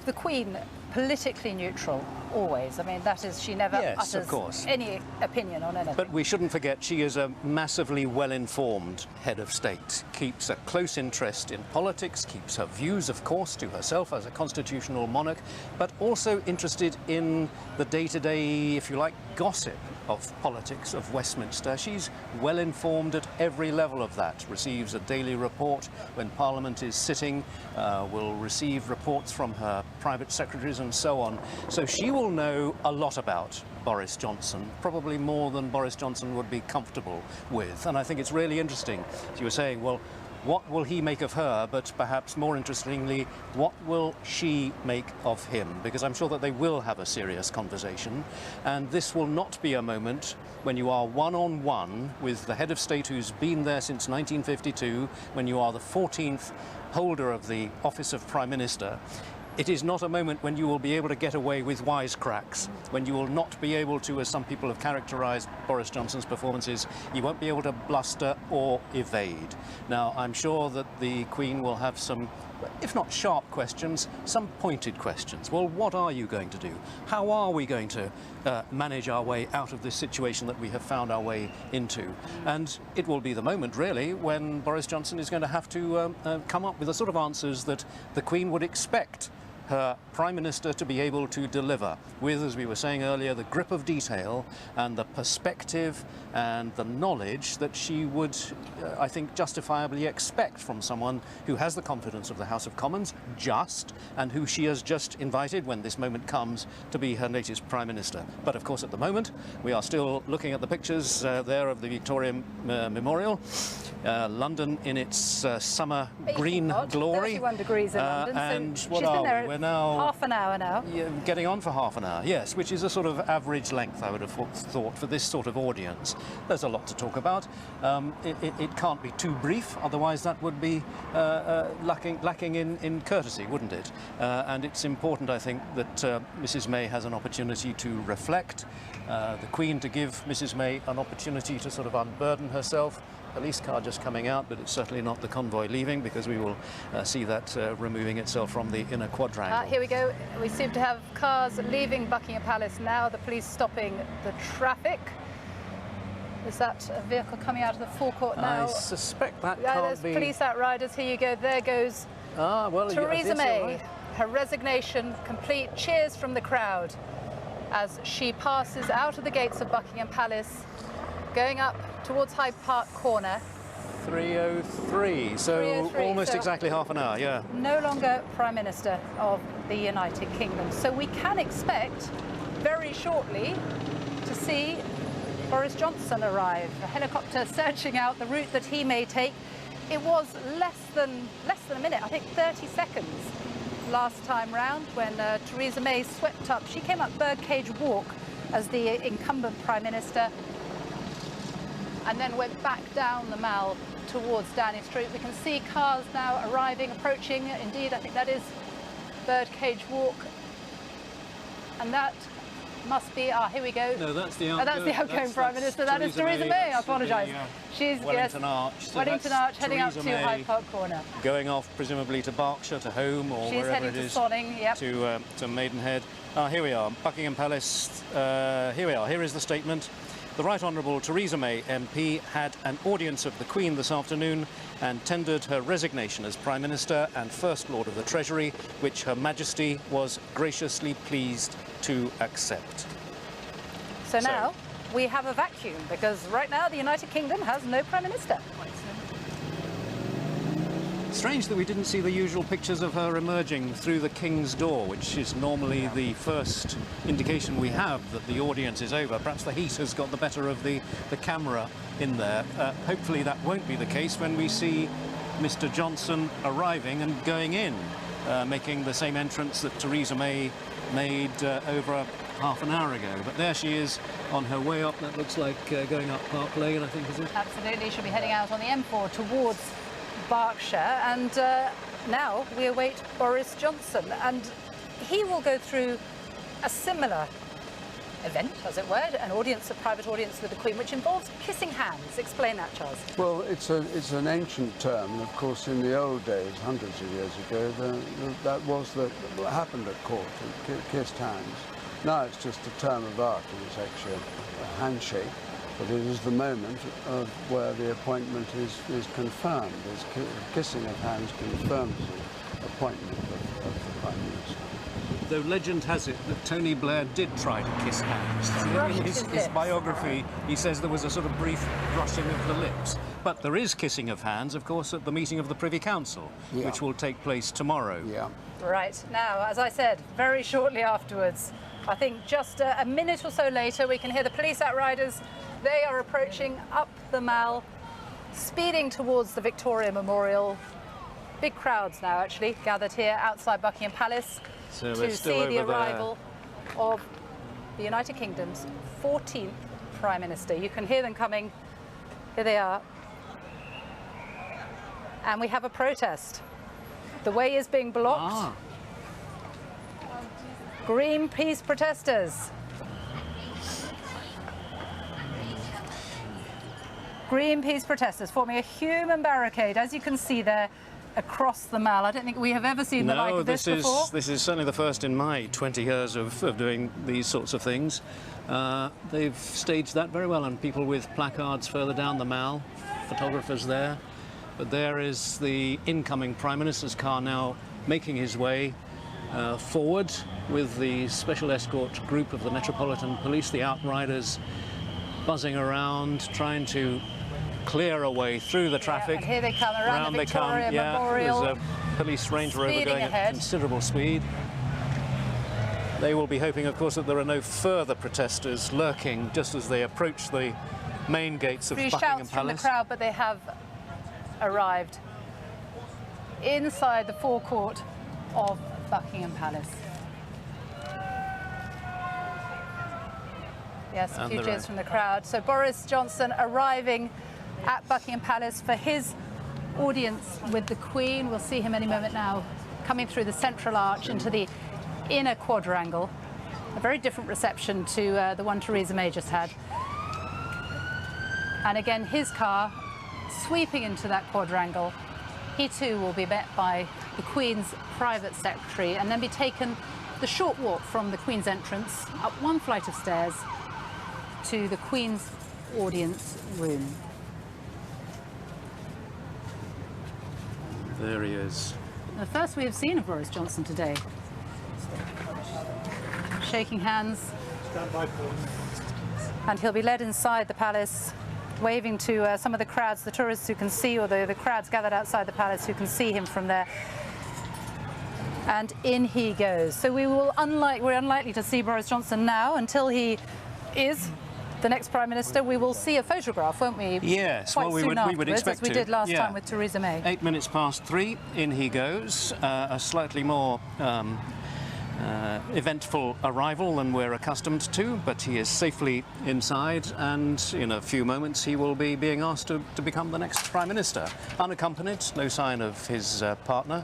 S2: the Queen, politically neutral, always. I mean, that is, she never
S6: Yes, of
S2: utters
S6: course.
S2: any opinion on anything.
S6: But we shouldn't forget she is a massively well-informed head of state, keeps a close interest in politics, keeps her views, of course, to herself as a constitutional monarch, but also interested in the day-to-day, if you like, gossip of politics of Westminster. She's well-informed at every level of that, receives a daily report when Parliament is sitting, will receive reports from her private secretaries and so on. So she will know a lot about Boris Johnson, probably more than Boris Johnson would be comfortable with. And I think it's really interesting. As you were saying, well, what will he make of her, but perhaps more interestingly, what will she make of him? Because I'm sure that they will have a serious conversation, and this will not be a moment when you are one-on-one with the head of state who's been there since 1952, when you are the 14th holder of the office of Prime Minister. It is not a moment when you will be able to get away with wisecracks, when you will not be able to, as some people have characterised Boris Johnson's performances, you won't be able to bluster or evade. Now, I'm sure that the Queen will have some if not sharp questions, some pointed questions. Well, what are you going to do? How are we going to manage our way out of this situation that we have found our way into? And it will be the moment, really, when Boris Johnson is going to have to come up with the sort of answers that the Queen would expect her Prime Minister to be able to deliver, with, as we were saying earlier, the grip of detail and the perspective and the knowledge that she would, I think, justifiably expect from someone who has the confidence of the House of Commons, and who she has just invited, when this moment comes, to be her latest Prime Minister. But of course, at the moment, we are still looking at the pictures there of the Victoria Memorial, London in its summer green glory.
S2: 31 degrees in London.
S6: And
S2: so
S6: what
S2: she's
S6: are
S2: been
S6: we?
S2: there
S6: We're now
S2: half an hour now.
S6: Yeah, getting on for half an hour, yes, which is a sort of average length, I would have thought, for this sort of audience. There's a lot to talk about. It can't be too brief, otherwise that would be lacking in courtesy, wouldn't it? And it's important, I think, that Mrs May has an opportunity to reflect, the Queen to give Mrs May an opportunity to sort of unburden herself. Police car just coming out, but it's certainly not the convoy leaving, because we will see that removing itself from the inner quadrangle.
S2: Here we go. We seem to have cars leaving Buckingham Palace now. The police stopping the traffic. Is that a vehicle coming out of the forecourt now?
S6: I suspect that
S2: there's police outriders. Here you go. There goes Theresa May.
S6: Right.
S2: Her resignation complete. Cheers from the crowd as she passes out of the gates of Buckingham Palace, going up towards Hyde Park Corner.
S6: 3:03, so
S2: 3:03,
S6: almost
S2: so
S6: exactly half an hour, yeah.
S2: No longer Prime Minister of the United Kingdom. So we can expect very shortly to see Boris Johnson arrive. A helicopter searching out the route that he may take. It was less than a minute, I think 30 seconds last time round when Theresa May swept up. She came up Birdcage Walk as the incumbent Prime Minister, and then went back down the Mall towards Downing Street. We can see cars now arriving, approaching. Indeed, I think that is Birdcage Walk. And that must be, here we go.
S6: No, that's the
S2: outgoing Prime Minister. That is Theresa May, I apologise. She's
S6: Wellington Arch. So
S2: Wellington Arch, heading up to
S6: May
S2: Hyde Park Corner.
S6: Going off presumably to Berkshire, to home, or
S2: She's
S6: wherever
S2: heading
S6: it is.
S2: to Sonning, yep.
S6: To Maidenhead. Here we are, Buckingham Palace. Here we are. Here is the statement. The Right Honourable Theresa May MP had an audience of the Queen this afternoon and tendered her resignation as Prime Minister and First Lord of the Treasury, which Her Majesty was graciously pleased to accept.
S2: So now we have a vacuum, because right now the United Kingdom has no Prime Minister.
S6: Strange that we didn't see the usual pictures of her emerging through the King's door, which is normally the first indication we have that the audience is over. Perhaps the heat has got the better of the camera in there. Hopefully that won't be the case when we see Mr Johnson arriving and going in, making the same entrance that Theresa May made over half an hour ago. But there she is on her way up. That looks like going up Park Lane, I think, is it?
S2: Absolutely. She'll be heading out on the M4 towards Berkshire, and now we await Boris Johnson, and he will go through a similar event, as it were, an audience, a private audience with the Queen, which involves kissing hands. Explain that, Charles.
S13: Well, it's an ancient term, and of course in the old days, hundreds of years ago, that was what happened at court, kissed hands. Now it's just a term of art, and it's actually a handshake. But it is the moment of where the appointment is confirmed. Kissing of hands confirms the appointment of the Prime Minister.
S6: Though legend has it that Tony Blair did try to kiss hands. In his biography, he says there was a sort of brief brushing of the lips. But there is kissing of hands, of course, at the meeting of the Privy Council, which will take place tomorrow.
S13: Yeah.
S2: Right. Now, as I said, very shortly afterwards, I think just a minute or so later, we can hear the police outriders. They are approaching up the Mall, speeding towards the Victoria Memorial. Big crowds now, actually, gathered here outside Buckingham Palace to see the arrival of the United Kingdom's 14th Prime Minister. You can hear them coming. Here they are. And we have a protest. The way is being blocked. Greenpeace protesters. Greenpeace protesters forming a human barricade, as you can see there, across the Mall. I don't think we have ever seen the like of this before.
S6: This is certainly the first in my 20 years of doing these sorts of things. They've staged that very well, and people with placards further down the Mall, photographers there. But there is the incoming Prime Minister's car now making his way forward with the special escort group of the Metropolitan Police, the Outriders, buzzing around, trying to clear a way through the traffic.
S2: And here they come around the Victoria Memorial.
S6: There's a police Range Rover going
S2: ahead
S6: at considerable speed. They will be hoping, of course, that there are no further protesters lurking just as they approach the main gates of Buckingham
S2: Shouts from the
S6: Palace.
S2: crowd, but they have arrived inside the forecourt of Buckingham Palace. Yes, a few cheers from the crowd. So Boris Johnson arriving at Buckingham Palace for his audience with the Queen. We'll see him any moment now, coming through the central arch into the inner quadrangle. A very different reception to the one Theresa May just had. And again, his car sweeping into that quadrangle. He too will be met by the Queen's private secretary and then be taken the short walk from the Queen's entrance up one flight of stairs to the Queen's audience room.
S6: There he is.
S2: The first we have seen of Boris Johnson today. Shaking hands. And he'll be led inside the palace, waving to some of the crowds, the tourists who can see, or the crowds gathered outside the palace who can see him from there. And in he goes. So we're unlikely to see Boris Johnson now until he is the next Prime Minister. We will see a photograph, won't we?
S6: Yes,
S2: quite
S6: well, we would expect
S2: as we did last
S6: yeah.
S2: time with Theresa May.
S6: 8 minutes past 3, in he goes. A slightly more eventful arrival than we're accustomed to, but he is safely inside, and in a few moments he will be being asked to become the next Prime Minister. Unaccompanied, no sign of his partner,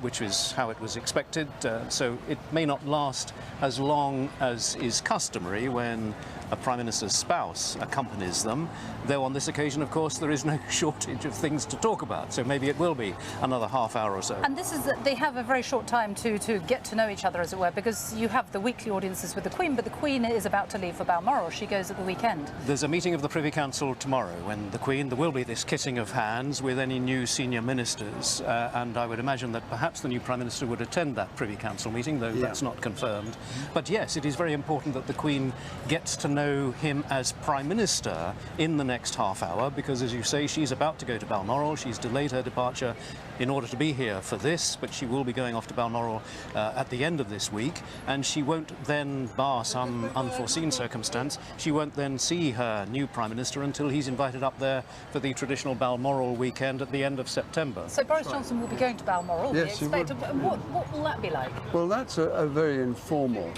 S6: which is how it was expected, so it may not last as long as is customary when a Prime Minister's spouse accompanies them, though on this occasion, of course, there is no shortage of things to talk about, so maybe it will be another half hour or so.
S2: And this is, they have a very short time to get to know each other, as it were, because you have the weekly audiences with the Queen, but the Queen is about to leave for Balmoral. She goes at the weekend.
S6: There's a meeting of the Privy Council tomorrow when the Queen, there will be this kissing of hands with any new senior ministers, and I would imagine that perhaps the new Prime Minister would attend that Privy Council meeting, though that's not confirmed. But yes, it is very important that the Queen gets to know him as Prime Minister in the next half hour, because as you say, she's about to go to Balmoral. She's delayed her departure in order to be here for this, but she will be going off to Balmoral at the end of this week, and she won't then, bar some unforeseen circumstance, she won't then see her new Prime Minister until he's invited up there for the traditional Balmoral weekend at the end of September.
S2: So Boris Johnson will be going to Balmoral,
S13: yes,
S2: we expect. What will that be like?
S13: Well, that's a very informal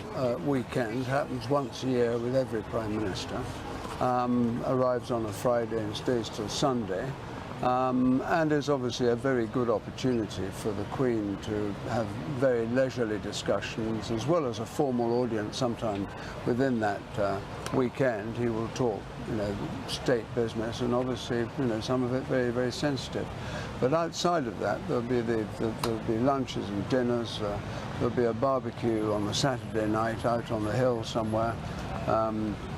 S13: weekend. Happens once a year with every Prime Minister. Arrives on a Friday and stays till Sunday. And is obviously a very good opportunity for the Queen to have very leisurely discussions, as well as a formal audience sometime within that weekend. He will talk, state business, and obviously, some of it very, very sensitive. But outside of that, there'll be lunches and dinners. There'll be a barbecue on the Saturday night out on the hill somewhere.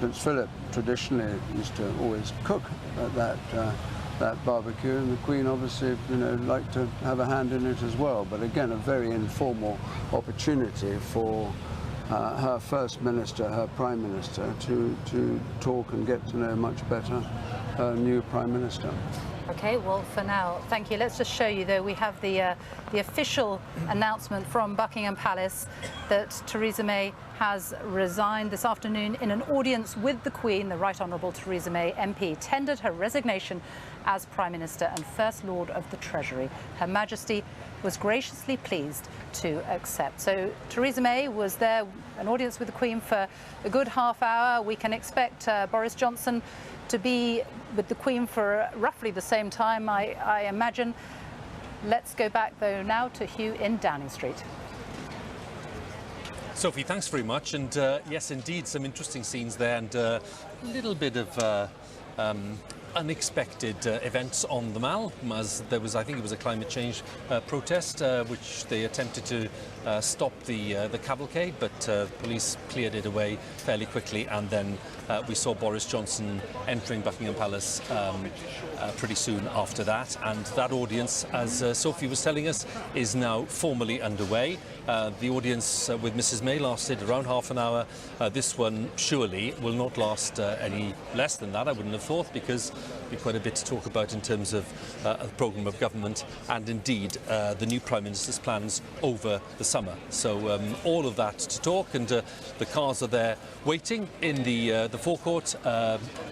S13: Prince Philip traditionally used to always cook at that barbecue, and the Queen obviously liked to have a hand in it as well. But again, a very informal opportunity for her First Minister, her Prime Minister, to talk and get to know much better her new Prime Minister.
S2: Okay, well, for now, thank you. Let's just show you, though, we have the official announcement from Buckingham Palace that Theresa May has resigned this afternoon in an audience with the Queen. The Right Honourable Theresa May MP tendered her resignation as Prime Minister and First Lord of the Treasury. Her Majesty was graciously pleased to accept. So Theresa May was there, an audience with the Queen for a good half hour. We can expect Boris Johnson to be with the Queen for roughly the same time, I imagine. Let's go back, though, now to Hugh in Downing Street.
S1: Sophie, thanks very much. And yes, indeed, some interesting scenes there, and a little bit of unexpected events on the Mall, as there was, I think it was a climate change protest, which they attempted to stop the cavalcade, but police cleared it away fairly quickly, and then we saw Boris Johnson entering Buckingham Palace pretty soon after that, and that audience, as Sophie was telling us, is now formally underway. The audience with Mrs May lasted around half an hour. This one surely will not last any less than that, I wouldn't have thought, because we've quite a bit to talk about in terms of the programme of government and indeed the new Prime Minister's plans over the summer. So all of that to talk, and the cars are there waiting in the forecourt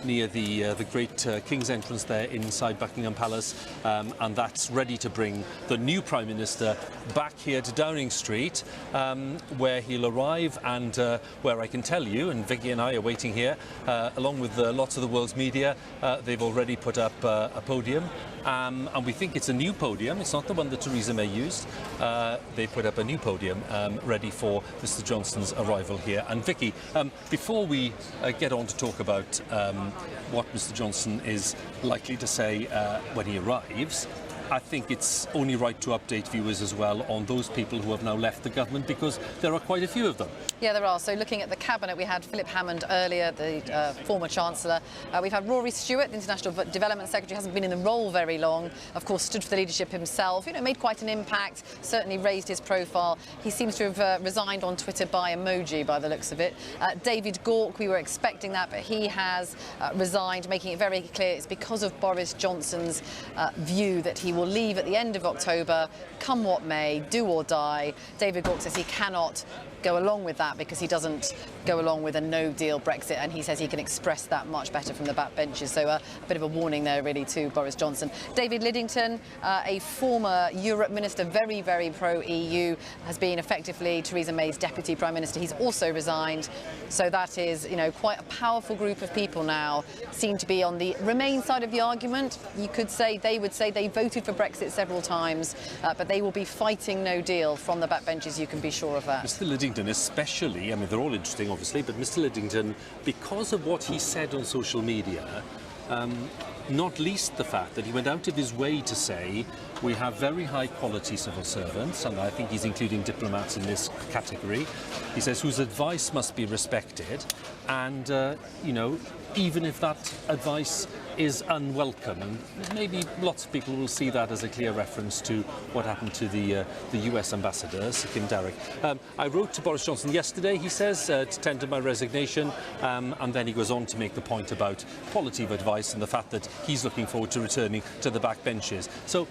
S1: near the great King's entrance there inside Buckingham Palace, and that's ready to bring the new Prime Minister back here to Downing Street, where he'll arrive, and where I can tell you, and Vicki and I are waiting here, along with lots of the world's media. They've already put up a podium, and we think it's a new podium. It's not the one that Theresa May used. They put up a new podium ready for Mr Johnson's arrival here. And Vicki, before we get on to talk about what Mr Johnson is likely to say when he arrives, I think it's only right to update viewers as well on those people who have now left the government, because there are quite a few of them.
S4: Yeah, there are. So looking at the cabinet, we had Philip Hammond earlier, the former Chancellor. We've had Rory Stewart, the International Development Secretary, hasn't been in the role very long. Of course, stood for the leadership himself, you know, made quite an impact, certainly raised his profile. He seems to have resigned on Twitter by emoji, by the looks of it. David Gauke, we were expecting that, but he has resigned, making it very clear it's because of Boris Johnson's view that he will leave at the end of October, come what may, do or die. David Gauke says he cannot go along with that because he doesn't go along with a no-deal Brexit, and he says he can express that much better from the backbenches. So a bit of a warning there, really, to Boris Johnson. David Lidington, a former Europe minister, very, very pro-EU, has been effectively Theresa May's deputy prime minister. He's also resigned. So that is, you know, quite a powerful group of people now, seem to be on the Remain side of the argument. You could say, they would say they voted for Brexit several times, but they will be fighting no deal from the backbenches, you can be sure of that.
S1: Mr Lidington especially, I mean, they're all interesting obviously, but Mr Lidington, because of what he said on social media, not least the fact that he went out of his way to say we have very high quality civil servants, and I think he's including diplomats in this category. He says whose advice must be respected, and you know, even if that advice is unwelcome, and maybe lots of people will see that as a clear reference to what happened to the US ambassador, Sir Kim Darroch. I wrote to Boris Johnson yesterday, he says, to tender my resignation, and then he goes on to make the point about quality of advice and the fact that he's looking forward to returning to the backbenches. So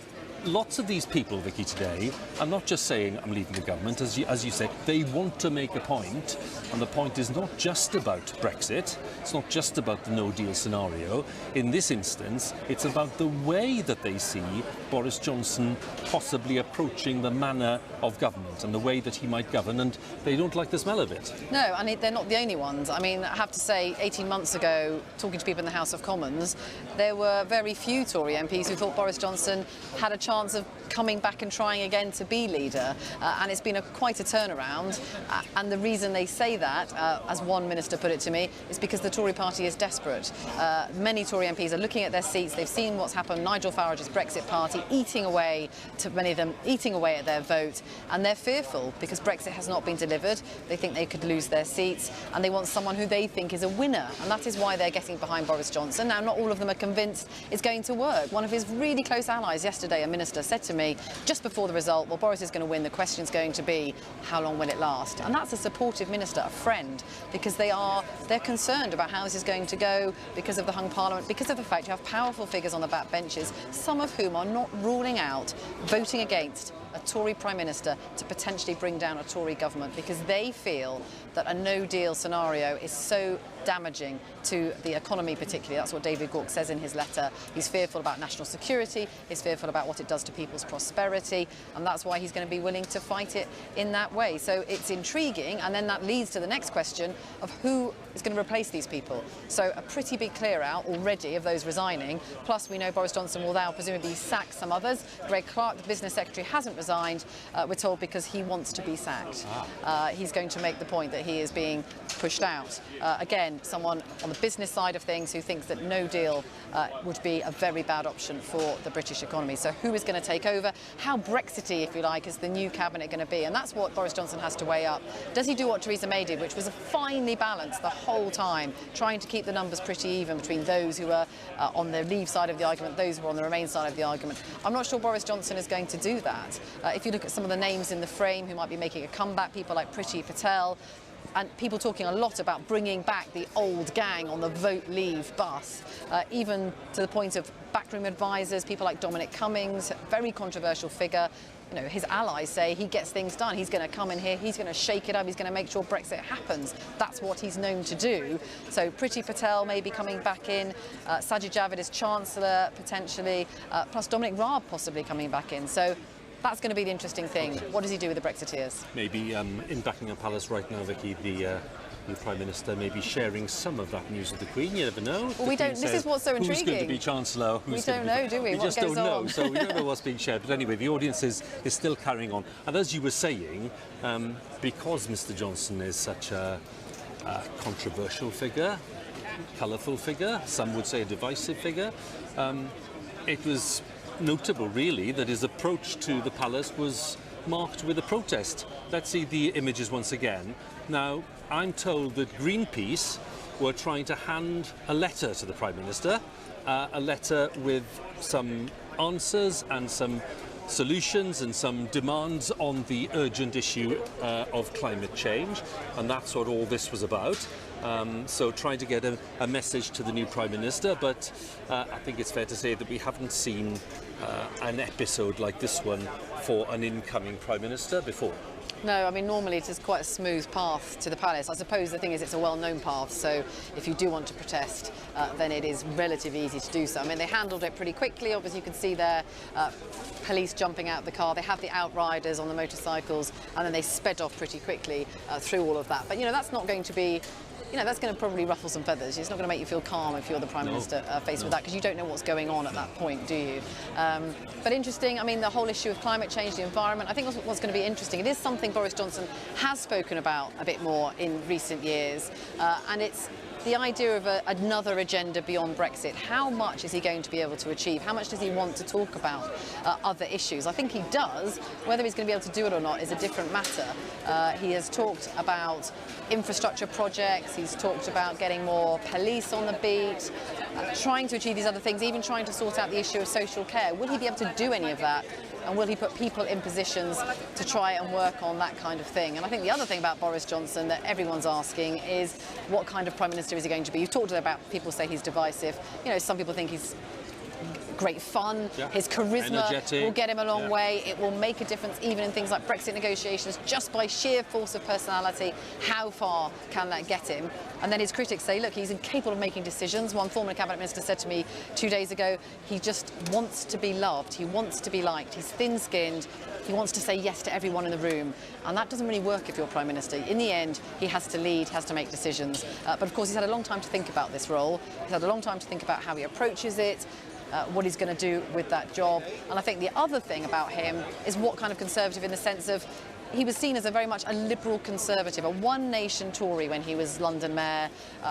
S1: lots of these people, Vicki, today are not just saying I'm leaving the government, as you say, they want to make a point, and the point is not just about Brexit, it's not just about the no-deal scenario. In this instance, it's about the way that they see Boris Johnson possibly approaching the manner of government and the way that he might govern, and they don't like the smell of it.
S4: No, and they're not the only ones. I mean, I have to say, 18 months ago, talking to people in the House of Commons, there were very few Tory MPs who thought Boris Johnson had a chance of coming back and trying again to be leader, and it's been quite a turnaround, and the reason they say that, as one minister put it to me, is because the Tory party is desperate. Many Tory MPs are looking at their seats, they've seen what's happened, Nigel Farage's Brexit party eating away, to many of them eating away at their vote, and they're fearful because Brexit has not been delivered. They think they could lose their seats, and they want someone who they think is a winner, and that is why they're getting behind Boris Johnson. Now, not all of them are convinced it's going to work. One of his really close allies yesterday, a minister, said to me just before the result, well, Boris is going to win, the question's going to be how long will it last? And that's a supportive minister, a friend, because they're concerned about how this is going to go because of the hung parliament, because of the fact you have powerful figures on the backbenches, some of whom are not ruling out voting against a Tory Prime Minister to potentially bring down a Tory government, because they feel that a no-deal scenario is so damaging to the economy particularly. That's what David Gauke says in his letter. He's fearful about national security, he's fearful about what it does to people's prosperity, and that's why he's going to be willing to fight it in that way. So it's intriguing, and then that leads to the next question of who is going to replace these people. So a pretty big clear out already of those resigning, plus we know Boris Johnson will now presumably sack some others. Greg Clark, the business secretary, hasn't resigned, we're told because he wants to be sacked. He's going to make the point that he is being pushed out. Again, someone on the business side of things who thinks that no deal would be a very bad option for the British economy. So who is going to take over? How Brexity, if you like, is the new cabinet going to be? And that's what Boris Johnson has to weigh up. Does he do what Theresa May did, which was a finely balanced the whole time, trying to keep the numbers pretty even between those who are on the Leave side of the argument, those who are on the Remain side of the argument? I'm not sure Boris Johnson is going to do that. If you look at some of the names in the frame who might be making a comeback, people like Priti Patel, and people talking a lot about bringing back the old gang on the Vote Leave bus, even to the point of backroom advisors, people like Dominic Cummings, very controversial figure. You know, his allies say he gets things done. He's going to come in here, he's going to shake it up, he's going to make sure Brexit happens. That's what he's known to do. So Priti Patel may be coming back in, Sajid Javid is Chancellor potentially, plus Dominic Raab possibly coming back in. So that's going to be the interesting thing. What does he do with the Brexiteers?
S1: Maybe in Buckingham Palace right now, Vicky, the Prime Minister may be sharing some of that news with the Queen. You never know.
S4: Well, we don't. This is what's so intriguing.
S1: Who's going to be Chancellor?
S4: We don't know, do we?
S1: We just don't know. So we don't know what's being shared. But anyway, the audience is still carrying on. And as you were saying, because Mr. Johnson is such a controversial figure, colourful figure, some would say a divisive figure, it was notable, really, that his approach to the palace was marked with a protest. Let's see the images once again. Now, I'm told that Greenpeace were trying to hand a letter to the Prime Minister, a letter with some answers and some solutions and some demands on the urgent issue of climate change, and that's what all this was about. So trying to get a message to the new Prime Minister, but I think it's fair to say that we haven't seen an episode like this one for an incoming Prime Minister before.
S4: No, I mean, normally it is quite a smooth path to the palace. I suppose the thing is it's a well-known path, so if you do want to protest, then it is relatively easy to do so. I mean, they handled it pretty quickly. Obviously, you can see there police jumping out the car. They have the outriders on the motorcycles, and then they sped off pretty quickly through all of that. But, you know, that's not going to be... You know, that's going to probably ruffle some feathers. It's not going to make you feel calm if you're the Prime Minister faced with that, because you don't know what's going on at that point, do you? But interesting, I mean, the whole issue of climate change, the environment, I think what's going to be interesting, it is something Boris Johnson has spoken about a bit more in recent years, and it's the idea of another agenda beyond Brexit. How much is he going to be able to achieve? How much does he want to talk about other issues? I think he does. Whether he's going to be able to do it or not is a different matter. He has talked about infrastructure projects, he's talked about getting more police on the beat, trying to achieve these other things, even trying to sort out the issue of social care. Will he be able to do any of that? And will he put people in positions to try and work on that kind of thing? And I think the other thing about Boris Johnson that everyone's asking is what kind of Prime Minister is he going to be? You've talked about people say he's divisive. You know, some people think he's great fun, his charisma energetic will get him a long way. It will make a difference even in things like Brexit negotiations, just by sheer force of personality. How far can that get him? And then his critics say, look, he's incapable of making decisions. One former cabinet minister said to me 2 days ago, he just wants to be loved, he wants to be liked, he's thin-skinned, he wants to say yes to everyone in the room. And that doesn't really work if you're Prime Minister. In the end, he has to lead, has to make decisions. But of course, he's had a long time to think about this role. He's had a long time to think about how he approaches it, what he's going to do with that job. And I think the other thing about him is what kind of Conservative, in the sense of he was seen as a very much a liberal Conservative, a one-nation Tory when he was London Mayor.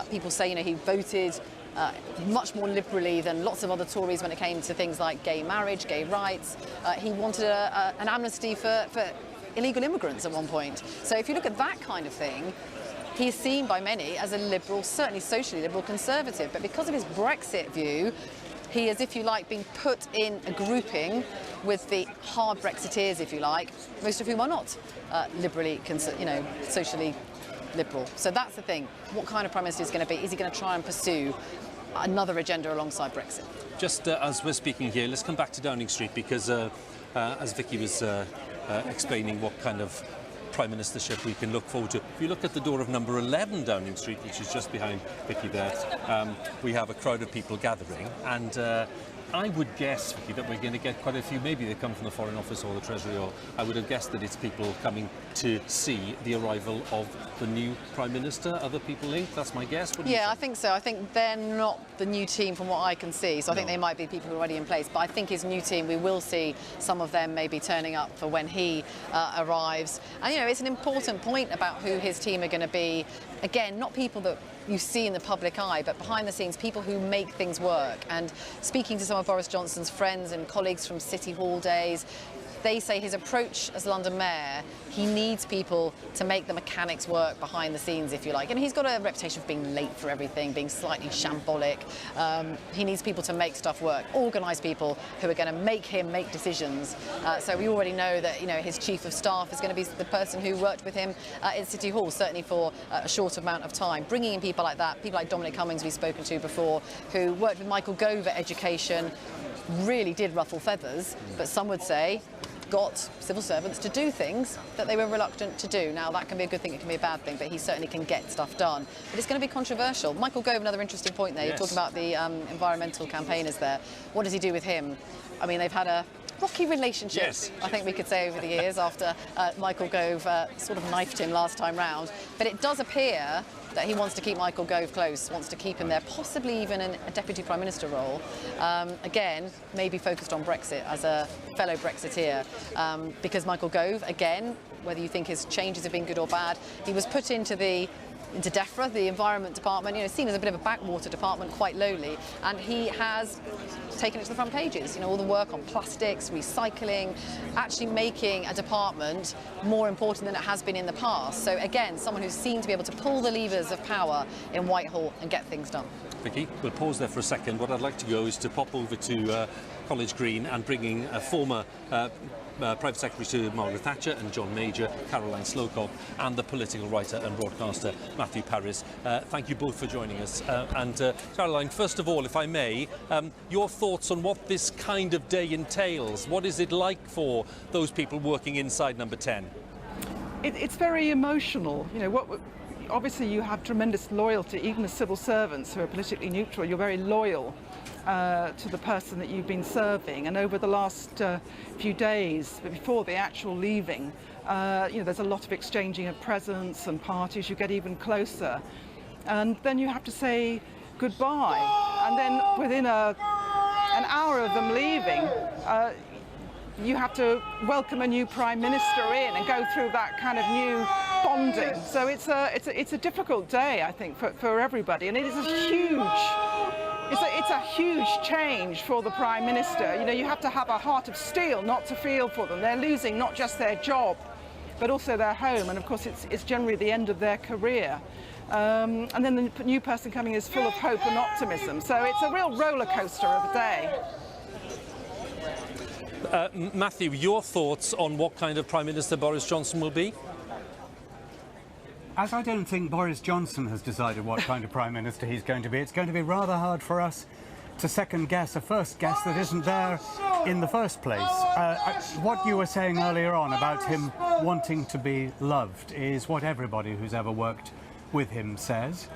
S4: People say, you know, he voted much more liberally than lots of other Tories when it came to things like gay marriage, gay rights. He wanted an amnesty for illegal immigrants at one point. So if you look at that kind of thing, he is seen by many as a liberal, certainly socially liberal Conservative. But because of his Brexit view, he is, if you like, being put in a grouping with the hard Brexiteers, if you like, most of whom are not liberally, you know, socially liberal. So that's the thing. What kind of Prime Minister is going to be? Is he going to try and pursue another agenda alongside Brexit?
S1: Just as we're speaking here, let's come back to Downing Street, because as Vicky was explaining what kind of Prime Ministership we can look forward to. If you look at the door of number 11 Downing Street, which is just behind Vicki there, we have a crowd of people gathering, and I would guess, Vicki, that we're going to get quite a few. Maybe they come from the Foreign Office or the Treasury, or I would have guessed that it's people coming to see the arrival of the new Prime Minister. Other people linked? That's my guess.
S4: Yeah, I think so. I think they're not the new team from what I can see. So I think they might be people already in place. But I think his new team, we will see some of them maybe turning up for when he arrives. And, you know, it's an important point about who his team are going to be. Again, not people that you see in the public eye, but behind the scenes, people who make things work. And speaking to some of Boris Johnson's friends and colleagues from City Hall days, they say his approach as London Mayor, he needs people to make the mechanics work behind the scenes, if you like. And he's got a reputation of being late for everything, being slightly shambolic. He needs people to make stuff work, organised people who are going to make him make decisions. So we already know that, you know, his chief of staff is going to be the person who worked with him in City Hall, certainly for a short amount of time. Bringing in people like that, people like Dominic Cummings we've spoken to before, who worked with Michael Gove at Education, really did ruffle feathers, but some would say got civil servants to do things that they were reluctant to do. Now, that can be a good thing, it can be a bad thing, but he certainly can get stuff done. But it's going to be controversial. Michael Gove, another interesting point there.
S1: Yes.
S4: You're talking about the environmental campaigners there. What does he do with him? I mean, they've had a rocky relationship,
S1: yes,
S4: I think we could say, over the years after Michael Gove sort of knifed him last time round. But it does appear that he wants to keep Michael Gove close, wants to keep him there, possibly even in a Deputy Prime Minister role. Again, maybe focused on Brexit as a fellow Brexiteer. Because Michael Gove, again, whether you think his changes have been good or bad, he was put into DEFRA, the Environment Department, you know, seen as a bit of a backwater department, quite lowly, and he has taken it to the front pages. You know, all the work on plastics, recycling, actually making a department more important than it has been in the past. So again, someone who's seen to be able to pull the levers of power in Whitehall and get things done.
S1: Vicki, we'll pause there for a second. What I'd like to go is to pop over to College Green and bringing a former Private Secretary to Margaret Thatcher and John Major, Caroline Slocum, and the political writer and broadcaster Matthew Parris. Thank you both for joining us. Caroline, first of all, if I may, your thoughts on what this kind of day entails. What is it like for those people working inside Number 10?
S18: It's very emotional. You know, obviously you have tremendous loyalty, even as civil servants who are politically neutral. You're very loyal to the person that you've been serving, and over the last few days before the actual leaving, you know, there's a lot of exchanging of presents and parties. You get even closer, and then you have to say goodbye, and then within an hour of them leaving, you have to welcome a new Prime Minister in and go through that kind of new bonding. So it's a difficult day, I think, for everybody, and it is it's a huge change for the Prime Minister. You know, you have to have a heart of steel not to feel for them. They're losing not just their job, but also their home, and of course it's generally the end of their career. And then the new person coming is full of hope and optimism. So it's a real roller coaster of a day.
S1: Matthew, your thoughts on what kind of Prime Minister Boris Johnson will be?
S19: As I don't think Boris Johnson has decided what kind of Prime Minister he's going to be, it's going to be rather hard for us to second guess a first guess that isn't there in the first place. What you were saying earlier on about him wanting to be loved is what everybody who's ever worked with him says.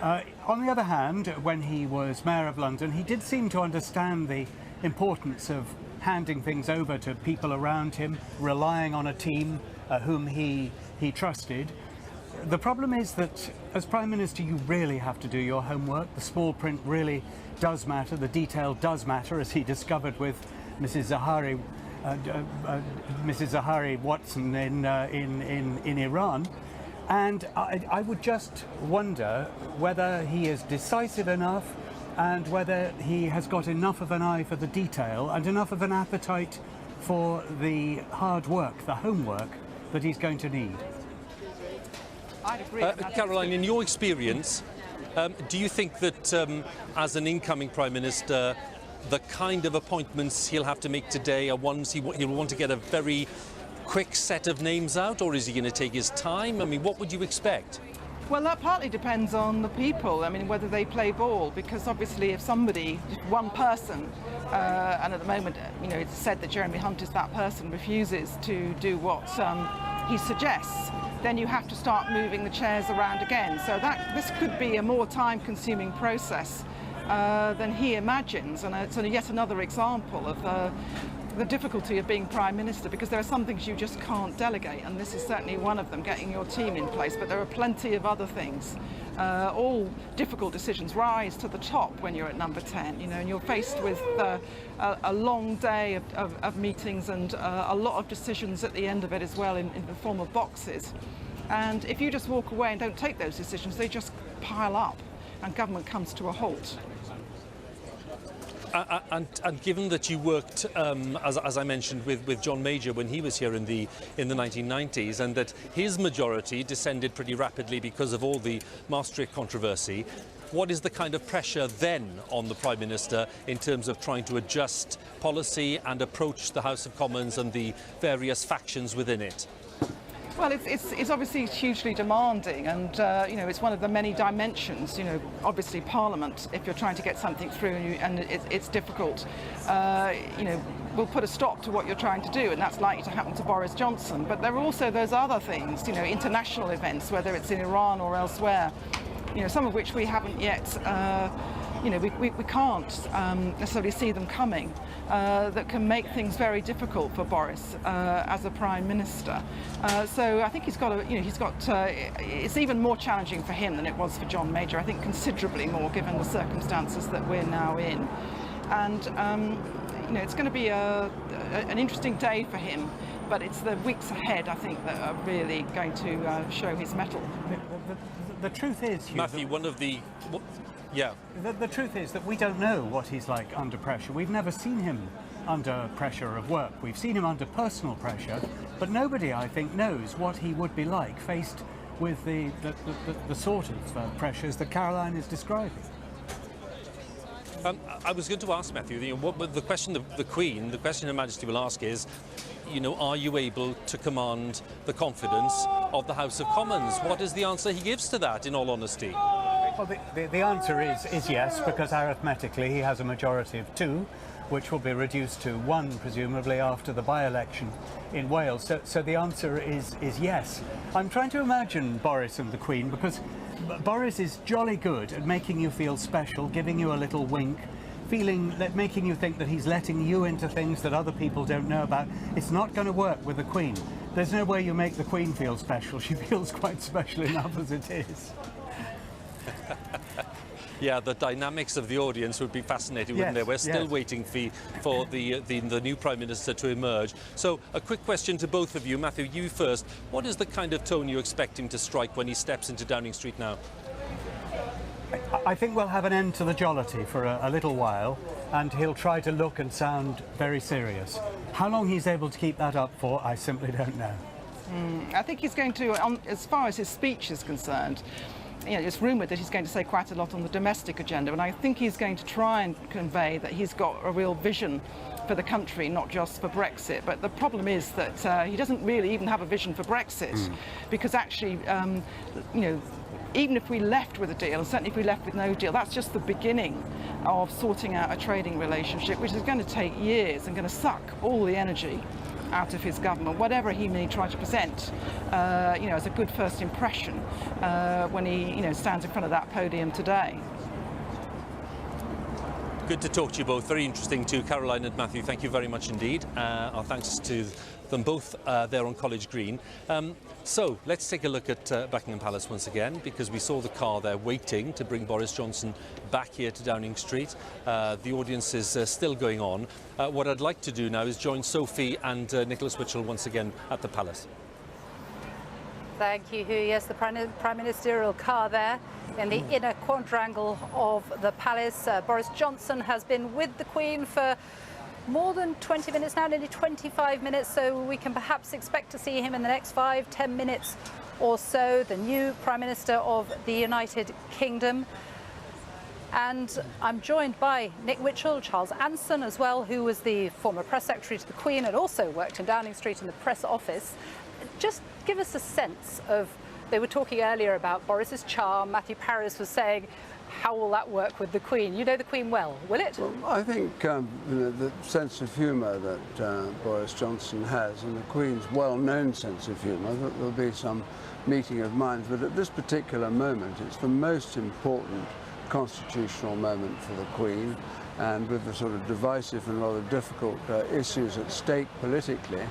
S19: On the other hand, when he was Mayor of London, he did seem to understand the importance of handing things over to people around him, relying on a team whom he trusted. The problem is that as Prime Minister you really have to do your homework. The small print really does matter, the detail does matter, as he discovered with Mrs. Zahari Watson in Iran. And I would just wonder whether he is decisive enough and whether he has got enough of an eye for the detail and enough of an appetite for the hard work, the homework that he's going to need.
S18: I'd agree.
S1: Caroline, in your experience, do you think that as an incoming Prime Minister, the kind of appointments he'll have to make today are ones he'll want to get a very quick set of names out, or is he going to take his time? I mean, what would you expect?
S18: Well, that partly depends on the people. I mean, whether they play ball, because obviously if somebody, one person, and at the moment, you know, it's said that Jeremy Hunt is that person, refuses to do what he suggests, then you have to start moving the chairs around again. So this could be a more time-consuming process than he imagines, and it's yet another example of the difficulty of being Prime Minister, because there are some things you just can't delegate, and this is certainly one of them, getting your team in place, but there are plenty of other things. All difficult decisions rise to the top when you're at number 10, and you're faced with a long day of meetings and a lot of decisions at the end of it as well in the form of boxes. And if you just walk away and don't take those decisions, they just pile up and government comes to a halt.
S1: And given that you worked, as I mentioned, with John Major when he was here in the 1990s, and that his majority descended pretty rapidly because of all the Maastricht controversy, what is the kind of pressure then on the Prime Minister in terms of trying to adjust policy and approach the House of Commons and the various factions within it?
S18: Well, it's obviously hugely demanding, and it's one of the many dimensions. Obviously Parliament, if you're trying to get something through and it's difficult, will put a stop to what you're trying to do, and that's likely to happen to Boris Johnson. But there are also those other things, international events, whether it's in Iran or elsewhere, some of which we haven't yet. We can't necessarily see them coming, that can make things very difficult for Boris as a Prime Minister. So I think it's even more challenging for him than it was for John Major, I think considerably more given the circumstances that we're now in. And it's going to be an interesting day for him, but it's the weeks ahead, I think, that are really going to show his mettle.
S19: The truth is, Hugh,
S1: Matthew, one of the... Yeah.
S19: The truth is that we don't know what he's like under pressure. We've never seen him under pressure of work. We've seen him under personal pressure, but nobody, I think, knows what he would be like faced with the sort of pressures that Caroline is describing.
S1: I was going to ask Matthew, the question the Queen, the question Her Majesty will ask is, are you able to command the confidence of the House of Commons? What is the answer he gives to that, in all honesty?
S19: Well, the answer is yes, because arithmetically he has a majority of 2, which will be reduced to 1, presumably, after the by-election in Wales. So the answer is yes. I'm trying to imagine Boris and the Queen, because Boris is jolly good at making you feel special, giving you a little wink, making you think that he's letting you into things that other people don't know about. It's not going to work with the Queen. There's no way you make the Queen feel special. She feels quite special enough as it is.
S1: Yeah, the dynamics of the audience would be fascinating, wouldn't they? We're still waiting for the new Prime Minister to emerge. So, a quick question to both of you. Matthew, you first. What is the kind of tone you expect him to strike when he steps into Downing Street now?
S19: I think we'll have an end to the jollity for a little while, and he'll try to look and sound very serious. How long he's able to keep that up for, I simply don't know.
S18: I think he's going to, as far as his speech is concerned, it's rumoured that he's going to say quite a lot on the domestic agenda, and I think he's going to try and convey that he's got a real vision for the country, not just for Brexit. But the problem is that he doesn't really even have a vision for Brexit, because actually, even if we left with a deal, and certainly if we left with no deal, that's just the beginning of sorting out a trading relationship, which is going to take years and going to suck all the energy out of his government, whatever he may try to present, as a good first impression when he, stands in front of that podium today.
S1: Good to talk to you both. Very interesting too, Caroline and Matthew. Thank you very much indeed. Our thanks to them both there on College Green. So let's take a look at Buckingham Palace once again, because we saw the car there waiting to bring Boris Johnson back here to Downing Street. The audience is still going on. What I'd like to do now is join Sophie and Nicholas Witchell once again at the Palace.
S2: Thank you, Hugh. Yes, the Prime Ministerial car there in the inner quadrangle of the Palace. Boris Johnson has been with the Queen for more than 20 minutes now, nearly 25 minutes, so we can perhaps expect to see him in the next 5-10 minutes or so, the new Prime Minister of the United Kingdom. And I'm joined by Nick Witchell, Charles Anson as well, who was the former press secretary to the Queen and also worked in Downing Street in the press office. Just give us a sense of, they were talking earlier about Boris's charm. Matthew Parris was saying, how will that work with the Queen? You know the Queen well, will it?
S13: Well, I think the sense of humour that Boris Johnson has, and the Queen's well-known sense of humour, that there'll be some meeting of minds. But at this particular moment, it's the most important constitutional moment for the Queen, and with the sort of divisive and rather difficult issues at stake politically,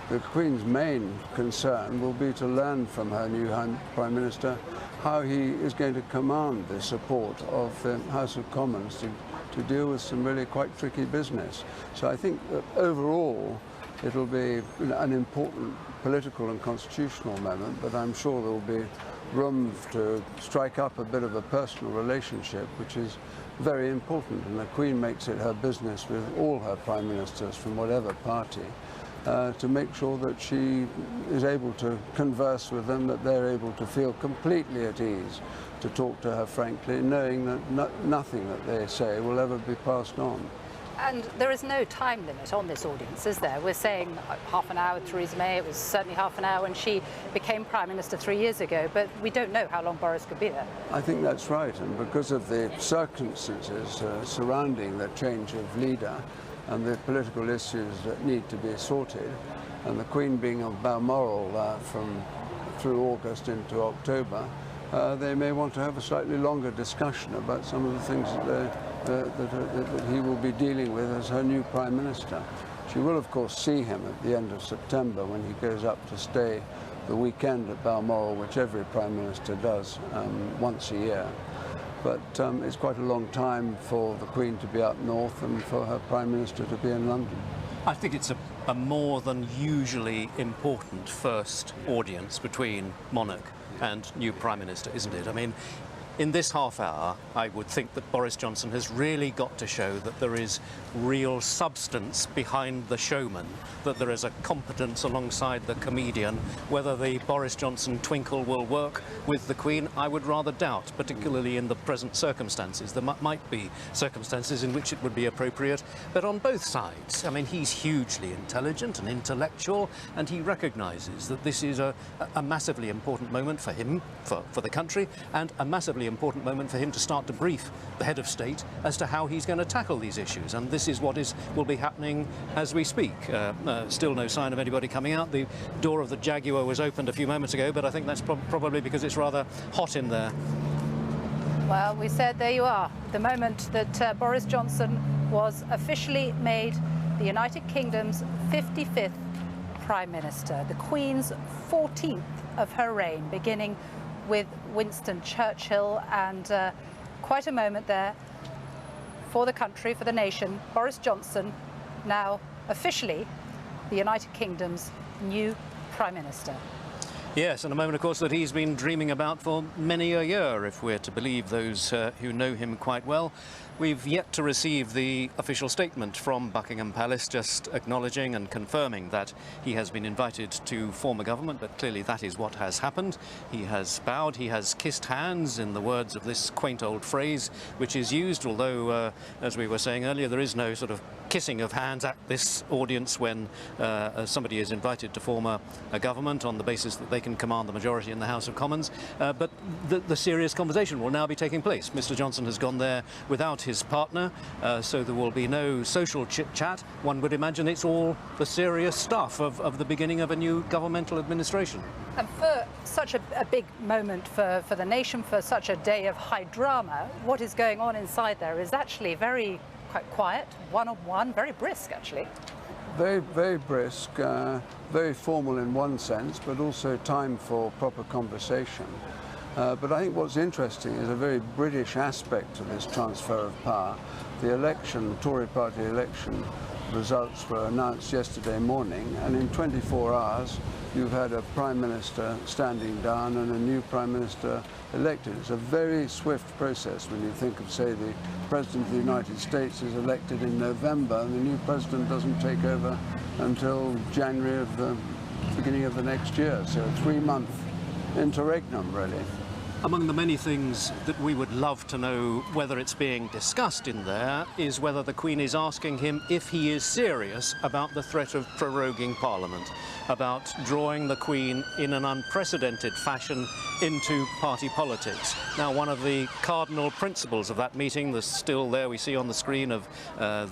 S13: the Queen's main concern will be to learn from her new Prime Minister how he is going to command the support of the House of Commons to deal with some really quite tricky business. So I think that overall it'll be an important political and constitutional moment, but I'm sure there will be room to strike up a bit of a personal relationship, which is very important, and the Queen makes it her business with all her Prime Ministers from whatever party to make sure that she is able to converse with them, that they're able to feel completely at ease to talk to her frankly, knowing that nothing that they say will ever be passed on.
S2: And there is no time limit on this audience, is there? We're saying half an hour with Theresa May. It was certainly half an hour when she became Prime Minister 3 years ago, but we don't know how long Boris could be there.
S13: I think that's right, and because of the circumstances surrounding the change of leader and the political issues that need to be sorted, and the Queen being of Balmoral through August into October, they may want to have a slightly longer discussion about some of the things that he will be dealing with as her new Prime Minister. She will, of course, see him at the end of September when he goes up to stay the weekend at Balmoral, which every Prime Minister does once a year. But it's quite a long time for the Queen to be up north and for her Prime Minister to be in London.
S6: I think it's a more than usually important first audience between monarch and new Prime Minister, isn't it? I mean, in this half hour, I would think that Boris Johnson has really got to show that there is real substance behind the showman, that there is a competence alongside the comedian. Whether the Boris Johnson twinkle will work with the Queen, I would rather doubt, particularly in the present circumstances. There might be circumstances in which it would be appropriate, but on both sides. I mean, he's hugely intelligent and intellectual, and he recognises that this is a massively important moment for him, for the country, and a massively important moment for him to start to brief the head of state as to how he's going to tackle these issues. And this is what will be happening as we speak. Still no sign of anybody coming out. The door of the Jaguar was opened a few moments ago, but I think that's probably because it's rather hot in there.
S2: Well, we said there you are, the moment that Boris Johnson was officially made the United Kingdom's 55th Prime Minister, the Queen's 14th of her reign, beginning with Winston Churchill, and quite a moment there for the country, for the nation. Boris Johnson, now officially the United Kingdom's new Prime Minister.
S6: Yes, and a moment, of course, that he's been dreaming about for many a year, if we're to believe those who know him quite well. We've yet to receive the official statement from Buckingham Palace, just acknowledging and confirming that he has been invited to form a government, but clearly that is what has happened. He has bowed, he has kissed hands, in the words of this quaint old phrase, which is used, although, as we were saying earlier, there is no sort of kissing of hands at this audience when somebody is invited to form a government on the basis that they can command the majority in the House of Commons. But the serious conversation will now be taking place. Mr. Johnson has gone there without his partner, so there will be no social chit-chat. One would imagine it's all the serious stuff of the beginning of a new governmental administration.
S2: And for such a big moment for the nation, for such a day of high drama, what is going on inside there is actually quite quiet, one-on-one, very brisk actually.
S13: Very, very brisk, very formal in one sense, but also time for proper conversation. But I think what's interesting is a very British aspect to this transfer of power. The election, the Tory party election results were announced yesterday morning, and in 24 hours you've had a Prime Minister standing down and a new Prime Minister elected. It's a very swift process when you think of, say, the President of the United States is elected in November and the new President doesn't take over until January of the beginning of the next year. So a 3-month interregnum, really.
S6: Among the many things that we would love to know whether it's being discussed in there is whether the Queen is asking him if he is serious about the threat of proroguing Parliament. about drawing the Queen in an unprecedented fashion into party politics. Now, one of the cardinal principles of that meeting, the still there we see on the screen of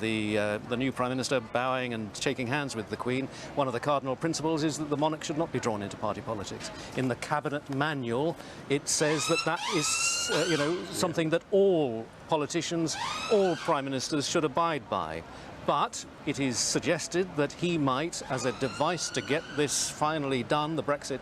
S6: the new Prime Minister bowing and shaking hands with the Queen, one of the cardinal principles is that the monarch should not be drawn into party politics. In the cabinet manual, it says that that is, you know, something that all politicians, all prime ministers should abide by. But it is suggested that he might, as a device to get this finally done, the Brexit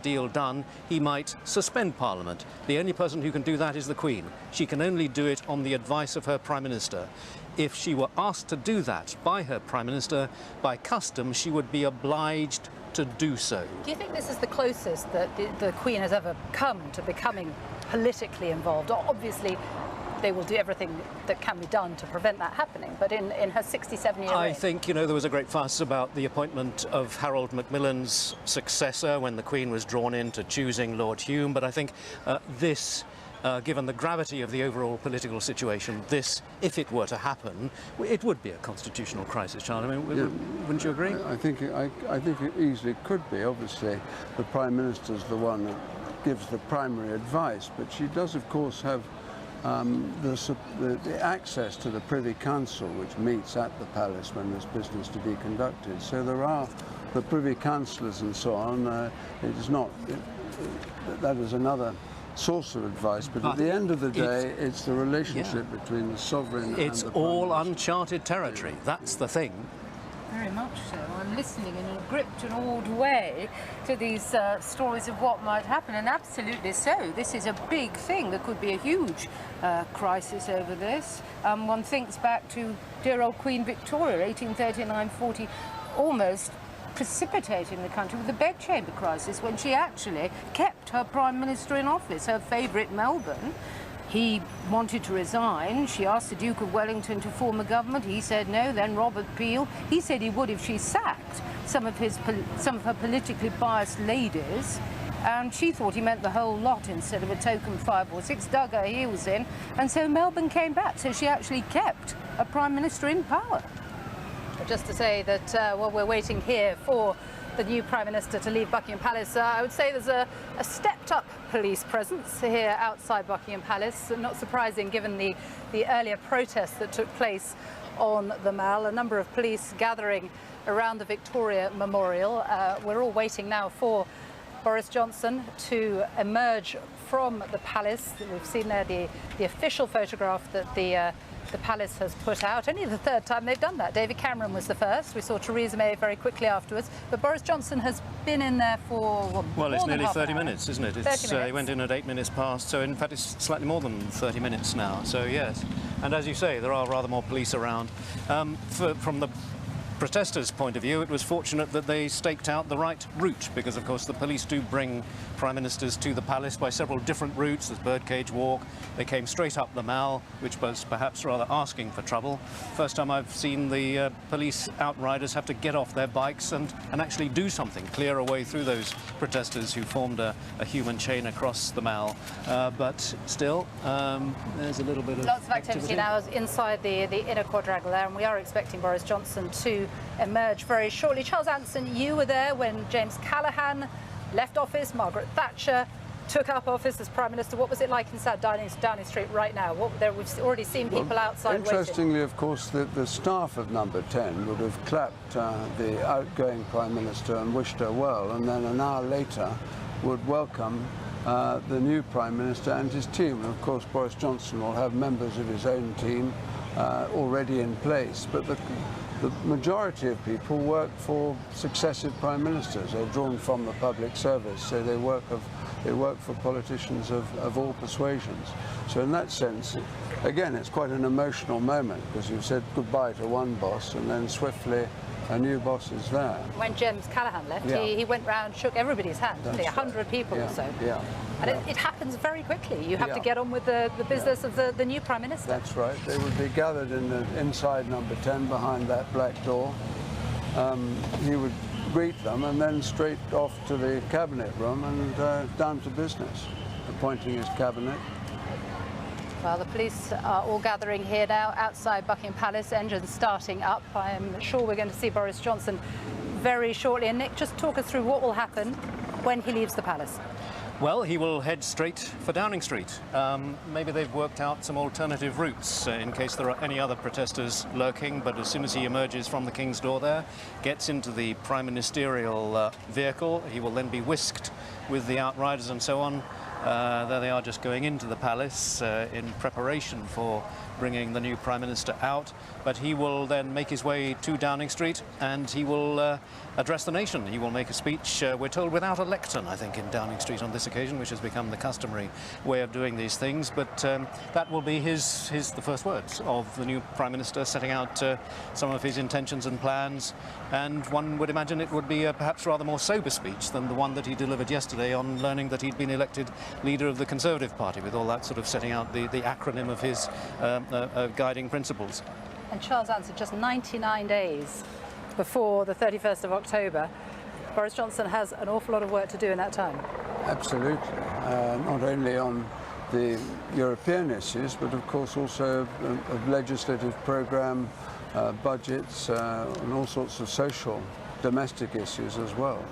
S6: deal done, he might suspend Parliament. The only person who can do that is the Queen. She can only do it on the advice of her Prime Minister. If she were asked to do that by her Prime Minister, by custom, she would be obliged to do so.
S2: Do you think this is the closest that the Queen has ever come to becoming politically involved? Obviously, they will do everything that can be done to prevent that happening, but in her 67-year reign...
S6: I think, you know, there was a great fuss about the appointment of Harold Macmillan's successor when the Queen was drawn into choosing Lord Hume, but I think given the gravity of the overall political situation, this, if it were to happen, it would be a constitutional crisis, Charles. I mean, wouldn't you agree?
S13: I think it easily could be. Obviously, the Prime Minister's the one that gives the primary advice, but she does, of course, have the access to the Privy Council, which meets at the palace when there's business to be conducted. So there are the Privy Councillors and so on. That is another source of advice, but at the end of the day, it's the relationship between the sovereign and the Prime Minister.
S6: It's all uncharted territory. That's the thing.
S17: Very much so. I'm listening in a gripped and awed way to these stories of what might happen, and absolutely so. This is a big thing. There could be a huge crisis over this. One thinks back to dear old Queen Victoria, 1839-40, almost precipitating the country with the bedchamber crisis when she actually kept her Prime Minister in office, her favourite Melbourne. He wanted to resign. She asked the Duke of Wellington to form a government. He said no. Then Robert Peel, he said he would if she sacked some of her politically biased ladies. And she thought he meant the whole lot instead of a token 5 or 6, dug her heels in. And so Melbourne came back. So she actually kept a Prime Minister in power.
S2: Just to say that while we're waiting here for the new Prime Minister to leave Buckingham Palace, I would say there's a stepped-up police presence here outside Buckingham Palace. Not surprising given the earlier protests that took place on the Mall. A number of police gathering around the Victoria Memorial. We're all waiting now for Boris Johnson to emerge from the palace. We've seen there the official photograph that the palace has put out. Only the third time they've done that. David Cameron was the first. We saw Theresa May very quickly afterwards. But Boris Johnson has been in there for,
S6: well, it's nearly 30 minutes, isn't it? It's,
S2: 30 minutes.
S6: He went in at 8 minutes past, so in fact it's slightly more than 30 minutes now. So yes, and as you say, there are rather more police around. From the protesters' point of view, it was fortunate that they staked out the right route, because of course the police do bring prime ministers to the palace by several different routes. There's Birdcage Walk. They came straight up the Mall, which was perhaps rather asking for trouble. First time I've seen the police outriders have to get off their bikes and actually do something, clear a way through those protesters who formed a human chain across the Mall. But still, there's a little bit of
S2: lots of activity now inside the inner quadrangle there, and we are expecting Boris Johnson to emerge very shortly. Charles Anson, you were there when James Callaghan left office, Margaret Thatcher took up office as Prime Minister. What was it like inside Downing Street right now? We've already seen people outside
S13: interestingly,
S2: waiting.
S13: Of course, the staff of Number 10 would have clapped the outgoing Prime Minister and wished her well, and then an hour later would welcome the new Prime Minister and his team. And of course, Boris Johnson will have members of his own team already in place. But the majority of people work for successive prime ministers. They're drawn from the public service, so they work for politicians of all persuasions. So in that sense, again, it's quite an emotional moment, because you've said goodbye to one boss and then swiftly a new boss is there.
S2: When James Callaghan left, he went round, shook everybody's hand, 100 people or so.
S13: Yeah.
S2: And it happens very quickly. You have to get on with the business of the new Prime Minister.
S13: That's right. They would be gathered inside Number 10 behind that black door. He would greet them and then straight off to the cabinet room and down to business, appointing his cabinet.
S2: Well, the police are all gathering here now outside Buckingham Palace, engines starting up. I am sure we're going to see Boris Johnson very shortly. And Nick, just talk us through what will happen when he leaves the palace.
S6: Well, he will head straight for Downing Street. Maybe they've worked out some alternative routes in case there are any other protesters lurking, but as soon as he emerges from the King's door there, gets into the prime ministerial vehicle, he will then be whisked with the outriders and so on. There they are, just going into the palace in preparation for bringing the new Prime Minister out. But he will then make his way to Downing Street and he will address the nation. He will make a speech, we're told, without a lectern, I think, in Downing Street on this occasion, which has become the customary way of doing these things. But that will be the first words of the new Prime Minister, setting out some of his intentions and plans. And one would imagine it would be a perhaps rather more sober speech than the one that he delivered yesterday on learning that he'd been elected leader of the Conservative Party, with all that sort of setting out the acronym of his guiding principles.
S2: And Charles answered just 99 days before the 31st of October. Boris Johnson has an awful lot of work to do in that time.
S13: Absolutely. Not only on the European issues, but of course also a legislative programme, budgets, and all sorts of social, domestic issues as well.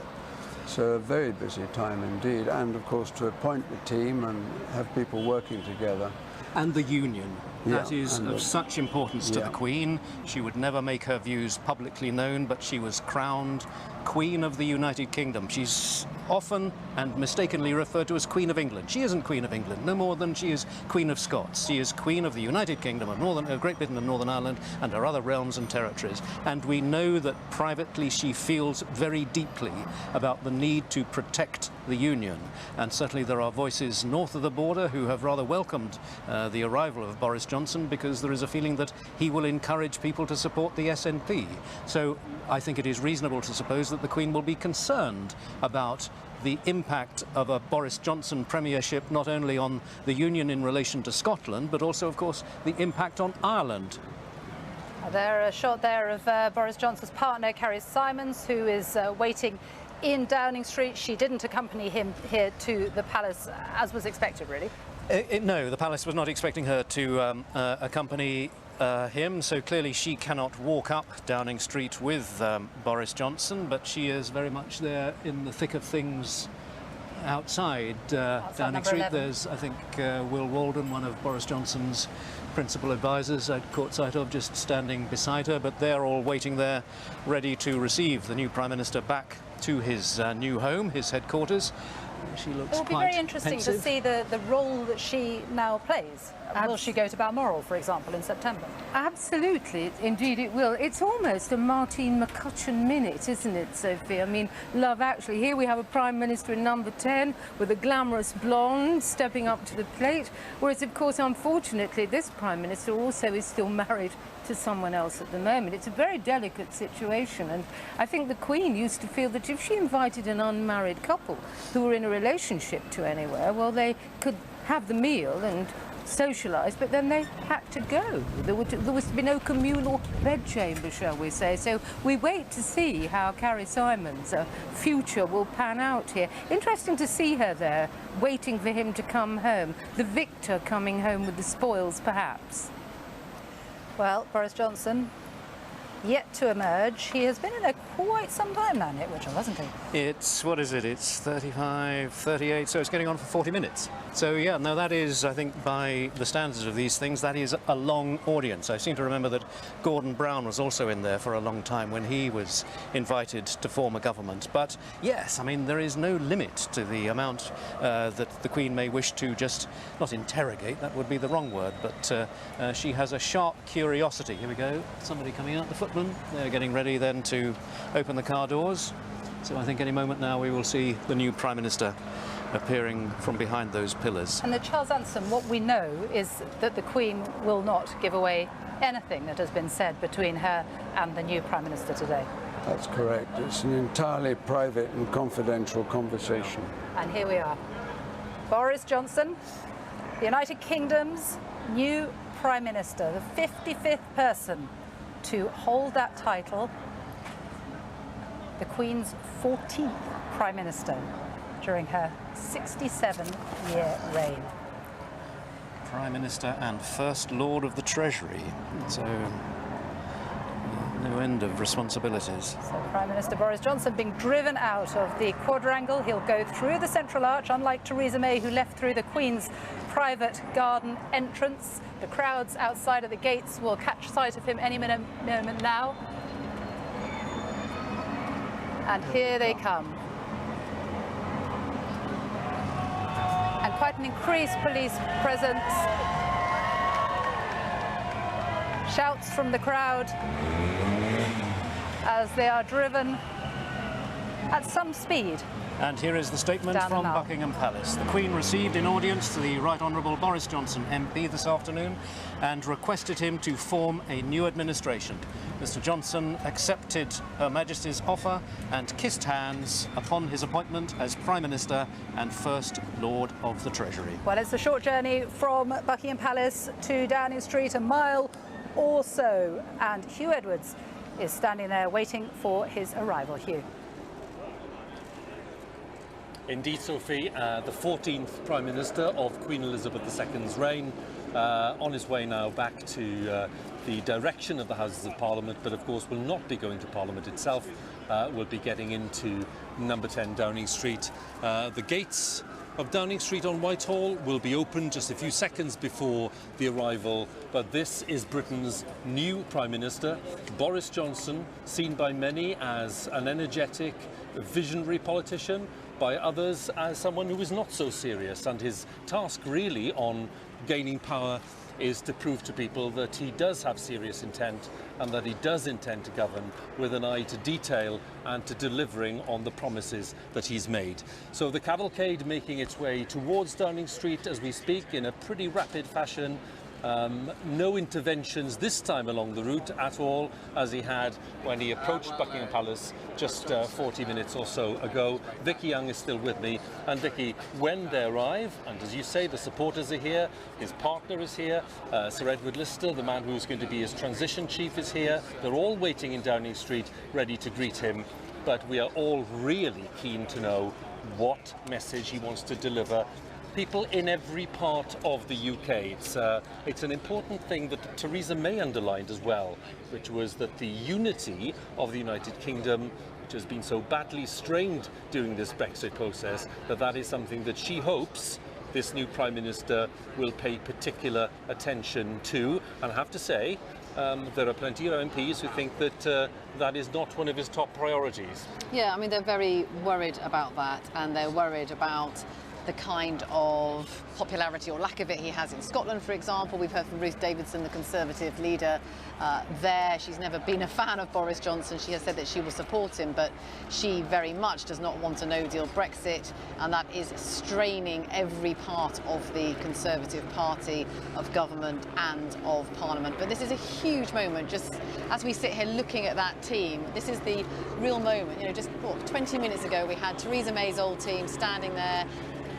S13: So a very busy time indeed, and of course to appoint the team and have people working together.
S6: And the union. That is of such importance to the Queen. She would never make her views publicly known, but she was crowned Queen of the United Kingdom. She's often and mistakenly referred to as Queen of England. She isn't Queen of England, no more than she is Queen of Scots. She is Queen of the United Kingdom of Great Britain and Northern Ireland and her other realms and territories. And we know that privately she feels very deeply about the need to protect the Union. And certainly there are voices north of the border who have rather welcomed the arrival of Boris Johnson, because there is a feeling that he will encourage people to support the SNP. So I think it is reasonable to suppose that the Queen will be concerned about the impact of a Boris Johnson premiership, not only on the Union in relation to Scotland, but also, of course, the impact on Ireland.
S2: There, a shot there of Boris Johnson's partner, Carrie Simons, who is waiting in Downing Street. She didn't accompany him here to the palace, as was expected, really.
S6: No, the palace was not expecting her to accompany him, so clearly she cannot walk up Downing Street with Boris Johnson, but she is very much there in the thick of things outside Downing Street.
S2: 11.
S6: There's, I think, Will Walden, one of Boris Johnson's principal advisors, I'd caught sight of, just standing beside her, but they're all waiting there, ready to receive the new Prime Minister back to his new home, his headquarters. She looks
S2: It will be very interesting to see the role that she now plays. Will she go to Balmoral, for example, in September?
S17: Absolutely, indeed it will. It's almost a Martine McCutcheon minute, isn't it, Sophie? I mean, Love Actually. Here we have a Prime Minister in number 10 with a glamorous blonde stepping up to the plate, whereas, of course, unfortunately, this Prime Minister also is still married to someone else at the moment. It's a very delicate situation, and I think the Queen used to feel that if she invited an unmarried couple who were in a relationship to anywhere, well, they could have the meal and socialise, but then they had to go. There was to be no communal bedchamber, shall we say. So we wait to see how Carrie Simons' future will pan out here. Interesting to see her there, waiting for him to come home. The victor coming home with the spoils, perhaps.
S2: Well, Boris Johnson, yet to emerge. He has been in there quite some time now, Nick Witchell, hasn't he?
S6: It's, what is it, it's 35, 38, so it's getting on for 40 minutes. So yeah, no, that is, I think, by the standards of these things, that is a long audience. I seem to remember that Gordon Brown was also in there for a long time when he was invited to form a government. But yes, I mean, there is no limit to the amount that the Queen may wish to just, not interrogate, that would be the wrong word, but she has a sharp curiosity. Here we go, somebody coming out, the footman. They're getting ready then to open the car doors. So I think any moment now we will see the new Prime Minister appearing from behind those pillars.
S2: And Charles Anson, what we know is that the Queen will not give away anything that has been said between her and the new Prime Minister today.
S13: That's correct. It's an entirely private and confidential conversation.
S2: And here we are. Boris Johnson, the United Kingdom's new Prime Minister, the 55th person to hold that title, the Queen's 14th Prime Minister during her 67-year reign.
S6: Prime Minister and First Lord of the Treasury. So No end of responsibilities.
S2: So Prime Minister Boris Johnson being driven out of the quadrangle. He'll go through the Central Arch, unlike Theresa May, who left through the Queen's private garden entrance. The crowds outside of the gates will catch sight of him any moment now. And here they come. And quite an increased police presence. Shouts from the crowd as they are driven at some speed.
S6: And here is the statement from Buckingham Palace. The Queen received in audience the Right Honourable Boris Johnson MP this afternoon and requested him to form a new administration. Mr Johnson accepted Her Majesty's offer and kissed hands upon his appointment as Prime Minister and First Lord of the Treasury.
S2: Well, it's a short journey from Buckingham Palace to Downing Street, a mile or so, and Hugh Edwards is standing there waiting for his arrival. Hugh.
S1: Indeed, Sophie, the 14th Prime Minister of Queen Elizabeth II's reign, on his way now back to the direction of the Houses of Parliament, but of course will not be going to Parliament itself, will be getting into number 10 Downing Street. The gates of Downing Street on Whitehall will be open just a few seconds before the arrival, but this is Britain's new Prime Minister, Boris Johnson, seen by many as an energetic, visionary politician, by others as someone who is not so serious, and his task really on gaining power is to prove to people that he does have serious intent and that he does intend to govern with an eye to detail and to delivering on the promises that he's made. So the cavalcade making its way towards Downing Street as we speak in a pretty rapid fashion. No interventions this time along the route at all, as he had when he approached Buckingham Palace just 40 minutes or so ago. Vicki Young is still with me. And Vicki, when they arrive, and as you say, the supporters are here, his partner is here, Sir Edward Lister, the man who's going to be his transition chief, is here. They're all waiting in Downing Street, ready to greet him. But we are all really keen to know what message he wants to deliver. People in every part of the UK. It's an important thing that Theresa May underlined as well, which was that the unity of the United Kingdom, which has been so badly strained during this Brexit process, that is something that she hopes this new Prime Minister will pay particular attention to. And I have to say, there are plenty of MPs who think that that is not one of his top priorities.
S4: Yeah, I mean, they're very worried about that, and they're worried about the kind of popularity or lack of it he has in Scotland, for example. We've heard from Ruth Davidson, the Conservative leader there. She's never been a fan of Boris Johnson. She has said that she will support him, but she very much does not want a no-deal Brexit, and that is straining every part of the Conservative Party, of government and of Parliament. But this is a huge moment. Just as we sit here looking at that team, this is the real moment. You know, just what, 20 minutes ago we had Theresa May's old team standing there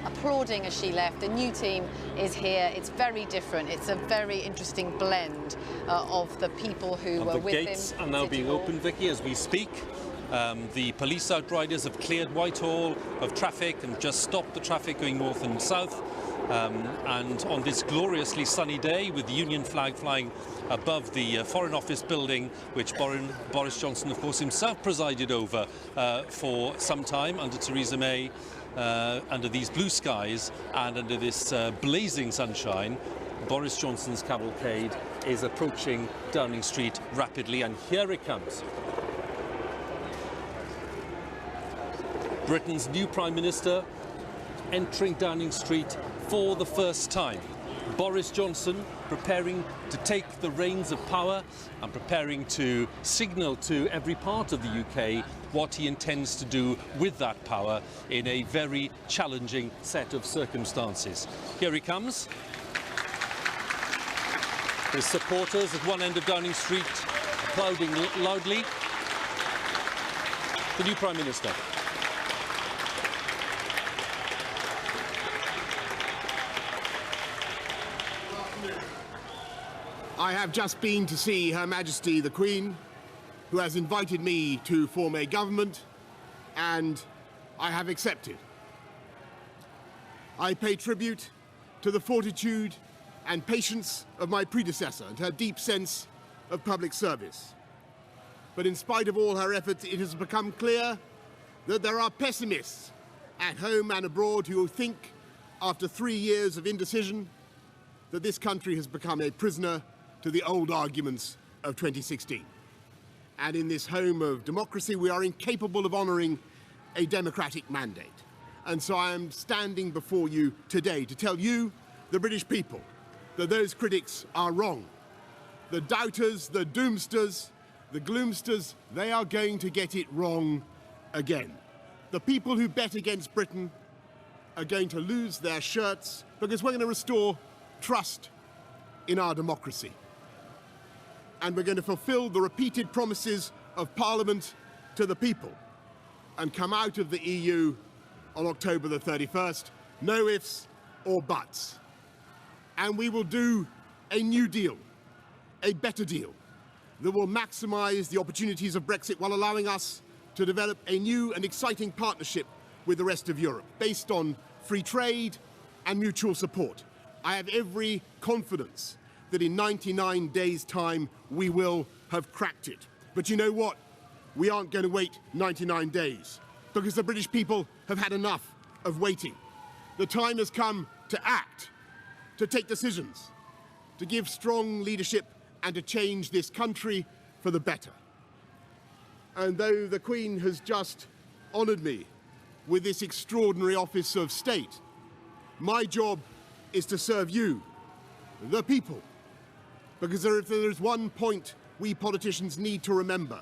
S4: applauding as she left. The new team is here. It's very different. It's a very interesting blend of the people who were with him.
S1: The gates are now being opened, Vicki, as we speak. The police outriders have cleared Whitehall of traffic and just stopped the traffic going north and south. And on this gloriously sunny day, with the Union flag flying above the Foreign Office building, which Boris Johnson, of course, himself presided over for some time under Theresa May, under these blue skies and under this blazing sunshine, Boris Johnson's cavalcade is approaching Downing Street rapidly, and here it comes. Britain's new Prime Minister entering Downing Street for the first time. Boris Johnson preparing to take the reins of power and preparing to signal to every part of the UK what he intends to do with that power in a very challenging set of circumstances. Here he comes. His supporters at one end of Downing Street applauding loudly. The new Prime Minister.
S20: I have just been to see Her Majesty the Queen, who has invited me to form a government, and I have accepted. I pay tribute to the fortitude and patience of my predecessor and her deep sense of public service. But in spite of all her efforts, it has become clear that there are pessimists at home and abroad who think, after 3 years of indecision, that this country has become a prisoner to the old arguments of 2016. And in this home of democracy, we are incapable of honouring a democratic mandate. And so I am standing before you today to tell you, the British people, that those critics are wrong. The doubters, the doomsters, the gloomsters, they are going to get it wrong again. The people who bet against Britain are going to lose their shirts because we're going to restore trust in our democracy. And we're going to fulfil the repeated promises of Parliament to the people and come out of the EU on October the 31st, no ifs or buts. And we will do a new deal, a better deal, that will maximise the opportunities of Brexit while allowing us to develop a new and exciting partnership with the rest of Europe, based on free trade and mutual support. I have every confidence that in 99 days' time we will have cracked it. But you know what? We aren't going to wait 99 days, because the British people have had enough of waiting. The time has come to act, to take decisions, to give strong leadership and to change this country for the better. And though the Queen has just honoured me with this extraordinary office of state, my job is to serve you, the people. Because if there is one point we politicians need to remember,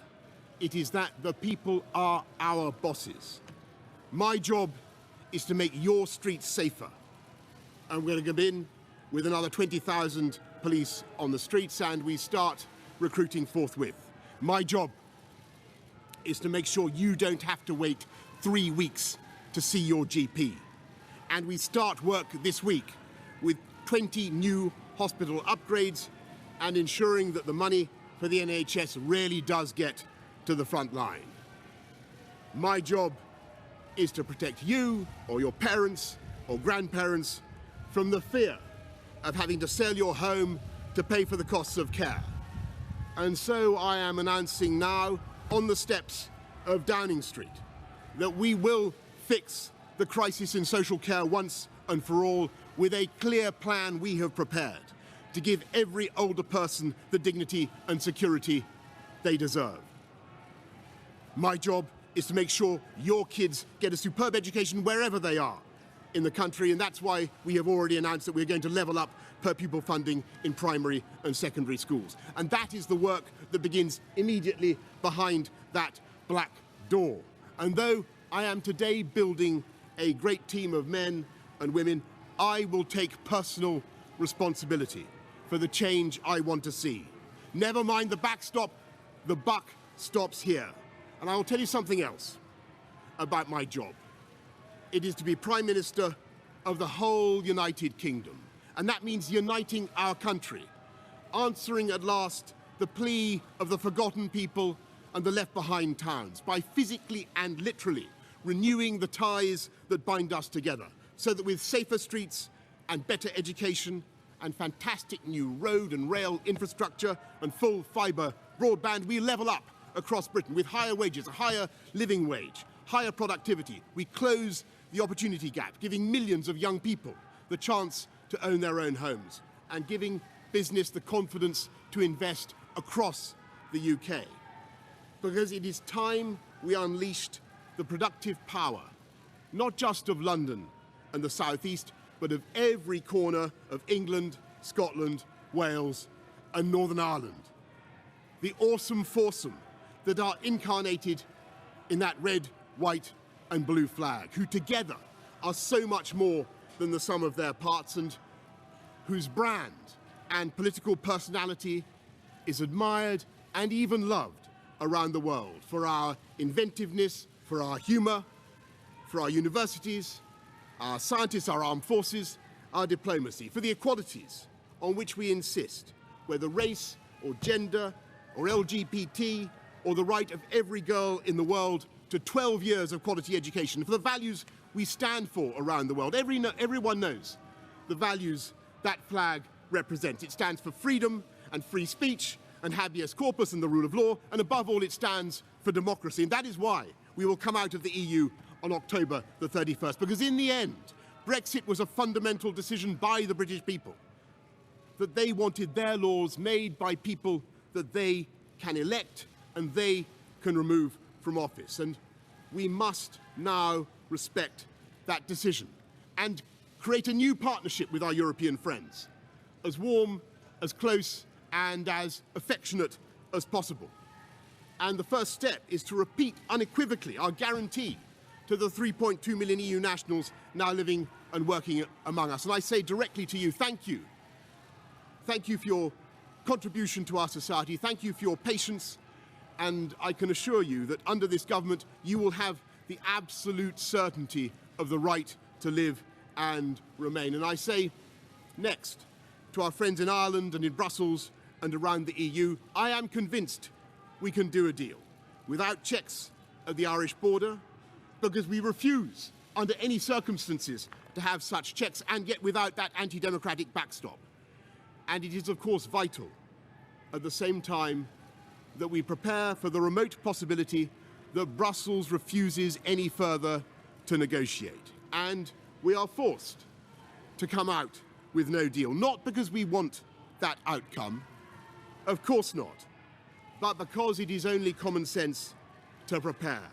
S20: it is that the people are our bosses. My job is to make your streets safer. And we're going to go in with another 20,000 police on the streets, and we start recruiting forthwith. My job is to make sure you don't have to wait 3 weeks to see your GP. And we start work this week with 20 new hospital upgrades and ensuring that the money for the NHS really does get to the front line. My job is to protect you or your parents or grandparents from the fear of having to sell your home to pay for the costs of care. And so I am announcing now on the steps of Downing Street that we will fix the crisis in social care once and for all with a clear plan we have prepared to give every older person the dignity and security they deserve. My job is to make sure your kids get a superb education wherever they are in the country, and that's why we have already announced that we're going to level up per pupil funding in primary and secondary schools. And that is the work that begins immediately behind that black door. And though I am today building a great team of men and women, I will take personal responsibility for the change I want to see. Never mind the backstop, the buck stops here. And I will tell you something else about my job. It is to be Prime Minister of the whole United Kingdom. And that means uniting our country, answering at last the plea of the forgotten people and the left-behind towns by physically and literally renewing the ties that bind us together, so that with safer streets and better education and fantastic new road and rail infrastructure and full fibre broadband, we level up across Britain with higher wages, a higher living wage, higher productivity. We close the opportunity gap, giving millions of young people the chance to own their own homes and giving business the confidence to invest across the UK. Because it is time we unleashed the productive power, not just of London and the South East, but of every corner of England, Scotland, Wales and Northern Ireland. The awesome foursome that are incarnated in that red, white and blue flag, who together are so much more than the sum of their parts, and whose brand and political personality is admired and even loved around the world for our inventiveness, for our humour, for our universities, our scientists, our armed forces, our diplomacy, for the equalities on which we insist, whether race or gender or LGBT, or the right of every girl in the world to 12 years of quality education, for the values we stand for around the world. Everyone knows the values that flag represents. It stands for freedom and free speech and habeas corpus and the rule of law, and above all, it stands for democracy. And that is why we will come out of the EU on October the 31st, because in the end, Brexit was a fundamental decision by the British people, that they wanted their laws made by people that they can elect and they can remove from office. And we must now respect that decision and create a new partnership with our European friends, as warm, as close and as affectionate as possible. And the first step is to repeat unequivocally our guarantee to the 3.2 million EU nationals now living and working among us. And I say directly to you, thank you. Thank you for your contribution to our society. Thank you for your patience. And I can assure you that under this government, you will have the absolute certainty of the right to live and remain. And I say next to our friends in Ireland and in Brussels and around the EU, I am convinced we can do a deal without checks at the Irish border, because we refuse under any circumstances to have such checks, and yet without that anti-democratic backstop. And it is of course vital at the same time that we prepare for the remote possibility that Brussels refuses any further to negotiate. And we are forced to come out with no deal, not because we want that outcome, of course not, but because it is only common sense to prepare.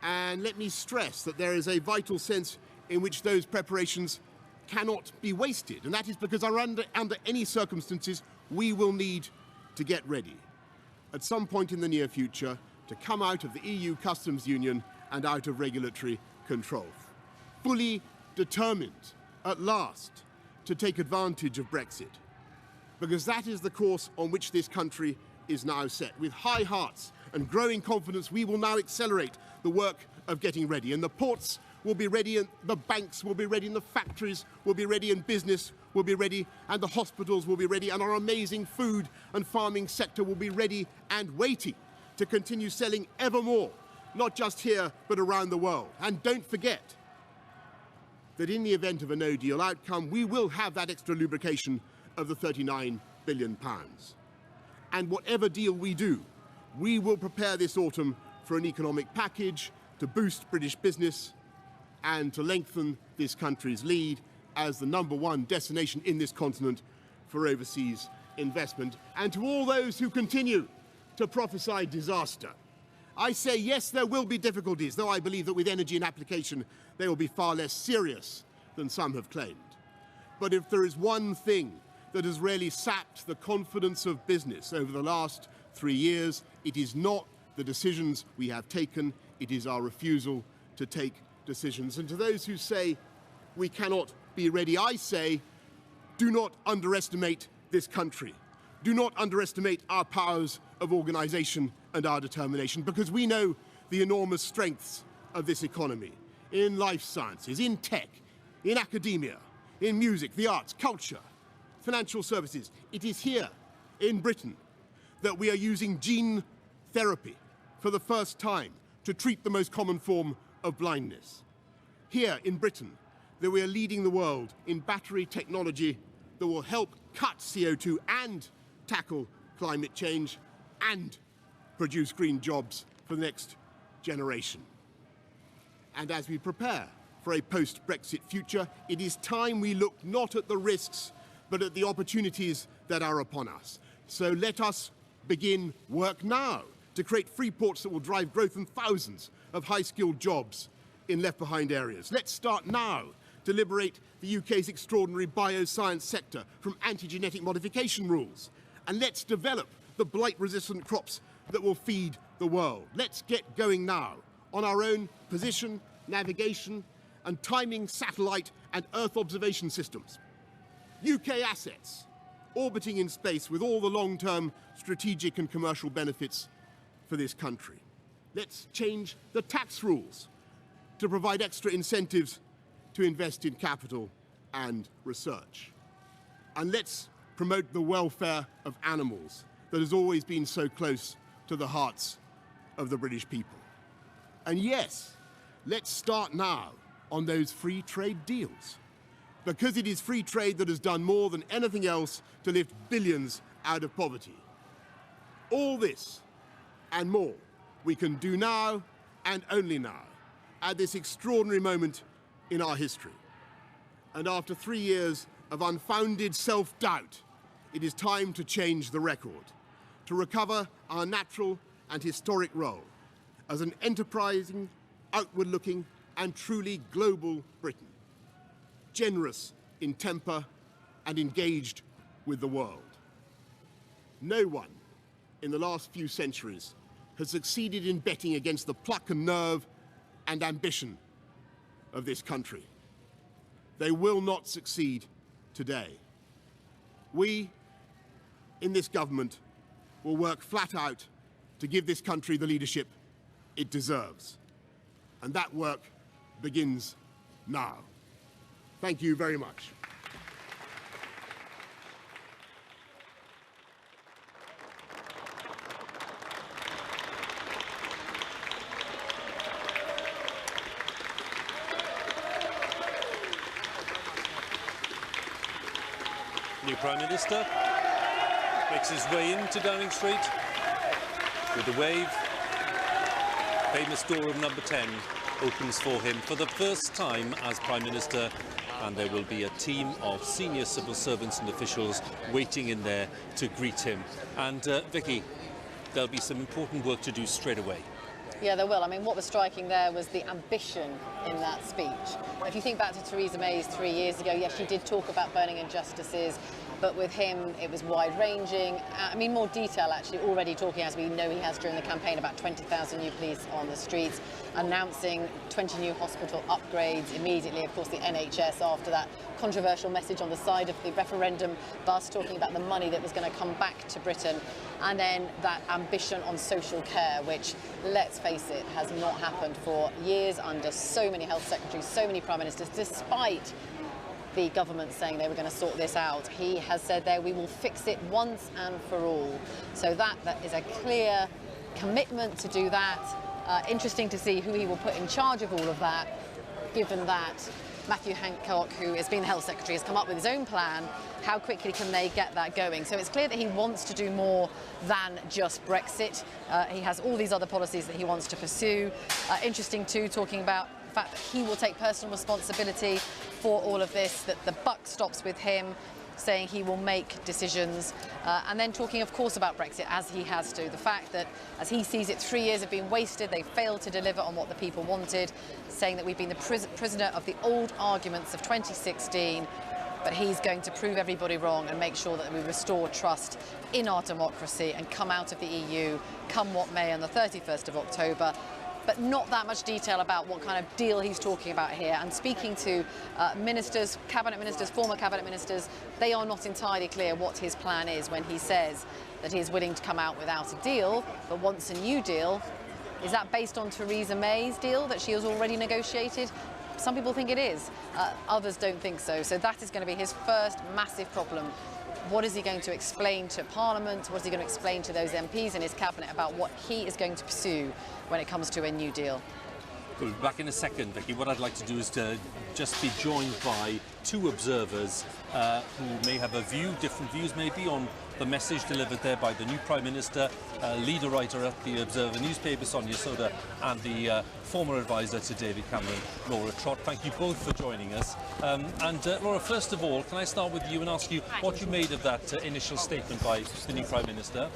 S20: And let me stress that there is a vital sense in which those preparations cannot be wasted, and that is because under any circumstances we will need to get ready at some point in the near future to come out of the EU customs union and out of regulatory control, fully determined at last to take advantage of Brexit, because that is the course on which this country is now set. With high hearts and growing confidence, we will now accelerate the work of getting ready, and the ports will be ready, and the banks will be ready, and the factories will be ready, and business will be ready, and the hospitals will be ready, and our amazing food and farming sector will be ready and waiting to continue selling ever more, not just here but around the world. And don't forget that in the event of a no-deal outcome, we will have that extra lubrication of the £39 billion. And whatever deal we do, we will prepare this autumn for an economic package to boost British business and to lengthen this country's lead as the #1 destination in this continent for overseas investment. And to all those who continue to prophesy disaster, I say yes, there will be difficulties, though I believe that with energy and application they will be far less serious than some have claimed. But if there is one thing that has really sapped the confidence of business over the last 3 years, it is not the decisions we have taken, it is our refusal to take decisions. And to those who say we cannot be ready, I say, do not underestimate this country. Do not underestimate our powers of organisation and our determination, because we know the enormous strengths of this economy in life sciences, in tech, in academia, in music, the arts, culture, financial services. It is here in Britain that we are using gene therapy for the first time to treat the most common form of blindness. Here in Britain that we are leading the world in battery technology that will help cut CO2 and tackle climate change and produce green jobs for the next generation. And as we prepare for a post-Brexit future, it is time we look not at the risks but at the opportunities that are upon us. So let us begin work now to create free ports that will drive growth and thousands of high-skilled jobs in left-behind areas. Let's start now to liberate the UK's extraordinary bioscience sector from anti-genetic modification rules. And let's develop the blight-resistant crops that will feed the world. Let's get going now on our own position, navigation, and timing satellite and Earth observation systems. UK assets orbiting in space with all the long-term strategic and commercial benefits for this country. Let's change the tax rules to provide extra incentives to invest in capital and research. And let's promote the welfare of animals that has always been so close to the hearts of the British people. And yes, let's start now on those free trade deals, because it is free trade that has done more than anything else to lift billions out of poverty. All this and more we can do now and only now, at this extraordinary moment in our history. And after 3 years of unfounded self-doubt, it is time to change the record, to recover our natural and historic role as an enterprising, outward-looking and truly global Britain, generous in temper and engaged with the world. No one in the last few centuries has succeeded in betting against the pluck and nerve and ambition of this country. They will not succeed today. We, in this government, will work flat out to give this country the leadership it deserves. And that work begins now. Thank you very much.
S1: New Prime Minister makes his way into Downing Street with a wave. Famous door of number 10 opens for him for the first time as Prime Minister, and there will be a team of senior civil servants and officials waiting in there to greet him. And Vicki, there'll be some important work to do straight away.
S4: Yeah, there will. I mean, what was striking there was the ambition in that speech. If you think back to Theresa May's 3 years ago, yes, she did talk about burning injustices, but with him it was wide-ranging. I mean, more detail actually, already talking, as we know he has during the campaign, about 20,000 new police on the streets, announcing 20 new hospital upgrades immediately. Of course, the NHS after that controversial message on the side of the referendum bus, talking about the money that was going to come back to Britain. And then that ambition on social care, which, let's face it, has not happened for years under so many health secretaries, so many prime ministers, despite the government saying they were going to sort this out. He has said there, we will fix it once and for all. So that is a clear commitment to do that. Interesting to see who he will put in charge of all of that, given that Matthew Hancock, who has been the Health Secretary, has come up with his own plan. How quickly can they get that going? So it's clear that he wants to do more than just Brexit. He has all these other policies that he wants to pursue. Interesting too, talking about the fact that he will take personal responsibility for all of this, that the buck stops with him, saying he will make decisions, and then talking, of course, about Brexit, as he has to. The fact that, as he sees it, 3 years have been wasted, they failed to deliver on what the people wanted, saying that we've been the prisoner of the old arguments of 2016, but he's going to prove everybody wrong and make sure that we restore trust in our democracy and come out of the EU, come what may, on the 31st of October. But not that much detail about what kind of deal he's talking about here. And speaking to ministers, cabinet ministers, former cabinet ministers, they are not entirely clear what his plan is when he says that he is willing to come out without a deal, but wants a new deal. Is that based on Theresa May's deal that she has already negotiated? Some people think it is. Others don't think so. So that is going to be his first massive problem. What is he going to explain to Parliament? What is he going to explain to those MPs in his cabinet about what he is going to pursue when it comes to a new deal?
S1: We'll be back in a second, Vicki. What I'd like to do is to just be joined by two observers who may have different views maybe on the message delivered there by the new Prime Minister, leader writer at the Observer newspaper, Sonia Soda, and the former advisor to David Cameron, Laura Trott. Thank you both for joining us. Laura, first of all, can I start with you and ask you what you made of that initial statement by the new Prime Minister?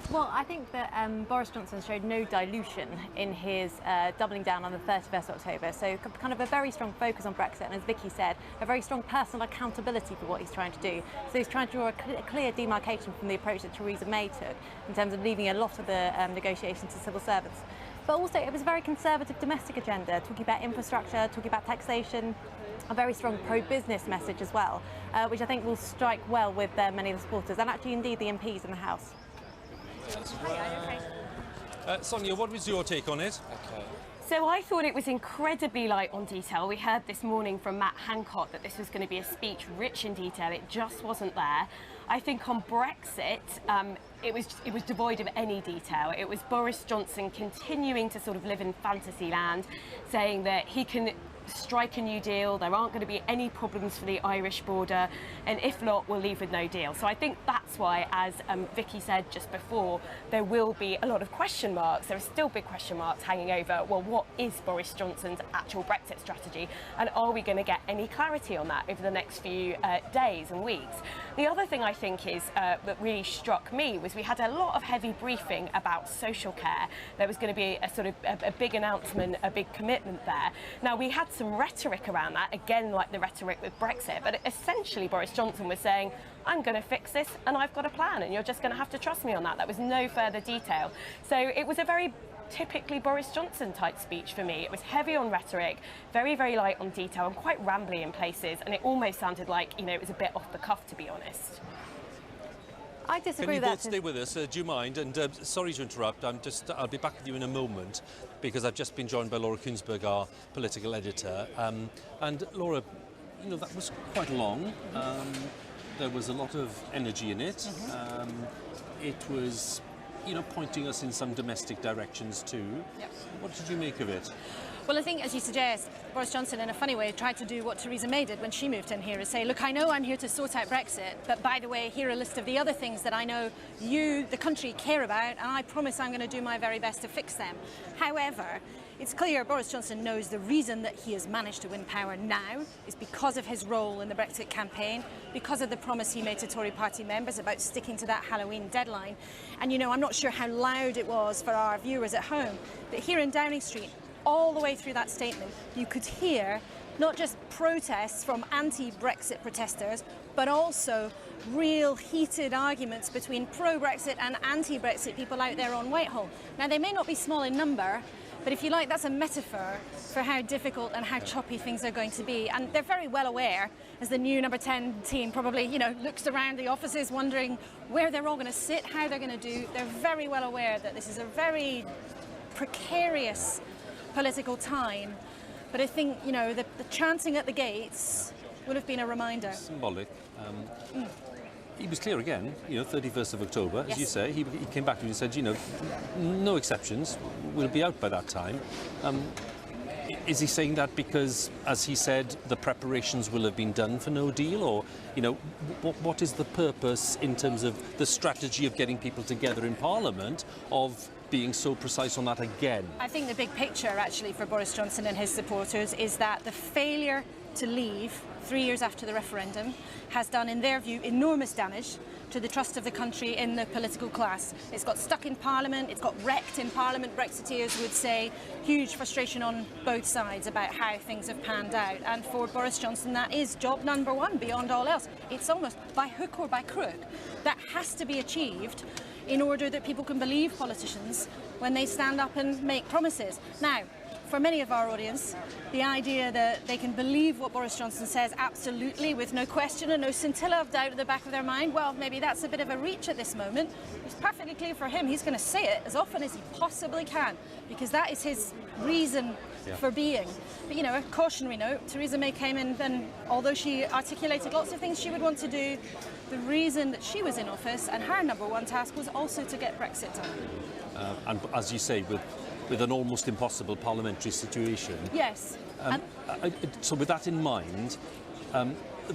S21: Well, I think that Boris Johnson showed no dilution in his doubling down on the 31st October. So kind of a very strong focus on Brexit, and as Vicki said, a very strong personal accountability for what he's trying to do. So he's trying to draw a clear demarcation from the approach that Theresa May took in terms of leaving a lot of the negotiations to civil servants. But also it was a very conservative domestic agenda, talking about infrastructure, talking about taxation, a very strong pro-business message as well, which I think will strike well with many of the supporters and actually indeed the MPs in the House.
S1: Sonia, what was your take on it?
S22: So I thought it was incredibly light on detail. We heard this morning from Matt Hancock that this was going to be a speech rich in detail. It just wasn't there. I think on Brexit, it was devoid of any detail. It was Boris Johnson continuing to sort of live in fantasy land, saying that he can strike a new deal, there aren't going to be any problems for the Irish border, and if not, we'll leave with no deal. So I think that's why, as Vicki said just before, there will be a lot of question marks. There are still big question marks hanging over, well, what is Boris Johnson's actual Brexit strategy, and are we going to get any clarity on that over the next few days and weeks? The other thing I think is that really struck me was we had a lot of heavy briefing about social care. There was going to be a sort of a big announcement, a big commitment there. Now, we had some rhetoric around that, again, like the rhetoric with Brexit, but essentially Boris Johnson was saying, I'm going to fix this and I've got a plan and you're just going to have to trust me on that. There was no further detail. So it was a very typically Boris Johnson type speech for me. It was heavy on rhetoric, very, very light on detail and quite rambly in places, and it almost sounded like, you know, it was a bit off the cuff, to be honest.
S2: I disagree
S1: with that. Can you both stay with us? Do you mind? And sorry to interrupt. I'll be back with you in a moment because I've just been joined by Laura Kuenssberg, our political editor. And Laura, you know, that was quite long. There was a lot of energy in it. It was, you know, pointing us in some domestic directions too.
S5: Yep.
S1: What did you make of it?
S5: Well, I think, as you suggest, Boris Johnson, in a funny way, tried to do what Theresa May did when she moved in here, is say, look, I know I'm here to sort out Brexit, but by the way, here are a list of the other things that I know you, the country, care about, and I promise I'm going to do my very best to fix them. However, it's clear Boris Johnson knows the reason that he has managed to win power now is because of his role in the Brexit campaign, because of the promise he made to Tory party members about sticking to that Halloween deadline. And, you know, I'm not sure how loud it was for our viewers at home, but here in Downing Street, all the way through that statement, you could hear not just protests from anti-Brexit protesters, but also real heated arguments between pro-Brexit and anti-Brexit people out there on Whitehall. Now, they may not be small in number, but if you like, that's a metaphor for how difficult and how choppy things are going to be. And they're very well aware, as the new number 10 team probably, you know, looks around the offices wondering where they're all going to sit, how they're going to do. They're very well aware that this is a very precarious political time, but I think, you know, the chanting at the gates would have been a reminder.
S1: Symbolic. He was clear again, you know, 31st of October, as you say. He came back to me and said, you know, no exceptions, we'll be out by that time. Is he saying that because, as he said, the preparations will have been done for no deal? Or, you know, what is the purpose in terms of the strategy of getting people together in Parliament of being so precise on that again?
S5: I think the big picture, actually, for Boris Johnson and his supporters is that the failure to leave 3 years after the referendum has done, in their view, enormous damage to the trust of the country in the political class. It's got stuck in Parliament, it's got wrecked in Parliament, Brexiteers would say. Huge frustration on both sides about how things have panned out. And for Boris Johnson, that is job number one, beyond all else. It's almost by hook or by crook. That has to be achieved in order that people can believe politicians when they stand up and make promises. Now, for many of our audience, the idea that they can believe what Boris Johnson says absolutely with no question and no scintilla of doubt at the back of their mind, well, maybe that's a bit of a reach at this moment. It's perfectly clear for him he's going to say it as often as he possibly can, because that is his reason for being. But, you know, a cautionary note, Theresa May came in and although she articulated lots of things she would want to do, the reason that she was in office and her number one task was also to get Brexit done.
S1: And as you say, with an almost impossible parliamentary situation.
S5: Yes.
S1: So with that in mind,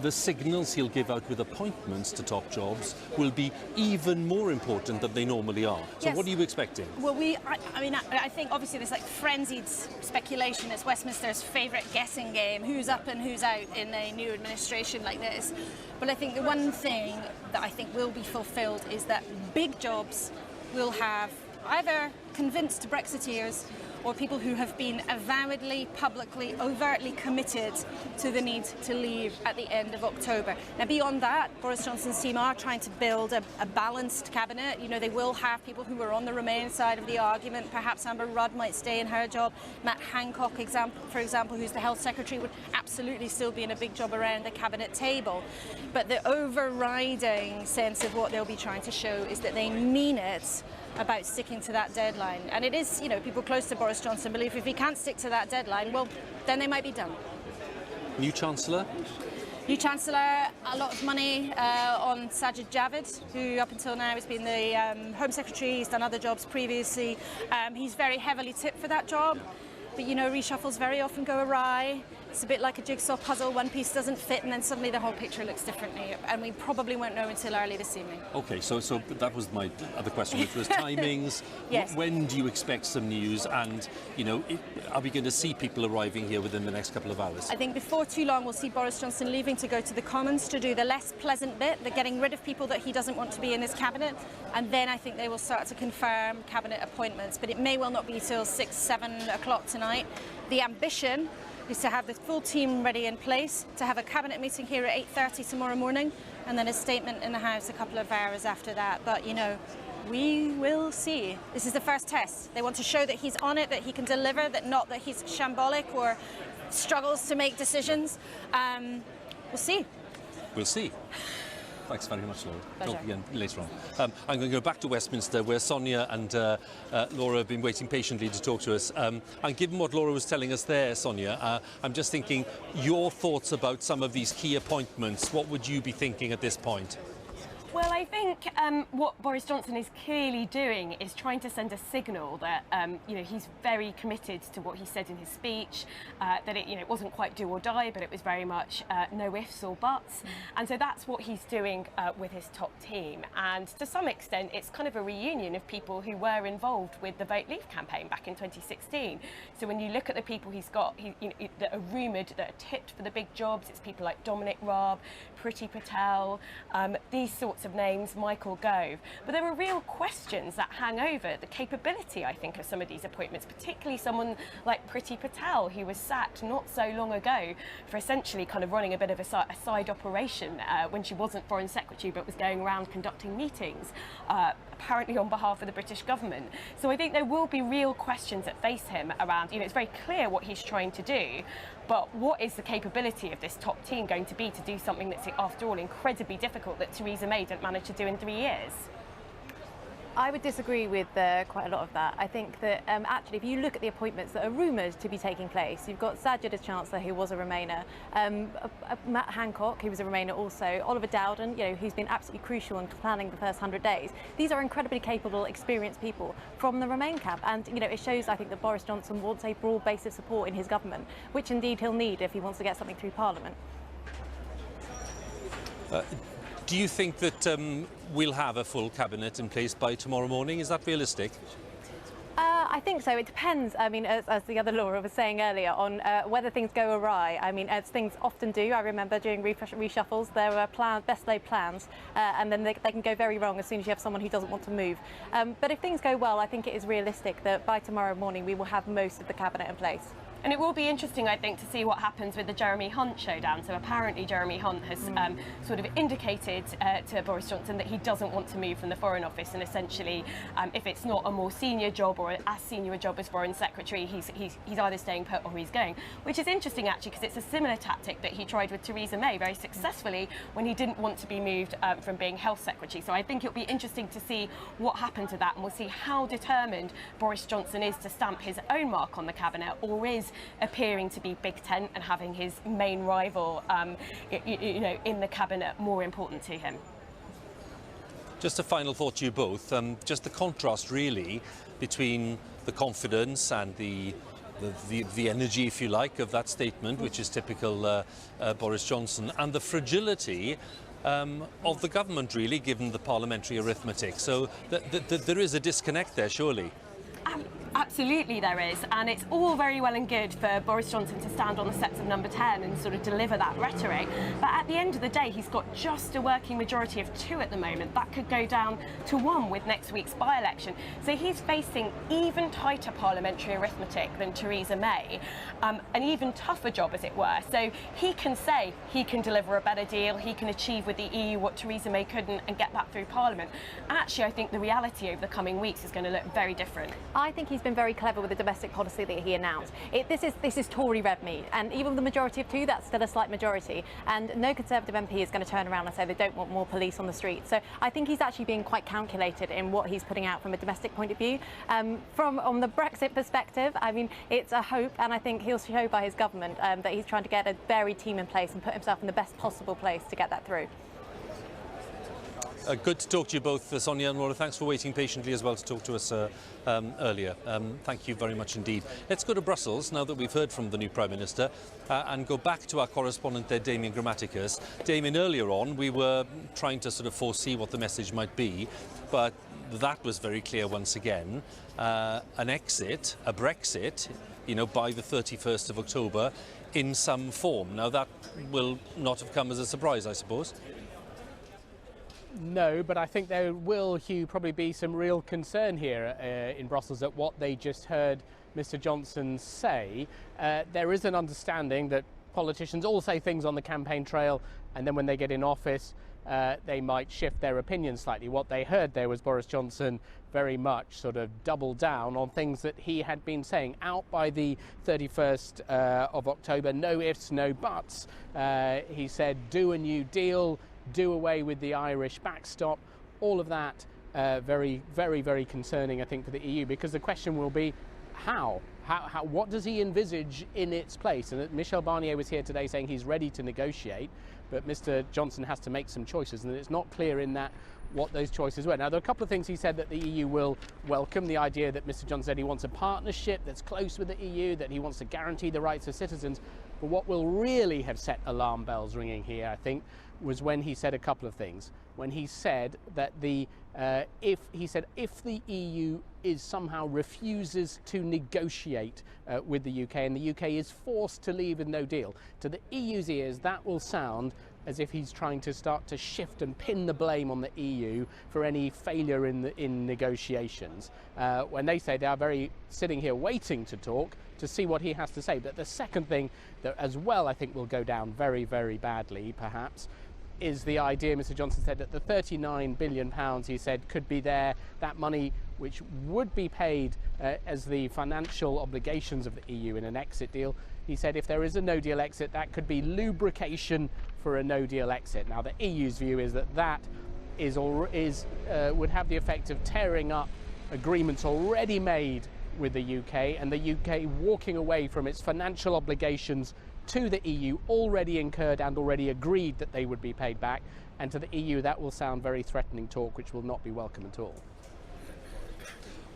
S1: the signals he'll give out with appointments to top jobs will be even more important than they normally are. So what are you expecting?
S5: Well, I think obviously there's like frenzied speculation. It's Westminster's favourite guessing game, who's up and who's out in a new administration like this. But I think the one thing that I think will be fulfilled is that big jobs will have either convinced Brexiteers or people who have been avowedly, publicly, overtly committed to the need to leave at the end of October. Now, beyond that, Boris Johnson's team are trying to build a balanced cabinet. You know, they will have people who are on the Remain side of the argument. Perhaps Amber Rudd might stay in her job. Matt Hancock, for example, who's the Health Secretary, would absolutely still be in a big job around the cabinet table. But the overriding sense of what they'll be trying to show is that they mean it about sticking to that deadline. And it is, you know, people close to Boris Johnson believe if he can't stick to that deadline, well, then they might be done.
S1: New Chancellor?
S5: New Chancellor, a lot of money on Sajid Javid, who up until now has been the Home Secretary. He's done other jobs previously. He's very heavily tipped for that job. But, you know, reshuffles very often go awry. It's a bit like a jigsaw puzzle. One piece doesn't fit, and then suddenly the whole picture looks differently. And we probably won't know until early this evening.
S1: Okay, so that was my other question, which was timings.
S5: Yes.
S1: When do you expect some news? And, you know, are we going to see people arriving here within the next couple of hours?
S5: I think before too long we'll see Boris Johnson leaving to go to the Commons to do the less pleasant bit, the getting rid of people that he doesn't want to be in his cabinet. And then I think they will start to confirm cabinet appointments. But it may well not be till 6, 7 o'clock tonight. The ambition is to have the full team ready in place, to have a cabinet meeting here at 8:30 tomorrow morning, and then a statement in the House a couple of hours after that. But, you know, we will see. This is the first test. They want to show that he's on it, that he can deliver, that not that he's shambolic or struggles to make decisions. We'll see.
S1: We'll see. Thanks very much, Laura.
S5: Pleasure.
S1: Talk again later on. I'm going to go back to Westminster, where Sonia and Laura have been waiting patiently to talk to us. And given what Laura was telling us there, Sonia, I'm just thinking your thoughts about some of these key appointments. What would you be thinking at this point?
S22: Well, I think what Boris Johnson is clearly doing is trying to send a signal that you know, he's very committed to what he said in his speech, that it wasn't quite do or die, but it was very much no ifs or buts. And so that's what he's doing with his top team. And to some extent, it's kind of a reunion of people who were involved with the Vote Leave campaign back in 2016. So when you look at the people he's got that are rumoured, that are tipped for the big jobs, it's people like Dominic Raab, Priti Patel, these sorts of names, Michael Gove. But there are real questions that hang over the capability, I think, of some of these appointments, particularly someone like Priti Patel, who was sacked not so long ago for essentially kind of running a bit of a side operation when she wasn't Foreign Secretary but was going around conducting meetings, apparently on behalf of the British government. So I think there will be real questions that face him around, it's very clear what he's trying to do, but what is the capability of this top team going to be to do something that's, after all, incredibly difficult that Theresa May didn't manage to do in 3 years?
S4: I would disagree with quite a lot of that. I think that actually, if you look at the appointments that are rumoured to be taking place, you've got Sajid as Chancellor, who was a Remainer, Matt Hancock, who was a Remainer also, Oliver Dowden, who's been absolutely crucial in planning the first 100 days. These are incredibly capable, experienced people from the Remain camp, and it shows, I think, that Boris Johnson wants a broad base of support in his government, which indeed he'll need if he wants to get something through Parliament.
S1: Do you think that we'll have a full cabinet in place by tomorrow morning? Is that realistic?
S4: I think so. It depends, as the other Laura was saying earlier, on whether things go awry. As things often do. I remember during reshuffles there were best laid plans, and then they can go very wrong as soon as you have someone who doesn't want to move. But if things go well, I think it is realistic that by tomorrow morning we will have most of the cabinet in place.
S22: And it will be interesting, I think, to see what happens with the Jeremy Hunt showdown. So apparently Jeremy Hunt has sort of indicated to Boris Johnson that he doesn't want to move from the Foreign Office, and essentially, if it's not a more senior job or as senior a job as Foreign Secretary, he's either staying put or he's going. Which is interesting, actually, because it's a similar tactic that he tried with Theresa May very successfully when he didn't want to be moved from being Health Secretary. So I think it'll be interesting to see what happened to that, and we'll see how determined Boris Johnson is to stamp his own mark on the cabinet, or is appearing to be Big Tent and having his main rival, in the cabinet more important to him.
S1: Just a final thought to you both. Just the contrast, really, between the confidence and the energy, if you like, of that statement, which is typical Boris Johnson, and the fragility of the government, really, given the parliamentary arithmetic. So there is a disconnect there, surely.
S22: Absolutely there is, and it's all very well and good for Boris Johnson to stand on the steps of Number 10 and sort of deliver that rhetoric, but at the end of the day he's got just a working majority of 2 at the moment. That could go down to 1 with next week's by-election, so he's facing even tighter parliamentary arithmetic than Theresa May, an even tougher job, as it were. So he can say he can deliver a better deal, he can achieve with the EU what Theresa May couldn't and get that through Parliament. Actually, I think the reality over the coming weeks is going to look very different.
S4: I think he's been very clever with the domestic policy that he announced. This is Tory red meat, and even with the majority of 2, that's still a slight majority, and no Conservative MP is going to turn around and say they don't want more police on the street. So I think he's actually being quite calculated in what he's putting out from a domestic point of view. On the Brexit perspective, it's a hope, and I think he'll show by his government that he's trying to get a varied team in place and put himself in the best possible place to get that through.
S1: Good to talk to you both, Sonia and Laura. Thanks for waiting patiently as well to talk to us earlier. Thank you very much indeed. Let's go to Brussels now that we've heard from the new Prime Minister and go back to our correspondent there, Damien Grammaticus. Damien, earlier on we were trying to sort of foresee what the message might be, but that was very clear once again. An exit, a Brexit, you know, by the 31st of October in some form. Now that will not have come as a surprise, I suppose.
S15: No, but I think there will, Hugh, probably be some real concern here in Brussels at what they just heard Mr Johnson say. There is an understanding that politicians all say things on the campaign trail, and then when they get in office, they might shift their opinion slightly. What they heard there was Boris Johnson very much sort of double down on things that he had been saying out by the 31st of October. No ifs, no buts. He said, do a new deal, do away with the Irish backstop. All of that very, very, very concerning, I think, for the EU, because the question will be how? What does he envisage in its place? And Michel Barnier was here today saying he's ready to negotiate, but Mr Johnson has to make some choices, and it's not clear in that what those choices were. Now, there are a couple of things he said that the EU will welcome. The idea that Mr Johnson said he wants a partnership that's close with the EU, that he wants to guarantee the rights of citizens. But what will really have set alarm bells ringing here, I think, was when he said a couple of things. When he said that if the EU somehow refuses to negotiate with the UK and the UK is forced to leave with no deal, to the EU's ears that will sound as if he's trying to start to shift and pin the blame on the EU for any failure in negotiations. When they say they are very sitting here waiting to talk to see what he has to say. But the second thing that as well I think will go down very, very badly perhaps is the idea, Mr Johnson said, that the £39 billion he said could be there, that money which would be paid as the financial obligations of the EU in an exit deal. He said if there is a no-deal exit, that could be lubrication for a no-deal exit. Now, the EU's view is that would have the effect of tearing up agreements already made with the UK, and the UK walking away from its financial obligations to the EU, already incurred and already agreed that they would be paid back. And to the EU, that will sound very threatening talk, which will not be welcome at all.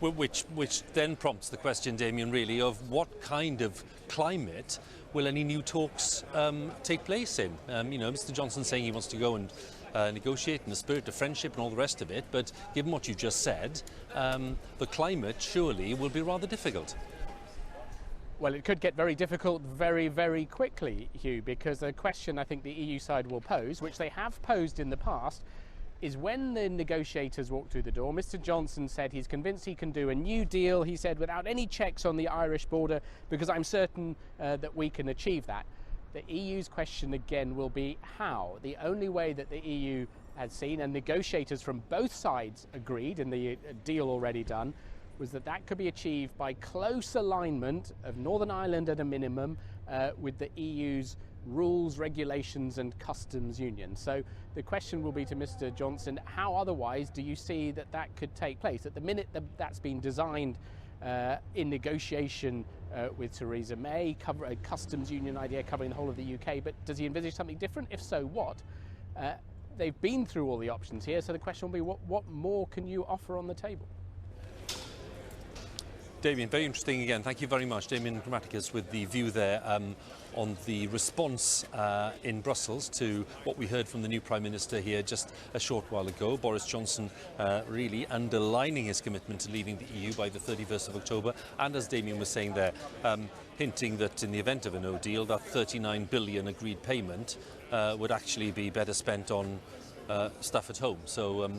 S1: Which then prompts the question, Damien, really, of what kind of climate will any new talks take place in? You know, Mr Johnson saying he wants to go and negotiate in the spirit of friendship and all the rest of it, but given what you just said, the climate surely will be rather difficult.
S15: Well, it could get very difficult very, very quickly, Hugh, because the question I think the EU side will pose, which they have posed in the past, is when the negotiators walk through the door. Mr Johnson said he's convinced he can do a new deal, he said, without any checks on the Irish border, because I'm certain that we can achieve that. The EU's question again will be how. The only way that the EU has seen, and negotiators from both sides agreed in the deal already done, was that could be achieved by close alignment of Northern Ireland at a minimum with the EU's rules, regulations and customs union. So the question will be to Mr Johnson, how otherwise do you see that could take place? At the minute that's been designed in negotiation with Theresa May, cover a customs union idea covering the whole of the UK, but does he envisage something different? If so, what? They've been through all the options here, so the question will be what more can you offer on the table?
S1: Damien, very interesting again. Thank you very much. Damien Grammaticus with the view there on the response in Brussels to what we heard from the new Prime Minister here just a short while ago. Boris Johnson really underlining his commitment to leaving the EU by the 31st of October. And as Damien was saying there, hinting that in the event of a no deal, that £39 billion agreed payment would actually be better spent on stuff at home. So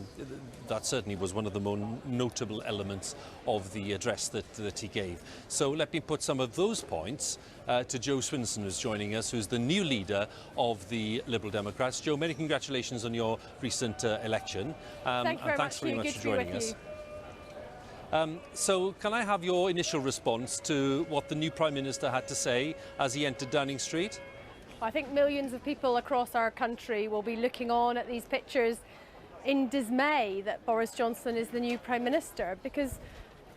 S1: that certainly was one of the more notable elements of the address that he gave. So let me put some of those points to Jo Swinson, who's joining us, who's the new leader of the Liberal Democrats. Jo, many congratulations on your recent election.
S22: Thank you very
S1: thanks
S22: much,
S1: very much
S22: for
S1: joining us. So can I have your initial response to what the new Prime Minister had to say as he entered Downing Street?
S22: I think millions of people across our country will be looking on at these pictures in dismay that Boris Johnson is the new Prime Minister, because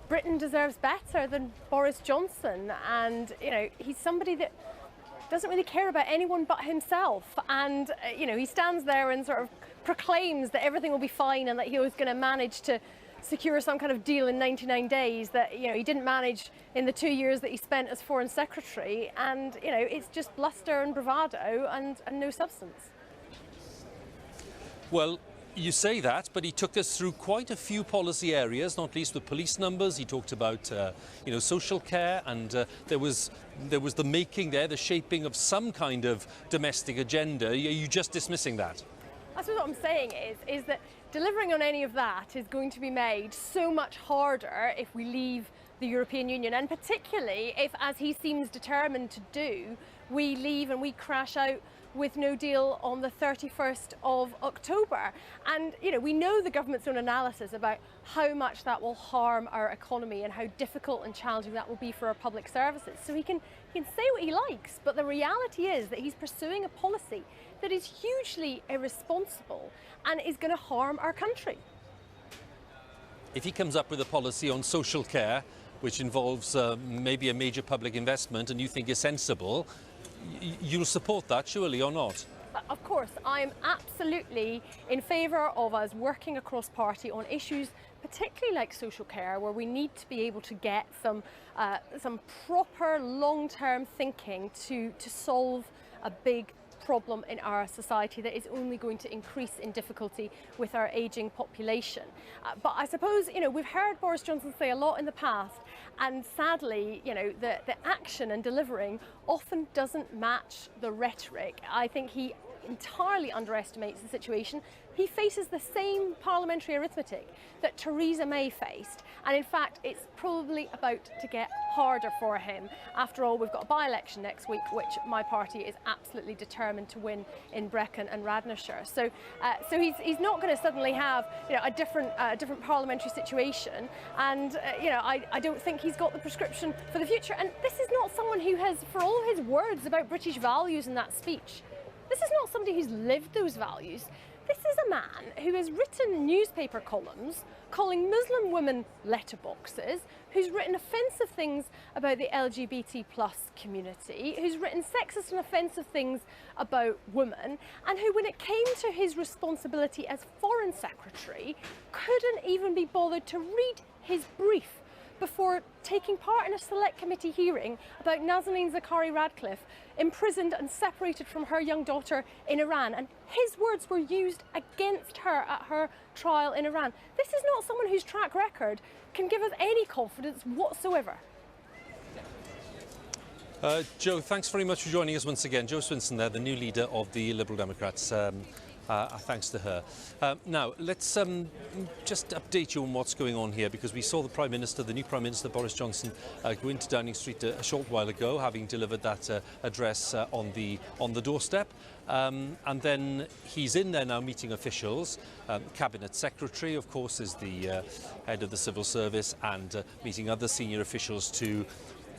S22: Britain deserves better than Boris Johnson. And, you know, he's somebody that
S7: doesn't really care about anyone but himself. And, you know, he stands there and sort of proclaims that everything will be fine and that he was going to manage to secure some kind of deal in 99 days that, you know, he didn't manage in the 2 years that he spent as Foreign Secretary. And, you know, it's just bluster and bravado and no substance.
S1: Well, you say that, but he took us through quite a few policy areas, not least with police numbers. He talked about, you know, social care, and there was the making there, the shaping of some kind of domestic agenda. Are you just dismissing that?
S7: I suppose what I'm saying is that delivering on any of that is going to be made so much harder if we leave the European Union, and particularly if, as he seems determined to do, we leave and we crash out with no deal on the 31st of October. And, you know, we know the government's own analysis about how much that will harm our economy and how difficult and challenging that will be for our public services. So he can say what he likes, but the reality is that he's pursuing a policy that is hugely irresponsible and is going to harm our country.
S1: If he comes up with a policy on social care, which involves maybe a major public investment, and you think is sensible, you'll support that, surely, or not?
S7: Of course, I am absolutely in favour of us working across party on issues, particularly like social care, where we need to be able to get some proper long-term thinking to solve a big problem in our society that is only going to increase in difficulty with our ageing population. But I suppose, you know, we've heard Boris Johnson say a lot in the past, and sadly, you know, the action and delivering often doesn't match the rhetoric. I think he entirely underestimates the situation. He faces the same parliamentary arithmetic that Theresa May faced, and in fact it's probably about to get harder for him. After all, we've got a by-election next week, which my party is absolutely determined to win in Brecon and Radnorshire. So he's not going to suddenly have, you know, a different parliamentary situation, and you know, I don't think he's got the prescription for the future. And this is not someone who has, for all his words about British values in that speech, this is not somebody who's lived those values. This is a man who has written newspaper columns calling Muslim women letterboxes, who's written offensive things about the LGBT+ community, who's written sexist and offensive things about women, and who, when it came to his responsibility as Foreign Secretary, couldn't even be bothered to read his brief before taking part in a select committee hearing about Nazanin Zaghari-Ratcliffe, imprisoned and separated from her young daughter in Iran. And his words were used against her at her trial in Iran. This is not someone whose track record can give us any confidence whatsoever.
S1: Jo, thanks very much for joining us once again. Jo Swinson there, the new leader of the Liberal Democrats. Thanks to her. Now, let's just update you on what's going on here, because we saw the Prime Minister, the new Prime Minister, Boris Johnson, go into Downing Street a short while ago, having delivered that address on the doorstep. And then he's in there now meeting officials. Cabinet Secretary, of course, is the head of the Civil Service, and meeting other senior officials to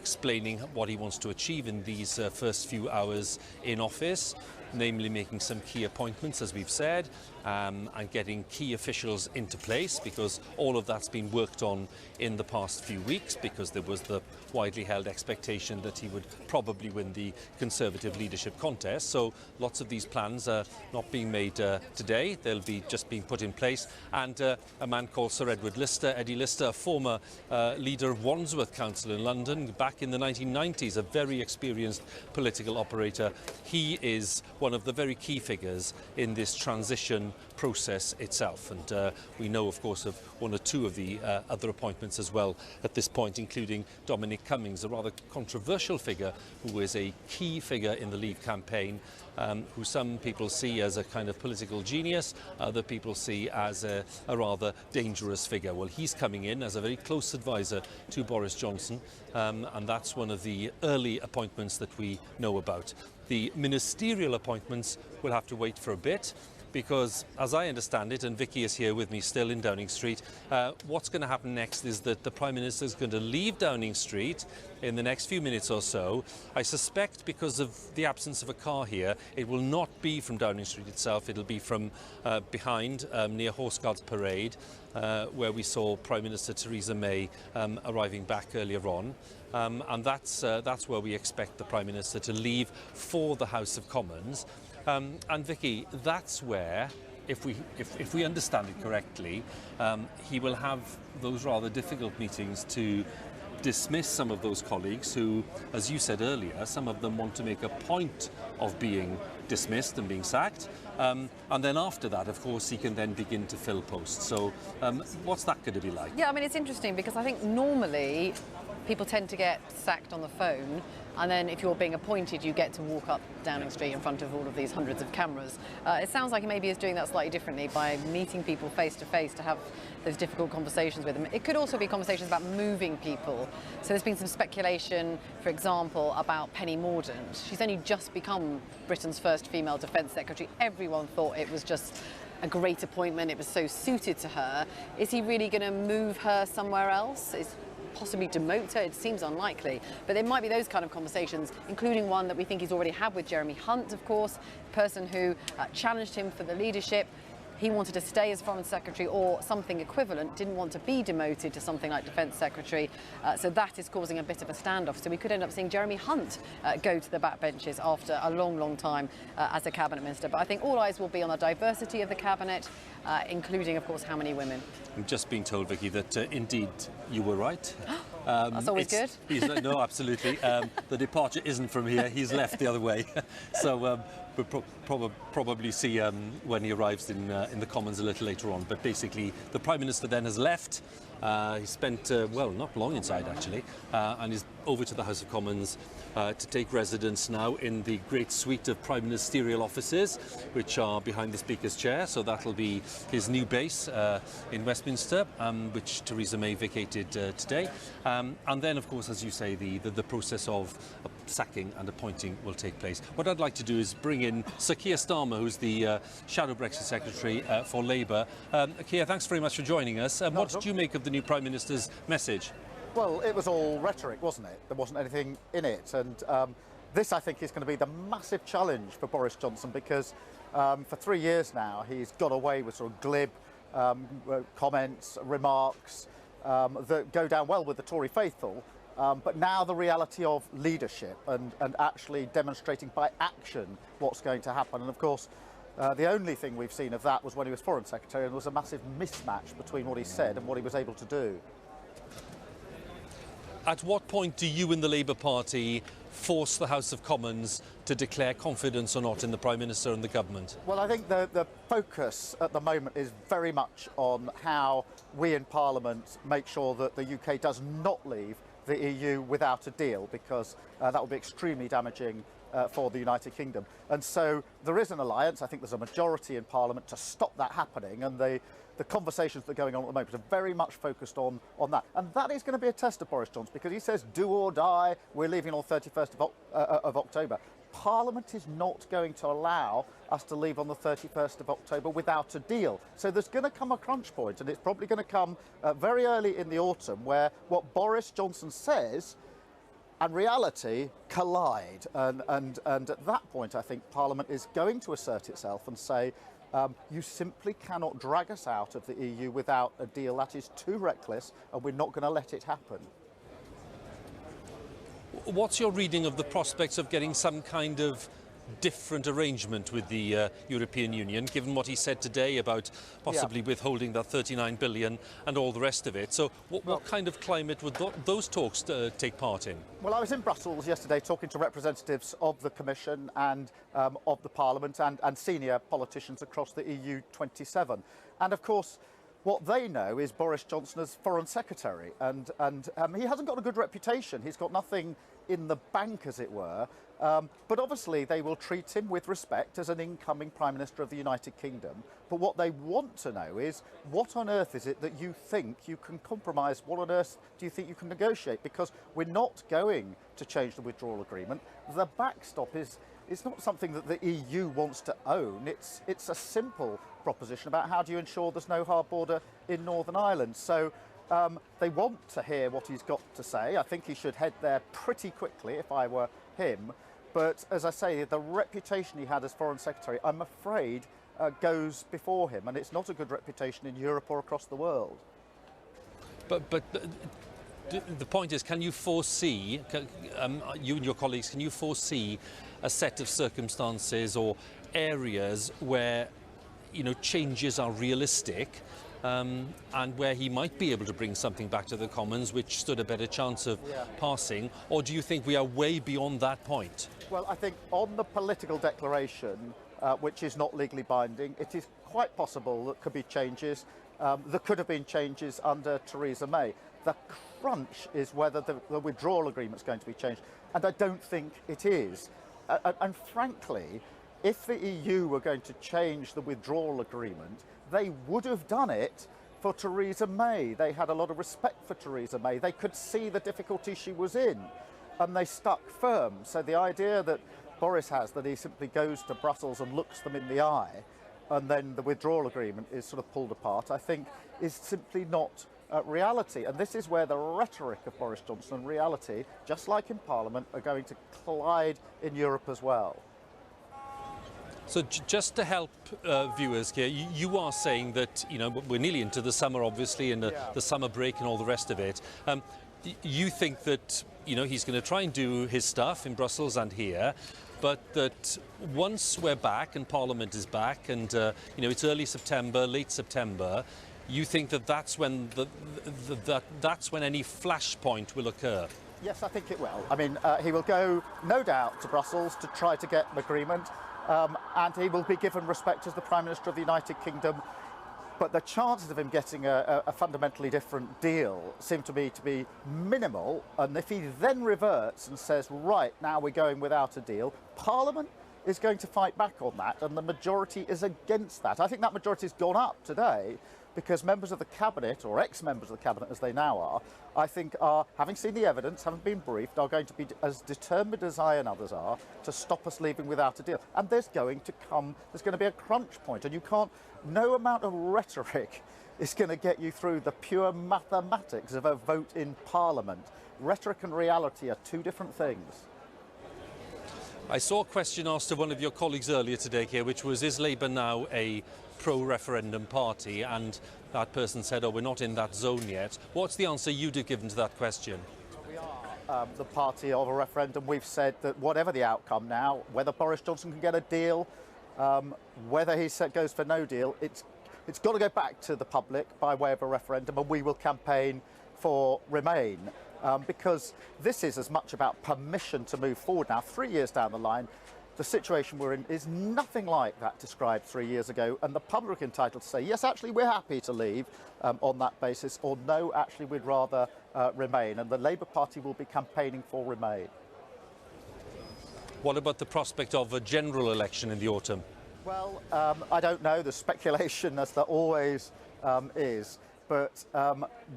S1: explaining what he wants to achieve in these first few hours in office, namely making some key appointments, as we've said, and getting key officials into place, because all of that's been worked on in the past few weeks, because there was the widely held expectation that he would probably win the Conservative leadership contest. So lots of these plans are not being made today. They'll be just being put in place. And a man called Sir Eddie Lister, a former leader of Wandsworth Council in London back in the 1990s, a very experienced political operator. He is one of the very key figures in this transition process itself, and we know, of course, of one or two of the other appointments as well at this point, including Dominic Cummings, a rather controversial figure who is a key figure in the Leave campaign, who some people see as a kind of political genius, other people see as a rather dangerous figure. Well, he's coming in as a very close advisor to Boris Johnson, and that's one of the early appointments that we know about. The ministerial appointments will have to wait for a bit, because, as I understand it, and Vicki is here with me still in Downing Street, what's going to happen next is that the Prime Minister is going to leave Downing Street in the next few minutes or so. I suspect, because of the absence of a car here, it will not be from Downing Street itself. It'll be from behind, near Horse Guards Parade, where we saw Prime Minister Theresa May arriving back earlier on. and that's where we expect the Prime Minister to leave for the House of Commons. And Vicki, that's where, if we understand it correctly, he will have those rather difficult meetings to dismiss some of those colleagues who, as you said earlier, some of them want to make a point of being dismissed and being sacked. And then after that, of course, he can then begin to fill posts. So what's that going to be like?
S4: Yeah, I mean, it's interesting because I think normally people tend to get sacked on the phone, and then if you're being appointed, you get to walk up Downing Street in front of all of these hundreds of cameras. It sounds like he maybe is doing that slightly differently by meeting people face to face to have those difficult conversations with them. It could also be conversations about moving people. So there's been some speculation, for example, about Penny Mordaunt. She's only just become Britain's first female Defence Secretary. Everyone thought it was just a great appointment. It was so suited to her. Is he really going to move her somewhere else? Possibly demote her? It seems unlikely, but there might be those kind of conversations, including one that we think he's already had with Jeremy Hunt, of course, the person who challenged him for the leadership. He wanted to stay as Foreign Secretary or something equivalent, didn't want to be demoted to something like Defence Secretary, so that is causing a bit of a standoff. So we could end up seeing Jeremy Hunt go to the backbenches after a long, long time as a Cabinet Minister. But I think all eyes will be on the diversity of the Cabinet, including, of course, how many women.
S1: I'm just being told, Vicki, that indeed you were right.
S4: That's always good.
S1: No, absolutely. The departure isn't from here. He's left the other way. So we'll probably see when he arrives in the Commons a little later on. But basically, the Prime Minister then has left. He spent, well, not long inside, actually, and is over to the House of Commons to take residence now in the great suite of prime ministerial offices, which are behind the Speaker's chair. So that'll be his new base in Westminster, which Theresa May vacated today. And then, of course, as you say, the process of sacking and appointing will take place. What I'd like to do is bring in Sir Keir Starmer, who's the Shadow Brexit Secretary for Labour. Keir, thanks very much for joining us. What did you make of the new Prime Minister's message?
S8: Well, it was all rhetoric, wasn't it? There wasn't anything in it. And this, I think, is going to be the massive challenge for Boris Johnson, because for 3 years now, he's got away with sort of glib comments, remarks that go down well with the Tory faithful. But now the reality of leadership and actually demonstrating by action what's going to happen. And of course, the only thing we've seen of that was when he was Foreign Secretary, and there was a massive mismatch between what he said and what he was able to do.
S1: At what point do you in the Labour Party force the House of Commons to declare confidence or not in the Prime Minister and the government?
S8: Well, I think the focus at the moment is very much on how we in Parliament make sure that the UK does not leave the EU without a deal, because that will be extremely damaging for the United Kingdom. And so there is an alliance. I think there's a majority in Parliament to stop that happening, and the conversations that are going on at the moment are very much focused on that. And that is going to be a test of Boris Johnson, because he says do or die, we're leaving on 31st of October. Parliament is not going to allow us to leave on the 31st of October without a deal. So there's going to come a crunch point, and it's probably going to come very early in the autumn, where what Boris Johnson says and reality collide. And at that point, I think Parliament is going to assert itself and say, you simply cannot drag us out of the EU without a deal. That is too reckless, and we're not going to let it happen.
S1: What's your reading of the prospects of getting some kind of different arrangement with the European Union, given what he said today about possibly withholding that 39 billion and all the rest of it? So what kind of climate would those talks take part in?
S8: Well, I was in Brussels yesterday talking to representatives of the Commission and of the Parliament and senior politicians across the EU 27. And of course, what they know is Boris Johnson as Foreign Secretary, and he hasn't got a good reputation. He's got nothing in the bank, as it were. But obviously they will treat him with respect as an incoming Prime Minister of the United Kingdom. But what they want to know is, what on earth is it that you think you can compromise? What on earth do you think you can negotiate? Because we're not going to change the withdrawal agreement. The backstop is not something that the EU wants to own. It's a simple proposition about how do you ensure there's no hard border in Northern Ireland. So they want to hear what he's got to say. I think he should head there pretty quickly if I were him. But as I say, the reputation he had as Foreign Secretary, I'm afraid, goes before him, and it's not a good reputation in Europe or across the world.
S1: But the point is, can you foresee, you and your colleagues, can you foresee a set of circumstances or areas where, you know, changes are realistic, and where he might be able to bring something back to the Commons which stood a better chance of passing? Or do you think we are way beyond that point?
S8: Well, I think on the political declaration, which is not legally binding, it is quite possible that could be changes. There could have been changes under Theresa May. The crunch is whether the withdrawal agreement is going to be changed, and I don't think it is. And frankly, if the EU were going to change the withdrawal agreement, they would have done it for Theresa May. They had a lot of respect for Theresa May. They could see the difficulty she was in, and they stuck firm. So the idea that Boris has, that he simply goes to Brussels and looks them in the eye, and then the withdrawal agreement is sort of pulled apart, I think is simply not reality. And this is where the rhetoric of Boris Johnson and reality, just like in Parliament, are going to collide in Europe as well.
S1: So just to help viewers here, you are saying that, you know, we're nearly into the summer, obviously, and the summer break and all the rest of it. You think that, you know, he's going to try and do his stuff in Brussels and here, but that once we're back and Parliament is back and, you know, it's early September, late September, you think that that's when that's when any flashpoint will occur?
S8: Yes, I think it will. I mean, he will go, no doubt, to Brussels to try to get an agreement. And he will be given respect as the Prime Minister of the United Kingdom. But the chances of him getting a fundamentally different deal seem to me to be minimal. And if he then reverts and says, right, now we're going without a deal, Parliament is going to fight back on that, and the majority is against that. I think that majority has gone up today because members of the Cabinet, or ex-members of the Cabinet as they now are, I think are, having seen the evidence, having been briefed, are going to be as determined as I and others are to stop us leaving without a deal. And there's going to be a crunch point, and you can't, no amount of rhetoric is going to get you through the pure mathematics of a vote in Parliament. Rhetoric and reality are two different things.
S1: I saw a question asked of one of your colleagues earlier today here, which was, is Labour now a pro-referendum party? And that person said, oh, we're not in that zone yet. What's the answer you'd have given to that question?
S8: We are the party of a referendum. We've said that whatever the outcome now, whether Boris Johnson can get a deal, whether he goes for no deal, it's got to go back to the public by way of a referendum, and we will campaign for Remain. Because this is as much about permission to move forward now. 3 years down the line, the situation we're in is nothing like that described 3 years ago, and the public are entitled to say, yes, actually, we're happy to leave on that basis, or no, actually, we'd rather Remain. And the Labour Party will be campaigning for Remain.
S1: What about the prospect of a general election in the autumn?
S8: Well, I don't know. There's speculation, as there always is. But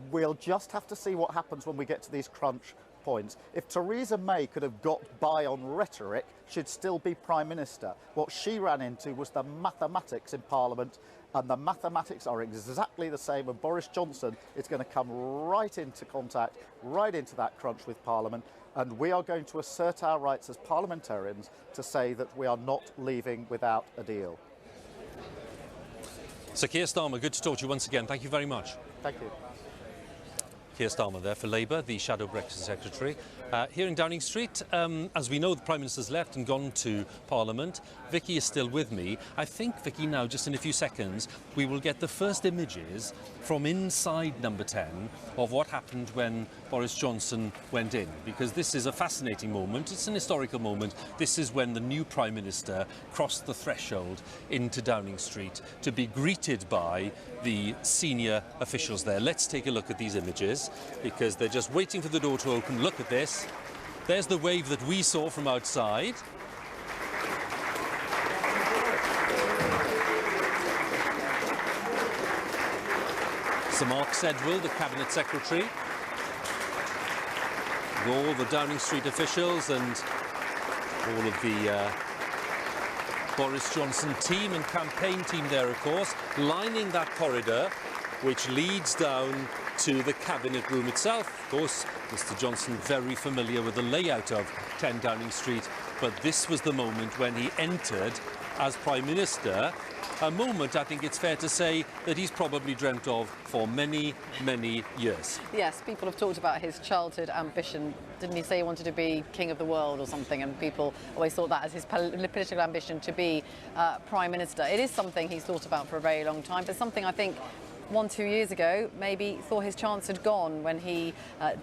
S8: we'll just have to see what happens when we get to these crunch points. If Theresa May could have got by on rhetoric, she'd still be Prime Minister. What she ran into was the mathematics in Parliament, and the mathematics are exactly the same, and Boris Johnson is going to come right into contact, right into that crunch with Parliament, and we are going to assert our rights as parliamentarians to say that we are not leaving without a deal.
S1: So Keir Starmer, good to talk to you once again. Thank you very much.
S8: Thank you.
S1: Keir Starmer there for Labour, the Shadow Brexit Secretary. Here in Downing Street, as we know, the Prime Minister's left and gone to Parliament. Vicki is still with me. I think, Vicki, now, just in a few seconds, we will get the first images from inside number 10 of what happened when Boris Johnson went in, because this is a fascinating moment. It's an historical moment. This is when the new Prime Minister crossed the threshold into Downing Street to be greeted by the senior officials there. Let's take a look at these images, because they're just waiting for the door to open. Look at this. There's the wave that we saw from outside. Sir Mark Sedwill, the Cabinet Secretary, with all the Downing Street officials and all of the Boris Johnson team and campaign team there, of course, lining that corridor which leads down to the Cabinet room itself. Of course, Mr Johnson very familiar with the layout of 10 Downing Street, but this was the moment when he entered as Prime Minister a moment, I think it's fair to say, that he's probably dreamt of for many, many years.
S4: Yes, people have talked about his childhood ambition. Didn't he say he wanted to be king of the world or something? And people always thought that as his political ambition to be Prime Minister. It is something he's thought about for a very long time, but something I think 1-2 years ago, maybe thought his chance had gone when he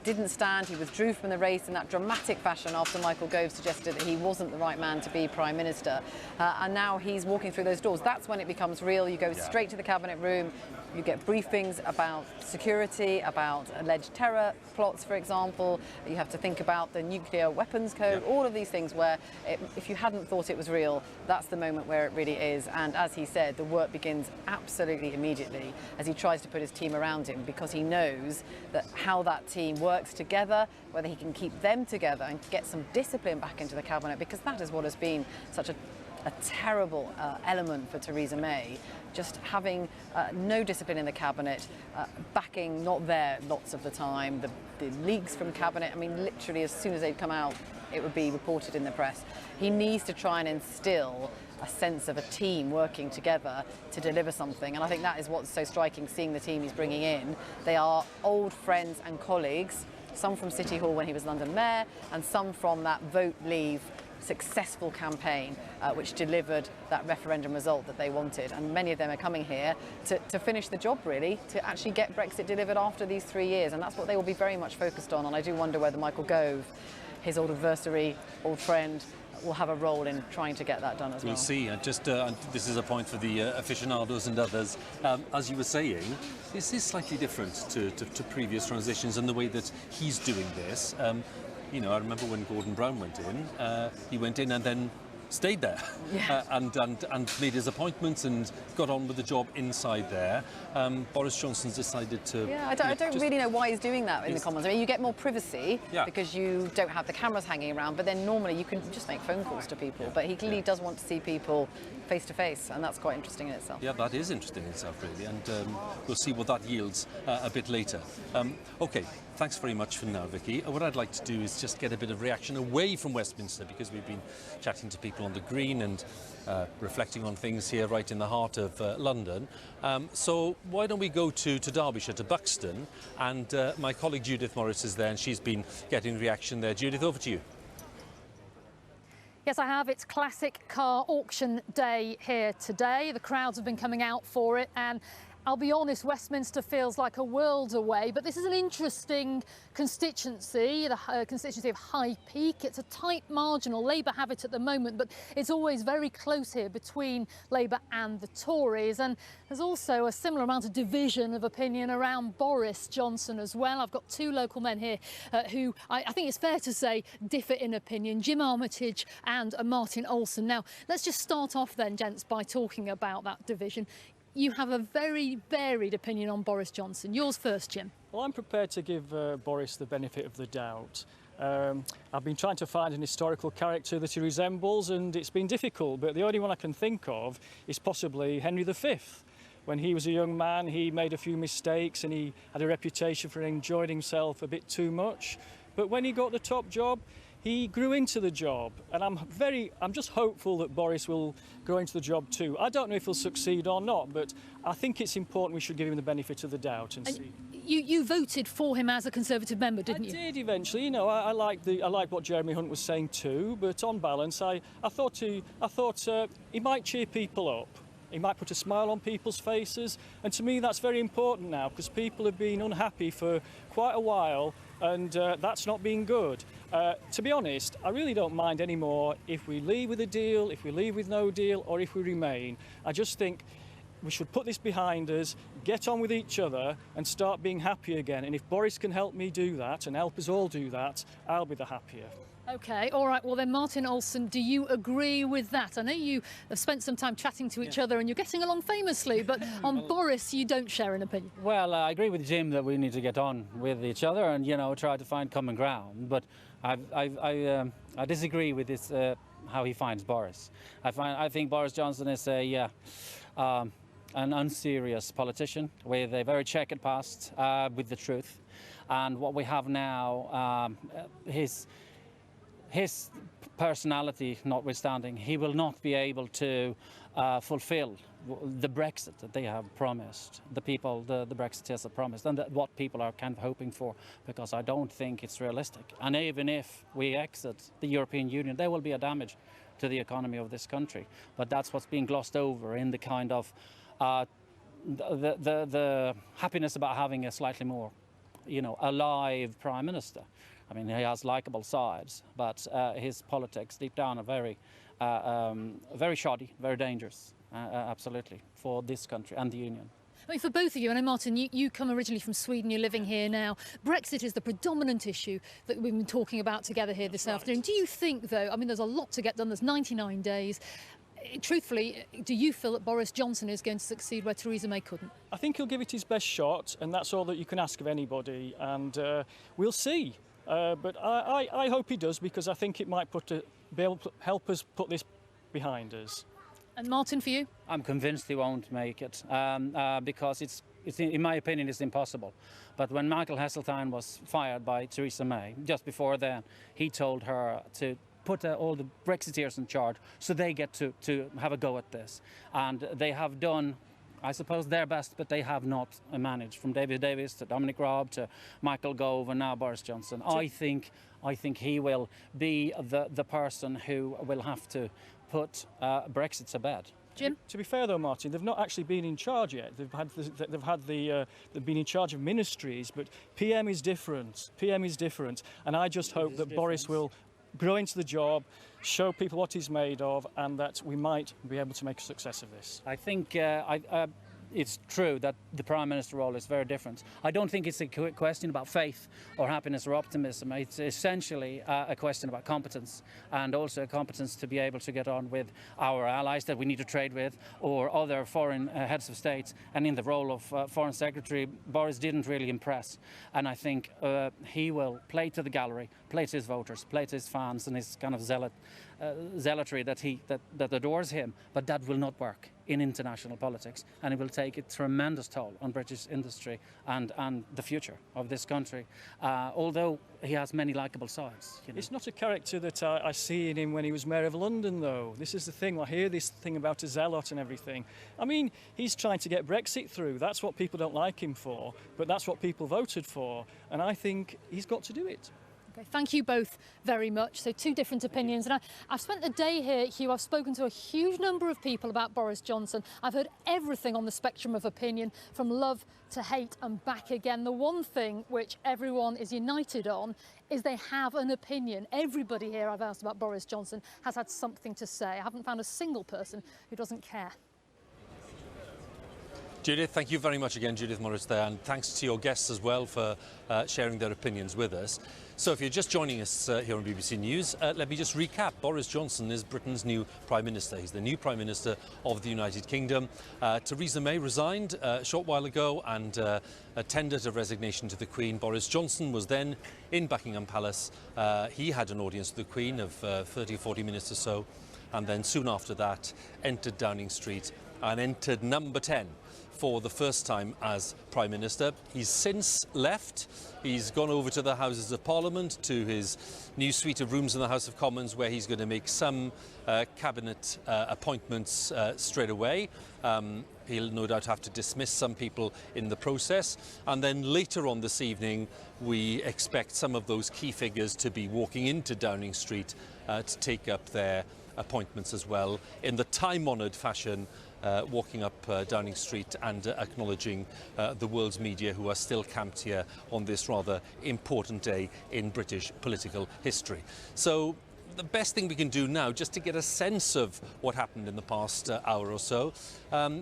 S4: didn't stand. He withdrew from the race in that dramatic fashion after Michael Gove suggested that he wasn't the right man to be Prime Minister. And now he's walking through those doors. That's when it becomes real. You go straight to the cabinet room. You get briefings about security, about alleged terror plots, for example. You have to think about the nuclear weapons code, all of these things where if you hadn't thought it was real, that's the moment where it really is. And as he said, the work begins absolutely immediately as he tries to put his team around him, because he knows that how that team works together, whether he can keep them together and get some discipline back into the cabinet, because that is what has been such a terrible element for Theresa May, just having no discipline in the cabinet, backing not there lots of the time, the leaks from cabinet, I mean literally as soon as they'd come out it would be reported in the press. He needs to try and instill a sense of a team working together to deliver something, and I think that is what's so striking, seeing the team he's bringing in. They are old friends and colleagues, some from City Hall when he was London Mayor, and some from that Vote Leave successful campaign which delivered that referendum result that they wanted, and many of them are coming here to finish the job, really, to actually get Brexit delivered after these 3 years, and that's what they will be very much focused on. And I do wonder whether Michael Gove, his old adversary, old friend, will have a role in trying to get that done as well.
S1: We'll see. And just this is a point for the aficionados and others. As you were saying, this is slightly different to previous transitions and the way that he's doing this. You know, I remember when Gordon Brown went in, he went in and then stayed there and made his appointments and got on with the job inside there. Boris Johnson's decided to...
S4: Yeah, I don't really know why he's doing that in the Commons. I mean, you get more privacy because you don't have the cameras hanging around, but then normally you can just make phone calls to people. But he clearly does want to see people face to face, and that's quite interesting in itself.
S1: Yeah, that is interesting in itself, really, and we'll see what that yields a bit later. OK, thanks very much for now, Vicki. What I'd like to do is just get a bit of reaction away from Westminster, because we've been chatting to people on the Green and reflecting on things here right in the heart of London. So why don't we go to Derbyshire, to Buxton, and my colleague Judith Morris is there, and she's been getting reaction there. Judith, over to you.
S9: Yes, I have. It's classic car auction day here today. The crowds have been coming out for it, and I'll be honest, Westminster feels like a world away, but this is an interesting constituency, the constituency of High Peak. It's a tight marginal. Labour have it at the moment, but it's always very close here between Labour and the Tories. And there's also a similar amount of division of opinion around Boris Johnson as well. I've got two local men here who I think it's fair to say differ in opinion, Jim Armitage and Martin Olsen. Now, let's just start off then, gents, by talking about that division. You have a very varied opinion on Boris Johnson. Yours first, Jim.
S10: Well, I'm prepared to give Boris the benefit of the doubt. I've been trying to find an historical character that he resembles, and it's been difficult, but the only one I can think of is possibly Henry V. When he was a young man, he made a few mistakes and he had a reputation for enjoying himself a bit too much. But when he got the top job, he grew into the job, and I'm just hopeful that Boris will grow into the job too. I don't know if he'll succeed or not, but I think it's important we should give him the benefit of the doubt and see.
S9: You voted for him as a Conservative member, didn't you?
S10: I did eventually. You know, I liked what Jeremy Hunt was saying too, but on balance, I thought he might cheer people up. He might put a smile on people's faces, and to me that's very important now, because people have been unhappy for quite a while, and that's not been good. To be honest, I really don't mind anymore if we leave with a deal, if we leave with no deal, or if we remain. I just think we should put this behind us, get on with each other and start being happy again. And if Boris can help me do that and help us all do that, I'll be the happier.
S9: OK, all right, well then, Martin Olsen, do you agree with that? I know you have spent some time chatting to each other and you're getting along famously, but on Boris you don't share an opinion.
S23: Well, I agree with Jim that we need to get on with each other and, you know, try to find common ground, but I disagree with this, how he finds Boris. I think Boris Johnson is an unserious politician with a very checkered past with the truth, and what we have now, his personality notwithstanding, he will not be able to fulfill the Brexit that they have promised, the people, the Brexiteers have promised, and what people are kind of hoping for, because I don't think it's realistic. And even if we exit the European Union, there will be a damage to the economy of this country. But that's what's being glossed over in the kind of the happiness about having a slightly more, alive Prime Minister. I mean, he has likeable sides, but his politics deep down are very shoddy, very dangerous, absolutely, for this country and the Union.
S9: I mean, for both of you, and I know, Martin, you come originally from Sweden, you're living here now. Brexit is the predominant issue that we've been talking about together here this afternoon. Do you think, though, I mean, there's a lot to get done, there's 99 days. Truthfully, do you feel that Boris Johnson is going to succeed where Theresa May couldn't?
S10: I think he'll give it his best shot, and that's all that you can ask of anybody, and we'll see. But I hope he does, because I think it might be able to help us put this behind us.
S9: And Martin, for you?
S23: I'm convinced he won't make it, because it's in my opinion, it's impossible. But when Michael Heseltine was fired by Theresa May, just before then, he told her to put all the Brexiteers in charge so they get to have a go at this. And they have done, I suppose, their best, but they have not managed. From David Davis to Dominic Raab to Michael Gove and now Boris Johnson. I think he will be the person who will have to put Brexit to bed.
S9: Jim?
S10: To be fair, though, Martin, they've not actually been in charge yet. They've been in charge of ministries, but PM is different. PM is different, and I just hope that Boris will grow into the job, show people what he's made of, and that we might be able to make a success of this.
S23: I think it's true that the Prime Minister role is very different. I don't think it's a question about faith or happiness or optimism. It's essentially a question about competence, and also a competence to be able to get on with our allies that we need to trade with, or other foreign heads of state. And in the role of Foreign Secretary, Boris didn't really impress. And I think he will play to the gallery, play to his voters, play to his fans and his kind of zealotry that adores him. But that will not work in international politics, and it will take a tremendous toll on British industry and the future of this country, although he has many likeable sides.
S10: It's not a character that I see in him when he was Mayor of London, though. This is the thing, I hear this thing about a zealot and everything. I mean, he's trying to get Brexit through. That's what people don't like him for, but that's what people voted for, and I think he's got to do it.
S9: Okay, thank you both very much. So two different opinions. And I've spent the day here, Hugh. I've spoken to a huge number of people about Boris Johnson. I've heard everything on the spectrum of opinion, from love to hate and back again. The one thing which everyone is united on is they have an opinion. Everybody here I've asked about Boris Johnson has had something to say. I haven't found a single person who doesn't care.
S1: Judith, thank you very much again, Judith Morris there, and thanks to your guests as well for sharing their opinions with us. So if you're just joining us here on BBC News, let me just recap. Boris Johnson is Britain's new Prime Minister. He's the new Prime Minister of the United Kingdom. Theresa May resigned a short while ago and tendered a resignation to the Queen. Boris Johnson was then in Buckingham Palace. He had an audience with the Queen of 30 or 40 minutes or so, and then soon after that entered Downing Street and entered number 10. For the first time as Prime Minister. He's since left. He's gone over to the Houses of Parliament, to his new suite of rooms in the House of Commons, where he's going to make some cabinet appointments straight away. He'll no doubt have to dismiss some people in the process. And then later on this evening, we expect some of those key figures to be walking into Downing Street to take up their appointments as well, in the time-honoured fashion, walking up Downing Street and acknowledging the world's media who are still camped here on this rather important day in British political history. So the best thing we can do now, just to get a sense of what happened in the past hour or so,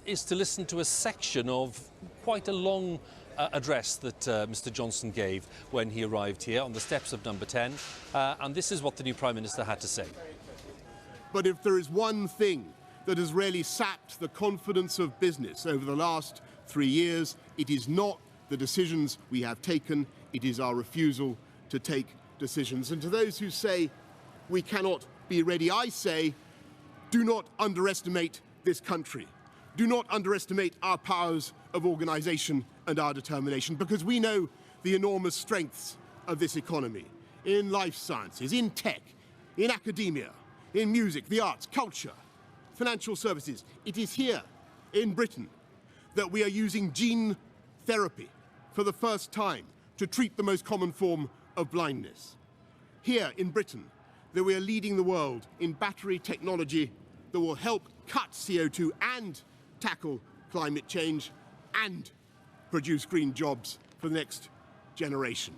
S1: is to listen to a section of quite a long address that Mr Johnson gave when he arrived here on the steps of number 10, and this is what the new Prime Minister had to say.
S20: But if there is one thing that has really sapped the confidence of business over the last 3 years, it is not the decisions we have taken, it is our refusal to take decisions. And to those who say we cannot be ready, I say, do not underestimate this country. Do not underestimate our powers of organisation and our determination, because we know the enormous strengths of this economy in life sciences, in tech, in academia, in music, the arts, culture, financial services. It is here in Britain that we are using gene therapy for the first time to treat the most common form of blindness. Here in Britain that we are leading the world in battery technology that will help cut CO2 and tackle climate change and produce green jobs for the next generation.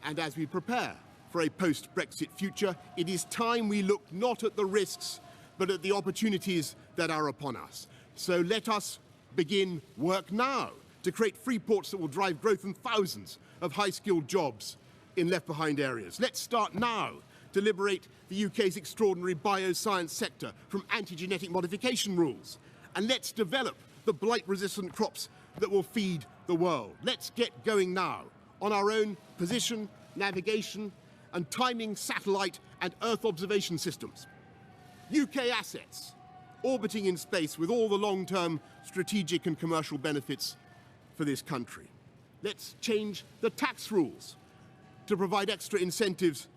S20: And as we prepare for a post-Brexit future, it is time we look not at the risks, but at the opportunities that are upon us. So let us begin work now to create free ports that will drive growth and thousands of high-skilled jobs in left-behind areas. Let's start now to liberate the UK's extraordinary bioscience sector from anti-genetic modification rules. And let's develop the blight-resistant crops that will feed the world. Let's get going now on our own position, navigation, and timing satellite and Earth observation systems. UK assets orbiting in space with all the long-term strategic and commercial benefits for this country. Let's change the tax rules to provide extra incentives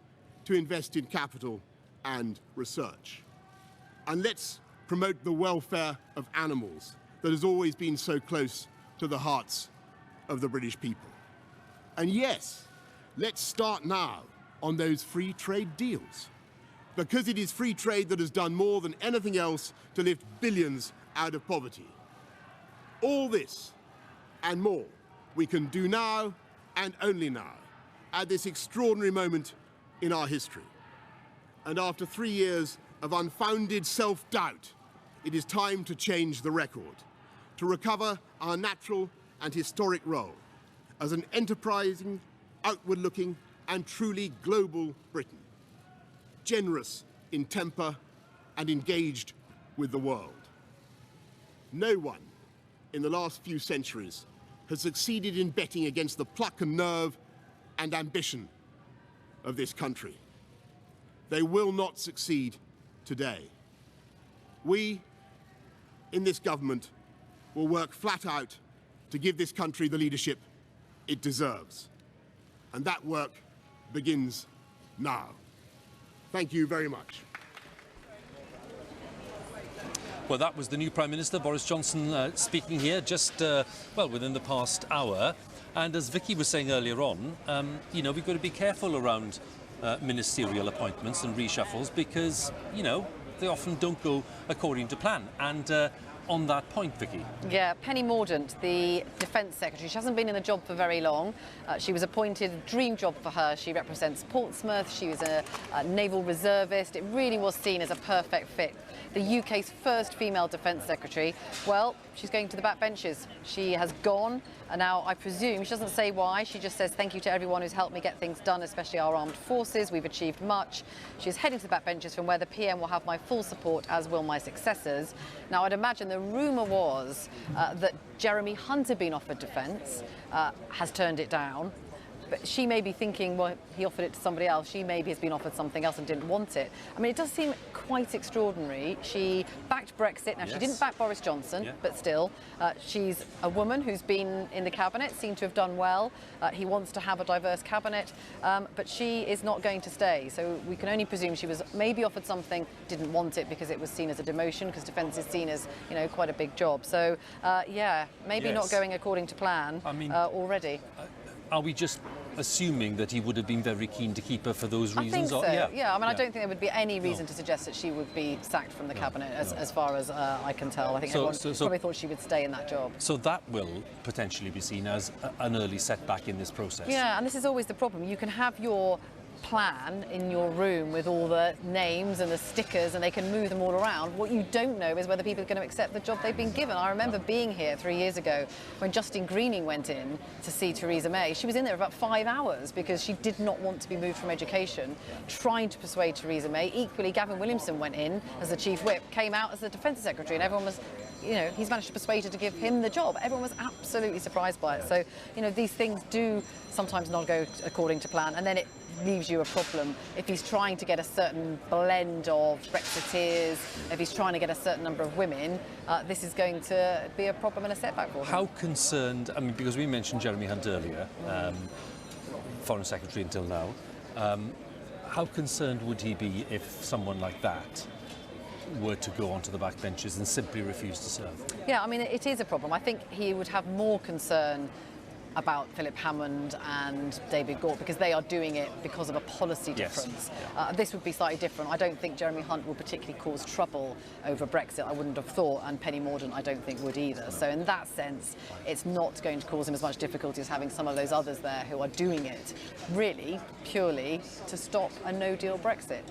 S20: to invest in capital and research. And let's promote the welfare of animals that has always been so close to the hearts of the British people. And yes, let's start now on those free trade deals, because it is free trade that has done more than anything else to lift billions out of poverty. All this and more we can do now and only now, at this extraordinary moment in our history. And after 3 years of unfounded self-doubt, it is time to change the record, to recover our natural and historic role as an enterprising, outward-looking and truly global Britain, generous in temper and engaged with the world. No one in the last few centuries has succeeded in betting against the pluck and nerve and ambition of this country. They will not succeed today. We, in this government, will work flat out to give this country the leadership it deserves. And that work begins now. Thank you very much.
S1: Well, that was the new Prime Minister, Boris Johnson, speaking here just, well, within the past hour. And as Vicki was saying earlier on, you know, we've got to be careful around ministerial appointments and reshuffles because, you know, they often don't go according to plan. And on that point, Vicki.
S4: Yeah, Penny Mordaunt, the Defence Secretary. She hasn't been in the job for very long. She was appointed, dream job for her. She represents Portsmouth. She was a naval reservist. It really was seen as a perfect fit. The UK's first female Defence Secretary. Well, she's going to the backbenches. She has gone, and now I presume, she doesn't say why, she just says thank you to everyone who's helped me get things done, especially our armed forces. We've achieved much. She's heading to the backbenches from where the PM will have my full support, as will my successors. Now, I'd imagine the rumour was that Jeremy Hunt had been offered defence, has turned it down. But she may be thinking, well, he offered it to somebody else. She maybe has been offered something else and didn't want it. I mean, it does seem quite extraordinary. She backed Brexit. Now, she didn't back Boris Johnson, but still, she's a woman who's been in the cabinet, seemed to have done well. He wants to have a diverse cabinet, but she is not going to stay. So we can only presume she was maybe offered something, didn't want it because it was seen as a demotion, because defence is seen as, you know, quite a big job. So, yeah, maybe not going according to plan already.
S1: Are we just assuming that he would have been very keen to keep her for those reasons?
S4: I think so, yeah. I mean, I don't think there would be any reason to suggest that she would be sacked from the cabinet, as far as I can tell. I think everyone probably thought she would stay in that job.
S1: So that will potentially be seen as an early setback in this process.
S4: Yeah, and this is always the problem. You can have your plan in your room with all the names and the stickers, and they can move them all around. What you don't know is whether people are going to accept the job they've been given. I remember being here 3 years ago when Justine Greening went in to see Theresa May. She was in there about 5 hours because she did not want to be moved from education, trying to persuade Theresa May. Equally, Gavin Williamson went in as the Chief Whip, came out as the Defence Secretary, and everyone was, you know, he's managed to persuade her to give him the job. Everyone was absolutely surprised by it. So, you know, these things do sometimes not go according to plan, and then it leaves you a problem if he's trying to get a certain blend of Brexiteers, if he's trying to get a certain number of women. This is going to be a problem and a setback for him.
S1: How concerned, I mean, because we mentioned Jeremy Hunt earlier, Foreign Secretary until now, how concerned would he be if someone like that were to go onto the backbenches and simply refuse to serve?
S4: Yeah, I mean, it is a problem. I think he would have more concern about Philip Hammond and David Gaunt because they are doing it because of a policy difference.
S1: Yes.
S4: This would be slightly different. I don't think Jeremy Hunt will particularly cause trouble over Brexit. I wouldn't have thought, and Penny Mordaunt I don't think would either. No. So in that sense, it's not going to cause him as much difficulty as having some of those others there who are doing it really purely to stop a no-deal Brexit.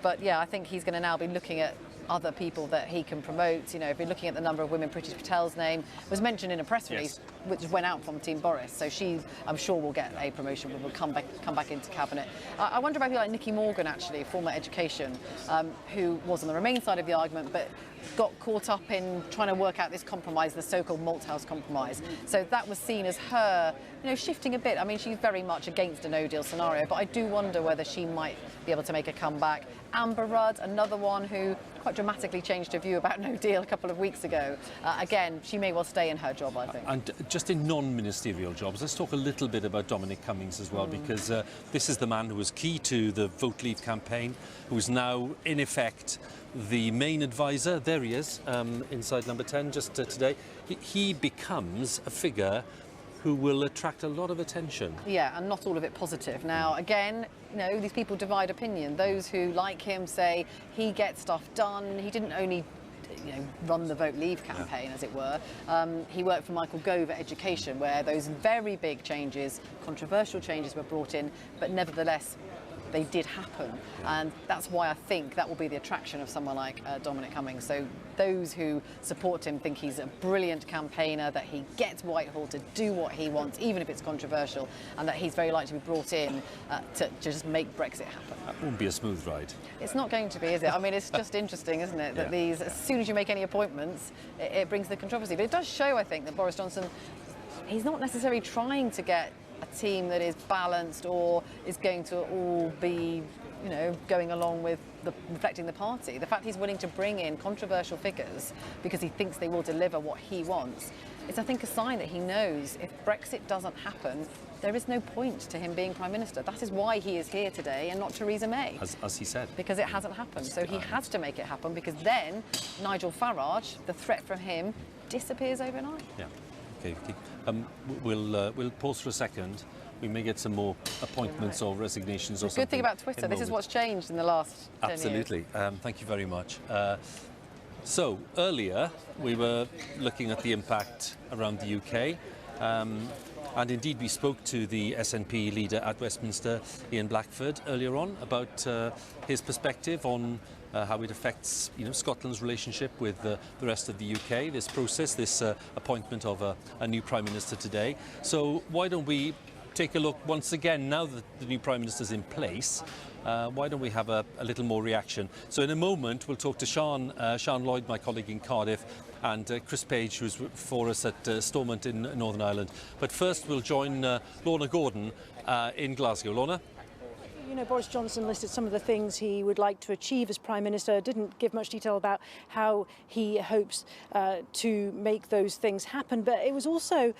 S4: But yeah, I think he's going to now be looking at other people that he can promote. You know, if you're looking at the number of women, Priti Patel's name was mentioned in a press release, which went out from Team Boris. So she, I'm sure, will get a promotion, will come back into cabinet. I wonder about people like Nicky Morgan, actually, former education, who was on the Remain side of the argument, but got caught up in trying to work out this compromise, the so-called Malthouse compromise. So that was seen as her, you know, shifting a bit. I mean, she's very much against a no-deal scenario, but I do wonder whether she might be able to make a comeback. Amber Rudd, another one who quite dramatically changed her view about no deal a couple of weeks ago. Again, she may well stay in her job, I think.
S1: And just in non-ministerial jobs, let's talk a little bit about Dominic Cummings as well, because this is the man who was key to the Vote Leave campaign, who is now, in effect, the main advisor. There he is, inside number 10 just today. He becomes a figure who will attract a lot of attention.
S4: Yeah, and not all of it positive. Now, again, you know, these people divide opinion. Those who like him say he gets stuff done. He didn't only, you know, run the Vote Leave campaign, as it were. He worked for Michael Gove at Education, where those very big changes, controversial changes were brought in, but nevertheless, they did happen. And that's why I think that will be the attraction of someone like Dominic Cummings. So those who support him think he's a brilliant campaigner, that he gets Whitehall to do what he wants, even if it's controversial, and that he's very likely to be brought in to just make Brexit happen.
S1: That won't be a smooth ride.
S4: It's not going to be, is it? I mean, it's just interesting, isn't it, that these, as soon as you make any appointments, it brings the controversy. But it does show, I think, that Boris Johnson, he's not necessarily trying to get a team that is balanced or is going to all be, you know, going along with reflecting the party. The fact he's willing to bring in controversial figures because he thinks they will deliver what he wants is, I think, a sign that he knows if Brexit doesn't happen, there is no point to him being Prime Minister. That is why he is here today and not Theresa May.
S1: As he said.
S4: Because it hasn't happened. So he has to make it happen, because then Nigel Farage, the threat from him, disappears overnight.
S1: Yeah. Okay, Vicki. We'll pause for a second. We may get some more appointments or resignations or something.
S4: The good thing about Twitter, this is what's changed in the last 10 years.
S1: Absolutely. Thank you very much. So earlier we were looking at the impact around the UK. And indeed, we spoke to the SNP leader at Westminster, Ian Blackford, earlier on about his perspective on how it affects, you know, Scotland's relationship with the rest of the UK, this process, this appointment of a new Prime Minister today. So why don't we take a look once again, now that the new Prime Minister's in place, why don't we have a little more reaction? So in a moment, we'll talk to Sean Lloyd, my colleague in Cardiff, and Chris Page, who's for us at Stormont in Northern Ireland. But first, we'll join Lorna Gordon in Glasgow. Lorna?
S3: You know, Boris Johnson listed some of the things he would like to achieve as Prime Minister, didn't give much detail about how he hopes to make those things happen, but it was also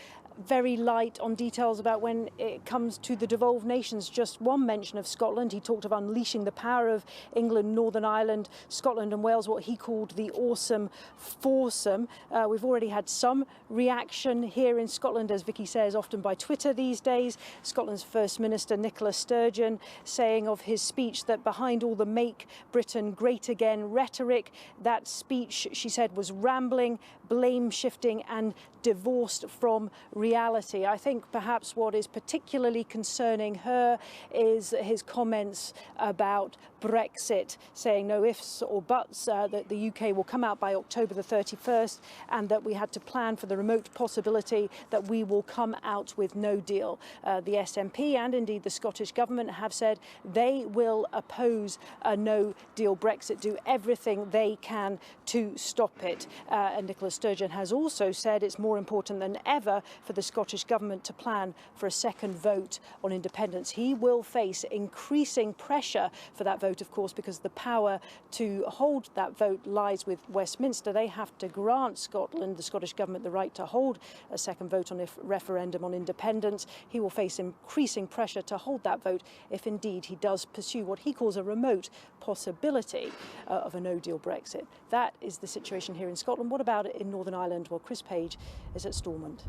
S3: very light on details about when it comes to the devolved nations. Just one mention of Scotland. He talked of unleashing the power of England, Northern Ireland, Scotland and Wales, what he called the awesome foursome. We've already had some reaction here in Scotland, as Vicki says, often by Twitter these days. Scotland's First Minister Nicola Sturgeon saying of his speech that behind all the Make Britain Great Again rhetoric, that speech, she said, was rambling, blame shifting and divorced from reality. I think perhaps what is particularly concerning her is his comments about Brexit, saying no ifs or buts, that the UK will come out by October the 31st, and that we had to plan for the remote possibility that we will come out with no deal. The SNP and indeed the Scottish Government have said they will oppose a no deal Brexit, do everything they can to stop it. And Nicola Sturgeon has also said it's more important than ever for the Scottish Government to plan for a second vote on independence. He will face increasing pressure for that vote vote, of course, because the power to hold that vote lies with Westminster. They have to grant Scotland, the Scottish Government, the right to hold a second vote on a referendum on independence. He will face increasing pressure to hold that vote if indeed he does pursue what he calls a remote possibility of a no-deal Brexit. That is the situation here in Scotland. What about it in Northern Ireland? Well, Chris Page is at Stormont.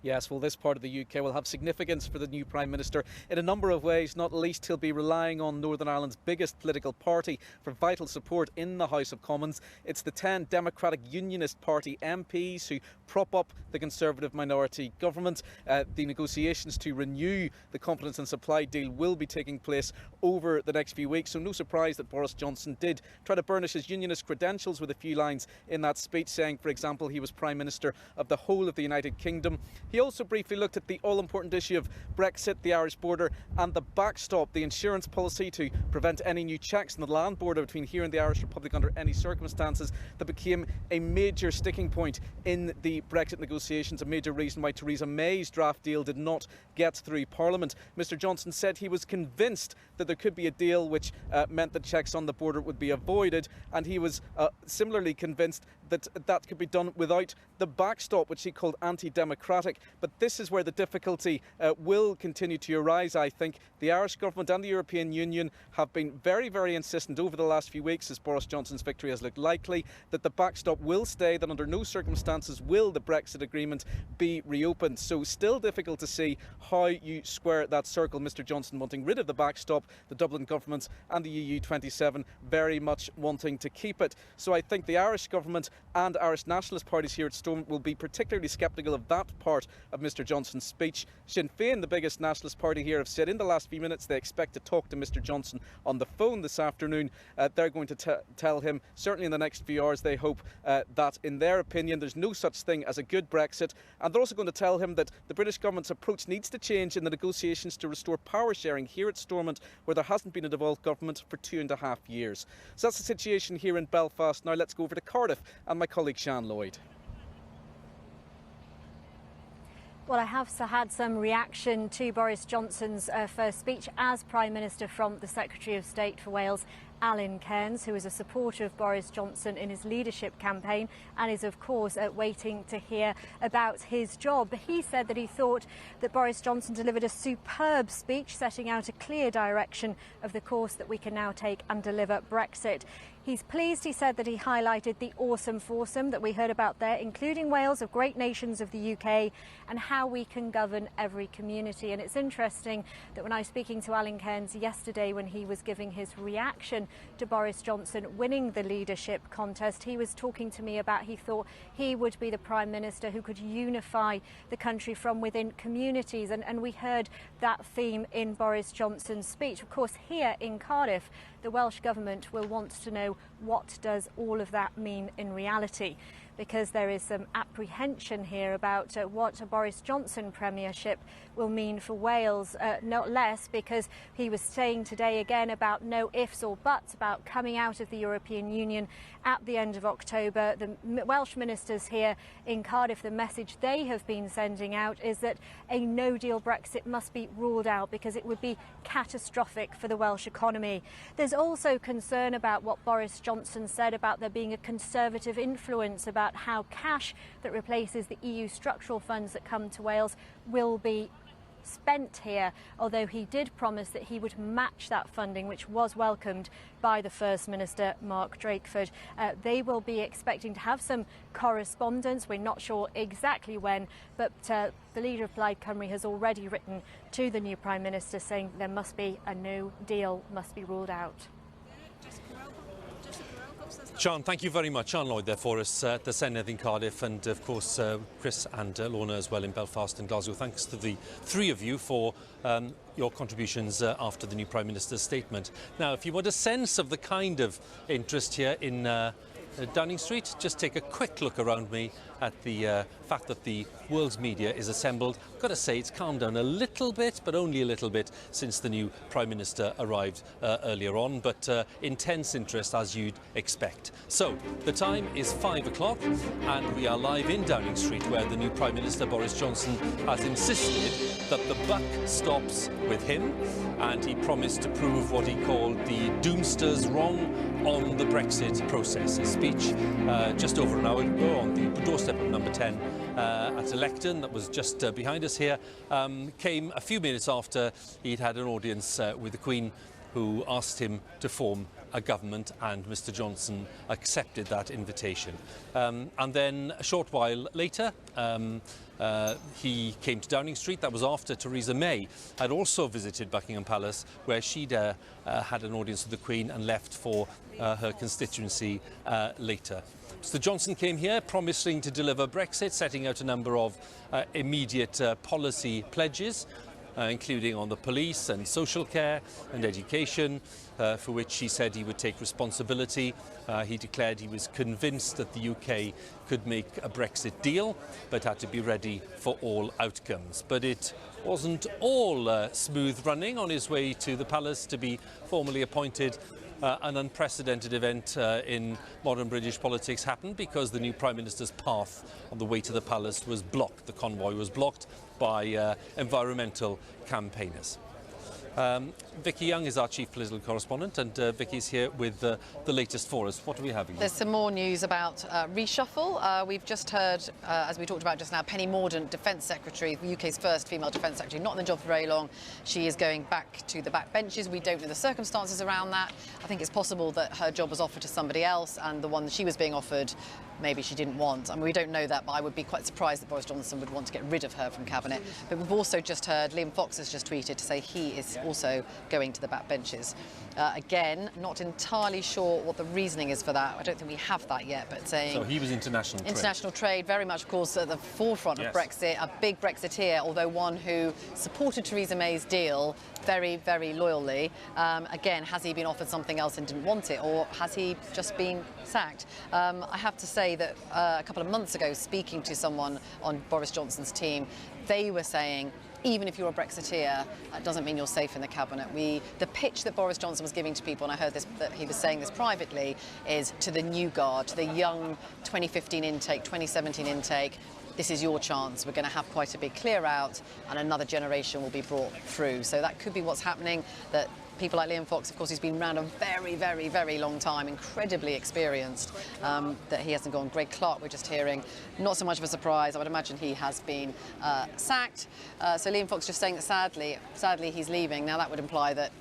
S11: Yes, well, this part of the UK will have significance for the new Prime Minister in a number of ways. Not least, he'll be relying on Northern Ireland's biggest political party for vital support in the House of Commons. It's the 10 Democratic Unionist Party MPs who prop up the Conservative minority government. The negotiations to renew the confidence and supply deal will be taking place over the next few weeks, so no surprise that Boris Johnson did try to burnish his unionist credentials with a few lines in that speech, saying, for example, he was Prime Minister of the whole of the United Kingdom. He also briefly looked at the all-important issue of Brexit, the Irish border and the backstop, the insurance policy to prevent any new checks on the land border between here and the Irish Republic under any circumstances. That became a major sticking point in the Brexit negotiations, a major reason why Theresa May's draft deal did not get through Parliament. Mr Johnson said he was convinced that there could be a deal which meant that checks on the border would be avoided, and he was similarly convinced that that could be done without the backstop, which he called anti-democratic. But this is where the difficulty will continue to arise, I think. The Irish government and the European Union have been very, very insistent over the last few weeks, as Boris Johnson's victory has looked likely, that the backstop will stay, that under no circumstances will the Brexit agreement be reopened. So still difficult to see how you square that circle. Mr Johnson wanting rid of the backstop, the Dublin government and the EU 27 very much wanting to keep it. So I think the Irish government and Irish nationalist parties here at Stormont will be particularly sceptical of that part of Mr Johnson's speech. Sinn Féin, the biggest nationalist party here, have said in the last few minutes they expect to talk to Mr Johnson on the phone this afternoon. They're going to tell him, certainly in the next few hours, they hope that in their opinion there's no such thing as a good Brexit, and they're also going to tell him that the British government's approach needs to change in the negotiations to restore power sharing here at Stormont, where there hasn't been a devolved government for 2.5 years. So that's the situation here in Belfast. Now let's go over to Cardiff and my colleague Sian Lloyd.
S12: Well, I have had some reaction to Boris Johnson's first speech as Prime Minister from the Secretary of State for Wales, Alan Cairns, who is a supporter of Boris Johnson in his leadership campaign and is, of course, waiting to hear about his job. But he said that he thought that Boris Johnson delivered a superb speech, setting out a clear direction of the course that we can now take and deliver Brexit. He's pleased, he said, that he highlighted the awesome foursome that we heard about there, including Wales, of great nations of the UK, and how we can govern every community. And it's interesting that when I was speaking to Alan Cairns yesterday, when he was giving his reaction to Boris Johnson winning the leadership contest, he was talking to me about he thought he would be the Prime Minister who could unify the country from within communities. And we heard that theme in Boris Johnson's speech. Of course, here in Cardiff, the Welsh Government will want to know what does all of that mean in reality, because there is some apprehension here about what a Boris Johnson premiership will mean for Wales, not less because he was saying today again about no ifs or buts about coming out of the European Union at the end of October. The Welsh ministers here in Cardiff, the message they have been sending out is that a no-deal Brexit must be ruled out because it would be catastrophic for the Welsh economy. There's also concern about what Boris Johnson said about there being a Conservative influence about how cash that replaces the EU structural funds that come to Wales will be spent here, although he did promise that he would match that funding, which was welcomed by the First Minister, Mark Drakeford. They will be expecting to have some correspondence. We're not sure exactly when, but the leader of Plaid Cymru has already written to the new Prime Minister saying there must be a no deal, must be ruled out.
S1: Sian, thank you very much. Sian Lloyd there for us at the Senedd in Cardiff, and of course Chris and Lorna as well in Belfast and Glasgow. Thanks to the three of you for your contributions after the new Prime Minister's statement. Now, if you want a sense of the kind of interest here in Downing Street. Just take a quick look around me at the fact that the world's media is assembled. I've got to say it's calmed down a little bit, but only a little bit, since the new Prime Minister arrived earlier on, but intense interest as you'd expect. So the time is 5 o'clock and we are live in Downing Street, where the new Prime Minister Boris Johnson has insisted that the buck stops with him, and he promised to prove what he called the doomsters wrong on the Brexit process. His speech just over an hour ago on the doorstep of number 10 at a lectern that was just behind us here came a few minutes after he'd had an audience with the Queen, who asked him to form a government, and Mr Johnson accepted that invitation. And then a short while later he came to Downing Street. That was after Theresa May had also visited Buckingham Palace, where she'd had an audience with the Queen and left for her constituency later. Mr Johnson came here promising to deliver Brexit, setting out a number of immediate policy pledges, including on the police and social care and education, for which he said he would take responsibility. He declared he was convinced that the UK could make a Brexit deal, but had to be ready for all outcomes. But it wasn't all smooth running. On his way to the palace to be formally appointed, an unprecedented event in modern British politics happened, because the new Prime Minister's path on the way to the palace was blocked. The convoy was blocked by environmental campaigners. Vicki Young is our chief political correspondent, and Vicki's here with the latest for us. What do we have here?
S4: There's some more news about reshuffle. We've just heard, as we talked about just now, Penny Mordaunt, Defence Secretary, the UK's first female Defence Secretary, not in the job for very long. She is going back to the backbenches. We don't know the circumstances around that. I think it's possible that her job was offered to somebody else, and the one that she was being offered, maybe she didn't want. I mean, we don't know that, but I would be quite surprised that Boris Johnson would want to get rid of her from Cabinet. But we've also just heard Liam Fox has just tweeted to say he is also going to the backbenches. Again, not entirely sure what the reasoning is for that. I don't think we have that yet, but saying...
S1: So he was international trade.
S4: International trade, very much, of course, at the forefront of Brexit, a big Brexiteer, although one who supported Theresa May's deal very, very loyally. Again, has he been offered something else and didn't want it, or has he just been sacked? I have to say that a couple of months ago, speaking to someone on Boris Johnson's team, they were saying, even if you're a Brexiteer, that doesn't mean you're safe in the Cabinet. The pitch that Boris Johnson was giving to people, and I heard this, that he was saying this privately, is to the new guard, to the young 2015 intake, 2017 intake. This is your chance. We're going to have quite a big clear out, and another generation will be brought through. So that could be what's happening, that people like Liam Fox, of course, he's been around a very, very, very long time, incredibly experienced, that he hasn't gone. Greg Clark, we're just hearing, not so much of a surprise. I would imagine he has been sacked. So Liam Fox just saying that sadly he's leaving. Now that would imply that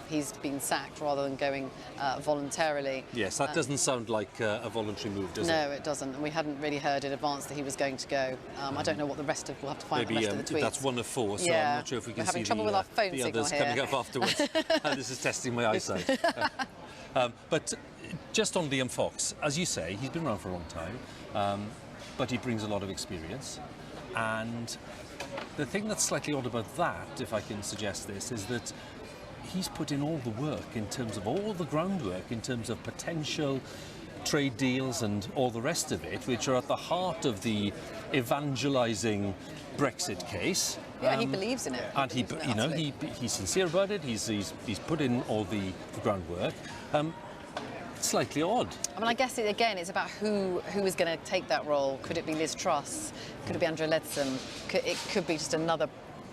S4: he's been sacked rather than going voluntarily.
S1: Yes, that doesn't sound like a voluntary move, does it?
S4: No, it doesn't. And we hadn't really heard in advance that he was going to go. I don't know what the rest of, we'll have to find
S1: Maybe,
S4: the rest of the tweets.
S1: That's one of four, so I'm not sure if we can see the others coming up afterwards. This is testing my eyesight. But just on Liam Fox, as you say, he's been around for a long time, but he brings a lot of experience. And the thing that's slightly odd about that, if I can suggest this, is that he's put in all the work in terms of all the groundwork, in terms of potential trade deals and all the rest of it, which are at the heart of the evangelising Brexit case.
S4: Yeah, he believes in it.
S1: And he's sincere about it. He's put in all the groundwork. Slightly odd.
S4: I mean, I guess it's about who is going to take that role. Could it be Liz Truss? Could it be Andrea Leadsom? It could be just another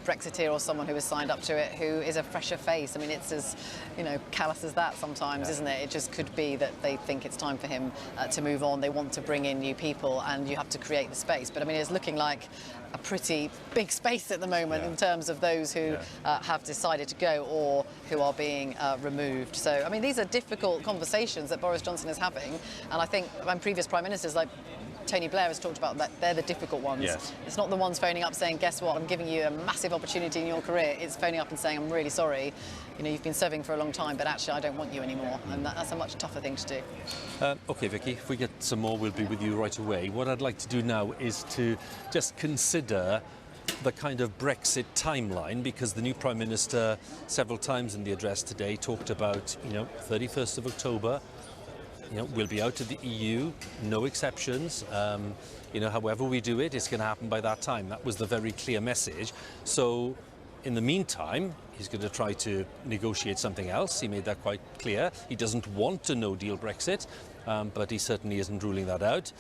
S4: Brexiteer or someone who has signed up to it who is a fresher face. I mean, it's as callous as that sometimes, isn't it? It just could be that they think it's time for him to move on. They want to bring in new people, and you have to create the space. But I mean, it's looking like a pretty big space at the moment in terms of those who have decided to go or who are being removed. So, I mean, these are difficult conversations that Boris Johnson is having, and I think when previous prime ministers like Tony Blair has talked about, that they're the difficult ones.
S1: Yes.
S4: It's not the ones phoning up saying, guess what, I'm giving you a massive opportunity in your career. It's phoning up and saying, I'm really sorry, you've been serving for a long time, but actually I don't want you anymore. And that's a much tougher thing to do.
S1: OK, Vicki, if we get some more, we'll be with you right away. What I'd like to do now is to just consider the kind of Brexit timeline, because the new Prime Minister several times in the address today talked about, 31st of October, we'll be out of the EU, no exceptions. However we do it, it's going to happen by that time. That was the very clear message. So in the meantime, he's going to try to negotiate something else. He made that quite clear. He doesn't want a no-deal Brexit, but he certainly isn't ruling that out.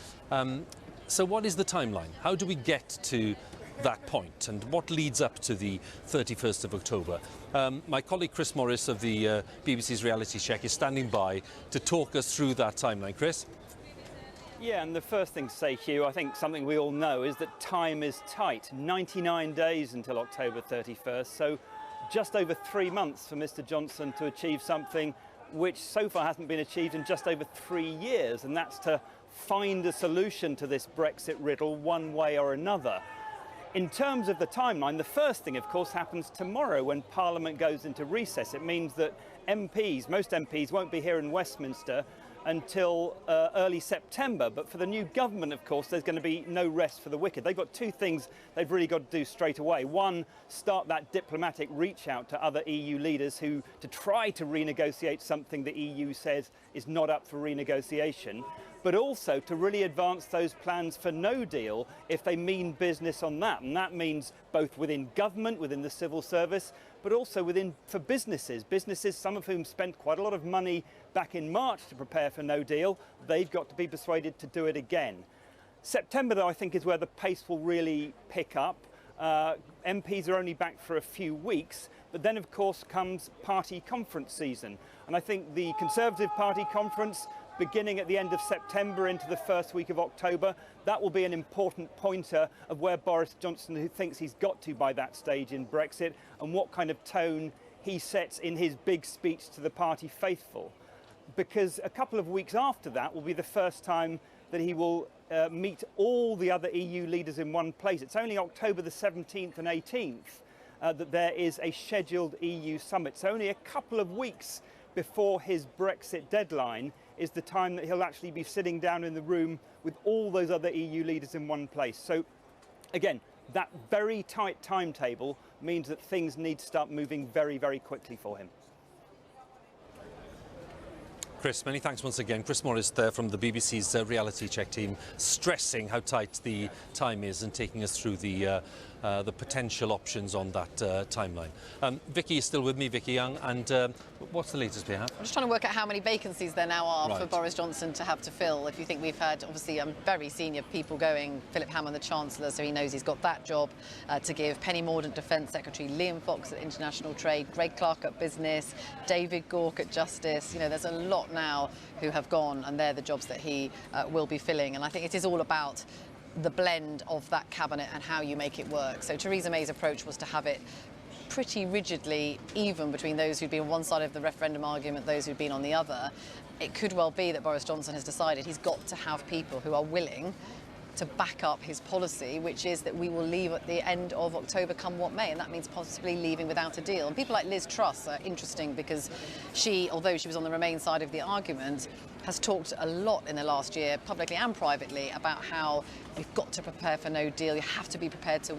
S1: So what is the timeline? How do we get to that point, and what leads up to the 31st of October? My colleague Chris Morris of the BBC's Reality Check is standing by to talk us through that timeline. Chris?
S14: Yeah, and the first thing to say, Hugh, I think something we all know is that time is tight. 99 days until October 31st, so just over 3 months for Mr Johnson to achieve something which so far hasn't been achieved in just over 3 years, and that's to find a solution to this Brexit riddle one way or another. In terms of the timeline, the first thing, of course, happens tomorrow when Parliament goes into recess. It means that most MPs won't be here in Westminster until early September. But for the new government, of course, there's going to be no rest for the wicked. They've got 2 things they've really got to do straight away. One, start that diplomatic reach out to other EU leaders to try to renegotiate something the EU says is not up for renegotiation, but also to really advance those plans for no deal if they mean business on that. And that means both within government, within the civil service, but also for businesses, some of whom spent quite a lot of money back in March to prepare for no deal. They've got to be persuaded to do it again. September, though, I think is where the pace will really pick up. MPs are only back for a few weeks, but then of course comes party conference season. And I think the Conservative Party conference, beginning at the end of September into the first week of October, that will be an important pointer of where Boris Johnson thinks he's got to by that stage in Brexit, and what kind of tone he sets in his big speech to the party faithful. Because a couple of weeks after that will be the first time that he will meet all the other EU leaders in one place. It's only October the 17th and 18th that there is a scheduled EU summit. So only a couple of weeks before his Brexit deadline is the time that he'll actually be sitting down in the room with all those other EU leaders in one place. So again, that very tight timetable means that things need to start moving very, very quickly for him.
S1: Chris, many thanks once again. Chris Morris there from the BBC's Reality Check team, stressing how tight the time is and taking us through the potential options on that timeline. Vicki is still with me, Vicki Young, and what's the latest we have?
S4: I'm just trying to work out how many vacancies there now are for Boris Johnson to have to fill. If you think we've had, obviously, very senior people going, Philip Hammond, the Chancellor, so he knows he's got that job to give, Penny Mordaunt, Defence Secretary, Liam Fox at International Trade, Greg Clark at Business, David Gauke at Justice. There's a lot now who have gone, and they're the jobs that he will be filling. And I think it is all about the blend of that cabinet and how you make it work. So Theresa May's approach was to have it pretty rigidly even between those who'd been on one side of the referendum argument, those who'd been on the other. It could well be that Boris Johnson has decided he's got to have people who are willing to back up his policy, which is that we will leave at the end of October come what may, and that means possibly leaving without a deal. And people like Liz Truss are interesting because she, although she was on the Remain side of the argument, has talked a lot in the last year, publicly and privately, about how we've got to prepare for no deal. You have to be prepared to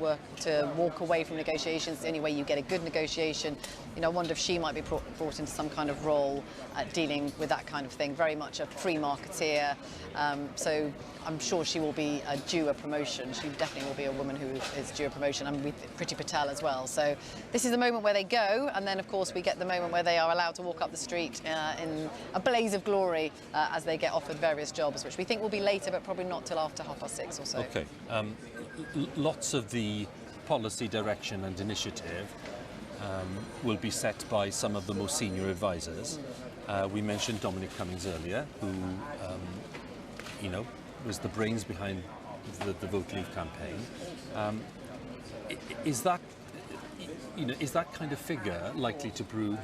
S4: walk away from negotiations. It's the only way you get a good negotiation. I wonder if she might be brought into some kind of role dealing with that kind of thing. Very much a free marketeer. So I'm sure she will be due a promotion. She definitely will be a woman who is due a promotion, and with Priti Patel as well. So this is the moment where they go, and then of course we get the moment where they are allowed to walk up the street in a blaze of glory as they get offered various jobs, which we think will be later, but probably not till after 6:30 or so.
S1: Okay. Lots of the policy direction and initiative will be set by some of the most senior advisors. We mentioned Dominic Cummings earlier, who, was the brains behind the Vote Leave campaign. Is that kind of figure likely to prove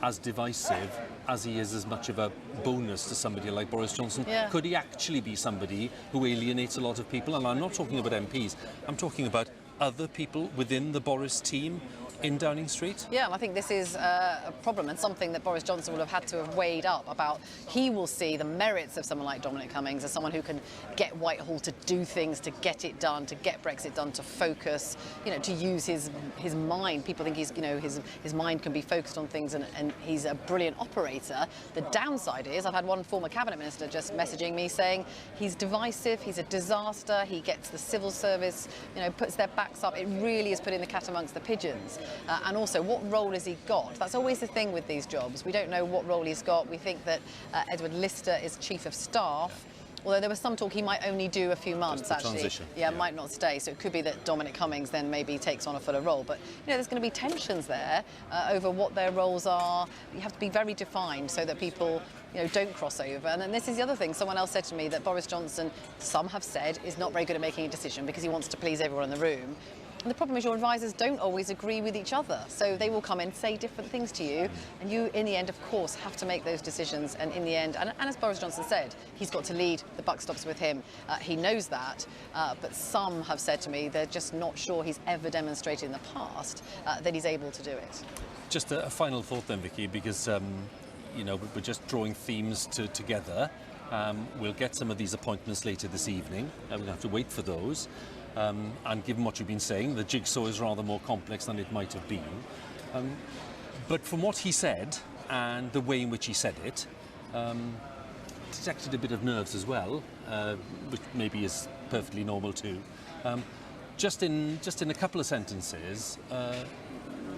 S1: as divisive as he is as much of a bonus to somebody like Boris Johnson?
S4: Yeah.
S1: Could he actually be somebody who alienates a lot of people? And I'm not talking about MPs, I'm talking about other people within the Boris team. in Downing Street?
S4: Yeah, I think this is a problem and something that Boris Johnson will have had to have weighed up about. He will see the merits of someone like Dominic Cummings as someone who can get Whitehall to do things, to get it done, to get Brexit done, to focus, you know, to use his mind. People think he's, you know, his mind can be focused on things, and he's a brilliant operator. The downside is, I've had one former cabinet minister just messaging me saying he's divisive, he's a disaster, he gets the civil service, you know, puts their backs up. It really is putting the cat amongst the pigeons. And also, what role has he got? That's always the thing with these jobs. We don't know what role he's got. We think that Edward Lister is chief of staff, although there was some talk he might only do a few months, actually.
S1: Transition.
S4: Yeah, might not stay. So it could be that Dominic Cummings then maybe takes on a fuller role. But, you know, there's going to be tensions there over what their roles are. You have to be very defined so that people, you know, don't cross over. And then this is the other thing. Someone else said to me that Boris Johnson, some have said, is not very good at making a decision because he wants to please everyone in the room. And the problem is your advisors don't always agree with each other. So they will come and say different things to you. And you, in the end, of course, have to make those decisions. And in the end, and as Boris Johnson said, he's got to lead. The buck stops with him. He knows that. But some have said to me they're just not sure he's ever demonstrated in the past that he's able to do it.
S1: Just a final thought then, Vicky, because, you know, we're just drawing themes together. We'll get some of these appointments later this evening. We're going to have to wait for those. And given what you've been saying, the jigsaw is rather more complex than it might have been. But from what he said and the way in which he said it, detected a bit of nerves as well, which maybe is perfectly normal too. Just in a couple of sentences,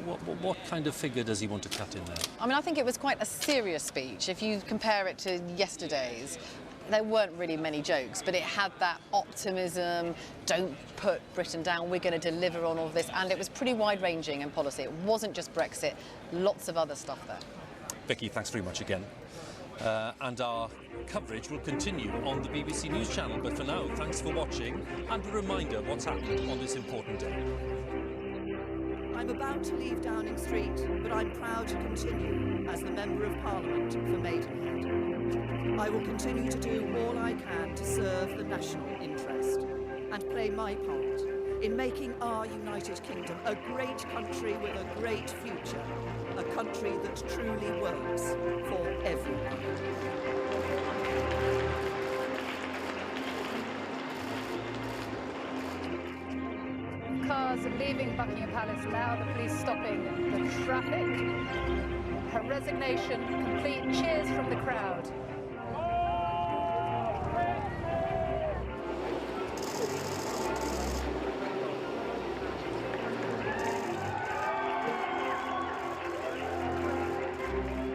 S1: what kind of figure does he want to cut in there?
S4: I mean, I think it was quite a serious speech. If you compare it to yesterday's, there weren't really many jokes, but it had that optimism, don't put Britain down, we're going to deliver on all of this, and it was pretty wide-ranging in policy. It wasn't just Brexit, lots of other stuff there.
S1: Vicky, thanks very much again. And our coverage will continue on the BBC News channel, but for now, thanks for watching, and a reminder of what's happening on this important day.
S16: I'm about to leave Downing Street, but I'm proud to continue as the Member of Parliament for Maidenhead. I will continue to do all I can to serve the national interest and play my part in making our United Kingdom a great country with a great future, a country that truly works for everyone.
S9: Cars leaving Buckingham Palace now, the police stopping the traffic. Her resignation complete. Cheers from the crowd.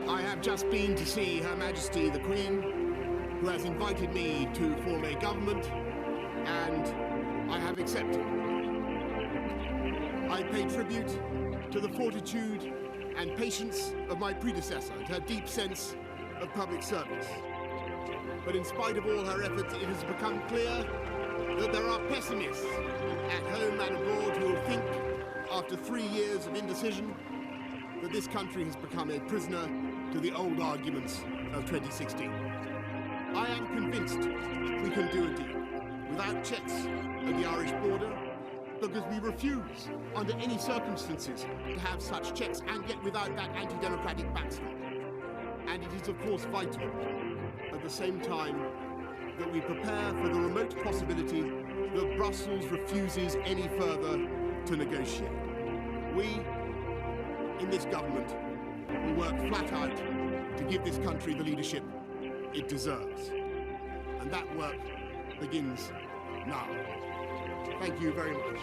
S20: I have just been to see Her Majesty the Queen, who has invited me to form a government, and I have accepted. I pay tribute to the fortitude and patience of my predecessor and her deep sense of public service. But in spite of all her efforts, it has become clear that there are pessimists at home and abroad who will think, after 3 years of indecision, that this country has become a prisoner to the old arguments of 2016. I am convinced we can do a deal without checks at the Irish border, because we refuse, under any circumstances, to have such checks, and yet without that anti-democratic backstop. And it is, of course, vital, at the same time, that we prepare for the remote possibility that Brussels refuses any further to negotiate. We, in this government, will work flat out to give this country the leadership it deserves. And that work begins now. Thank you very much.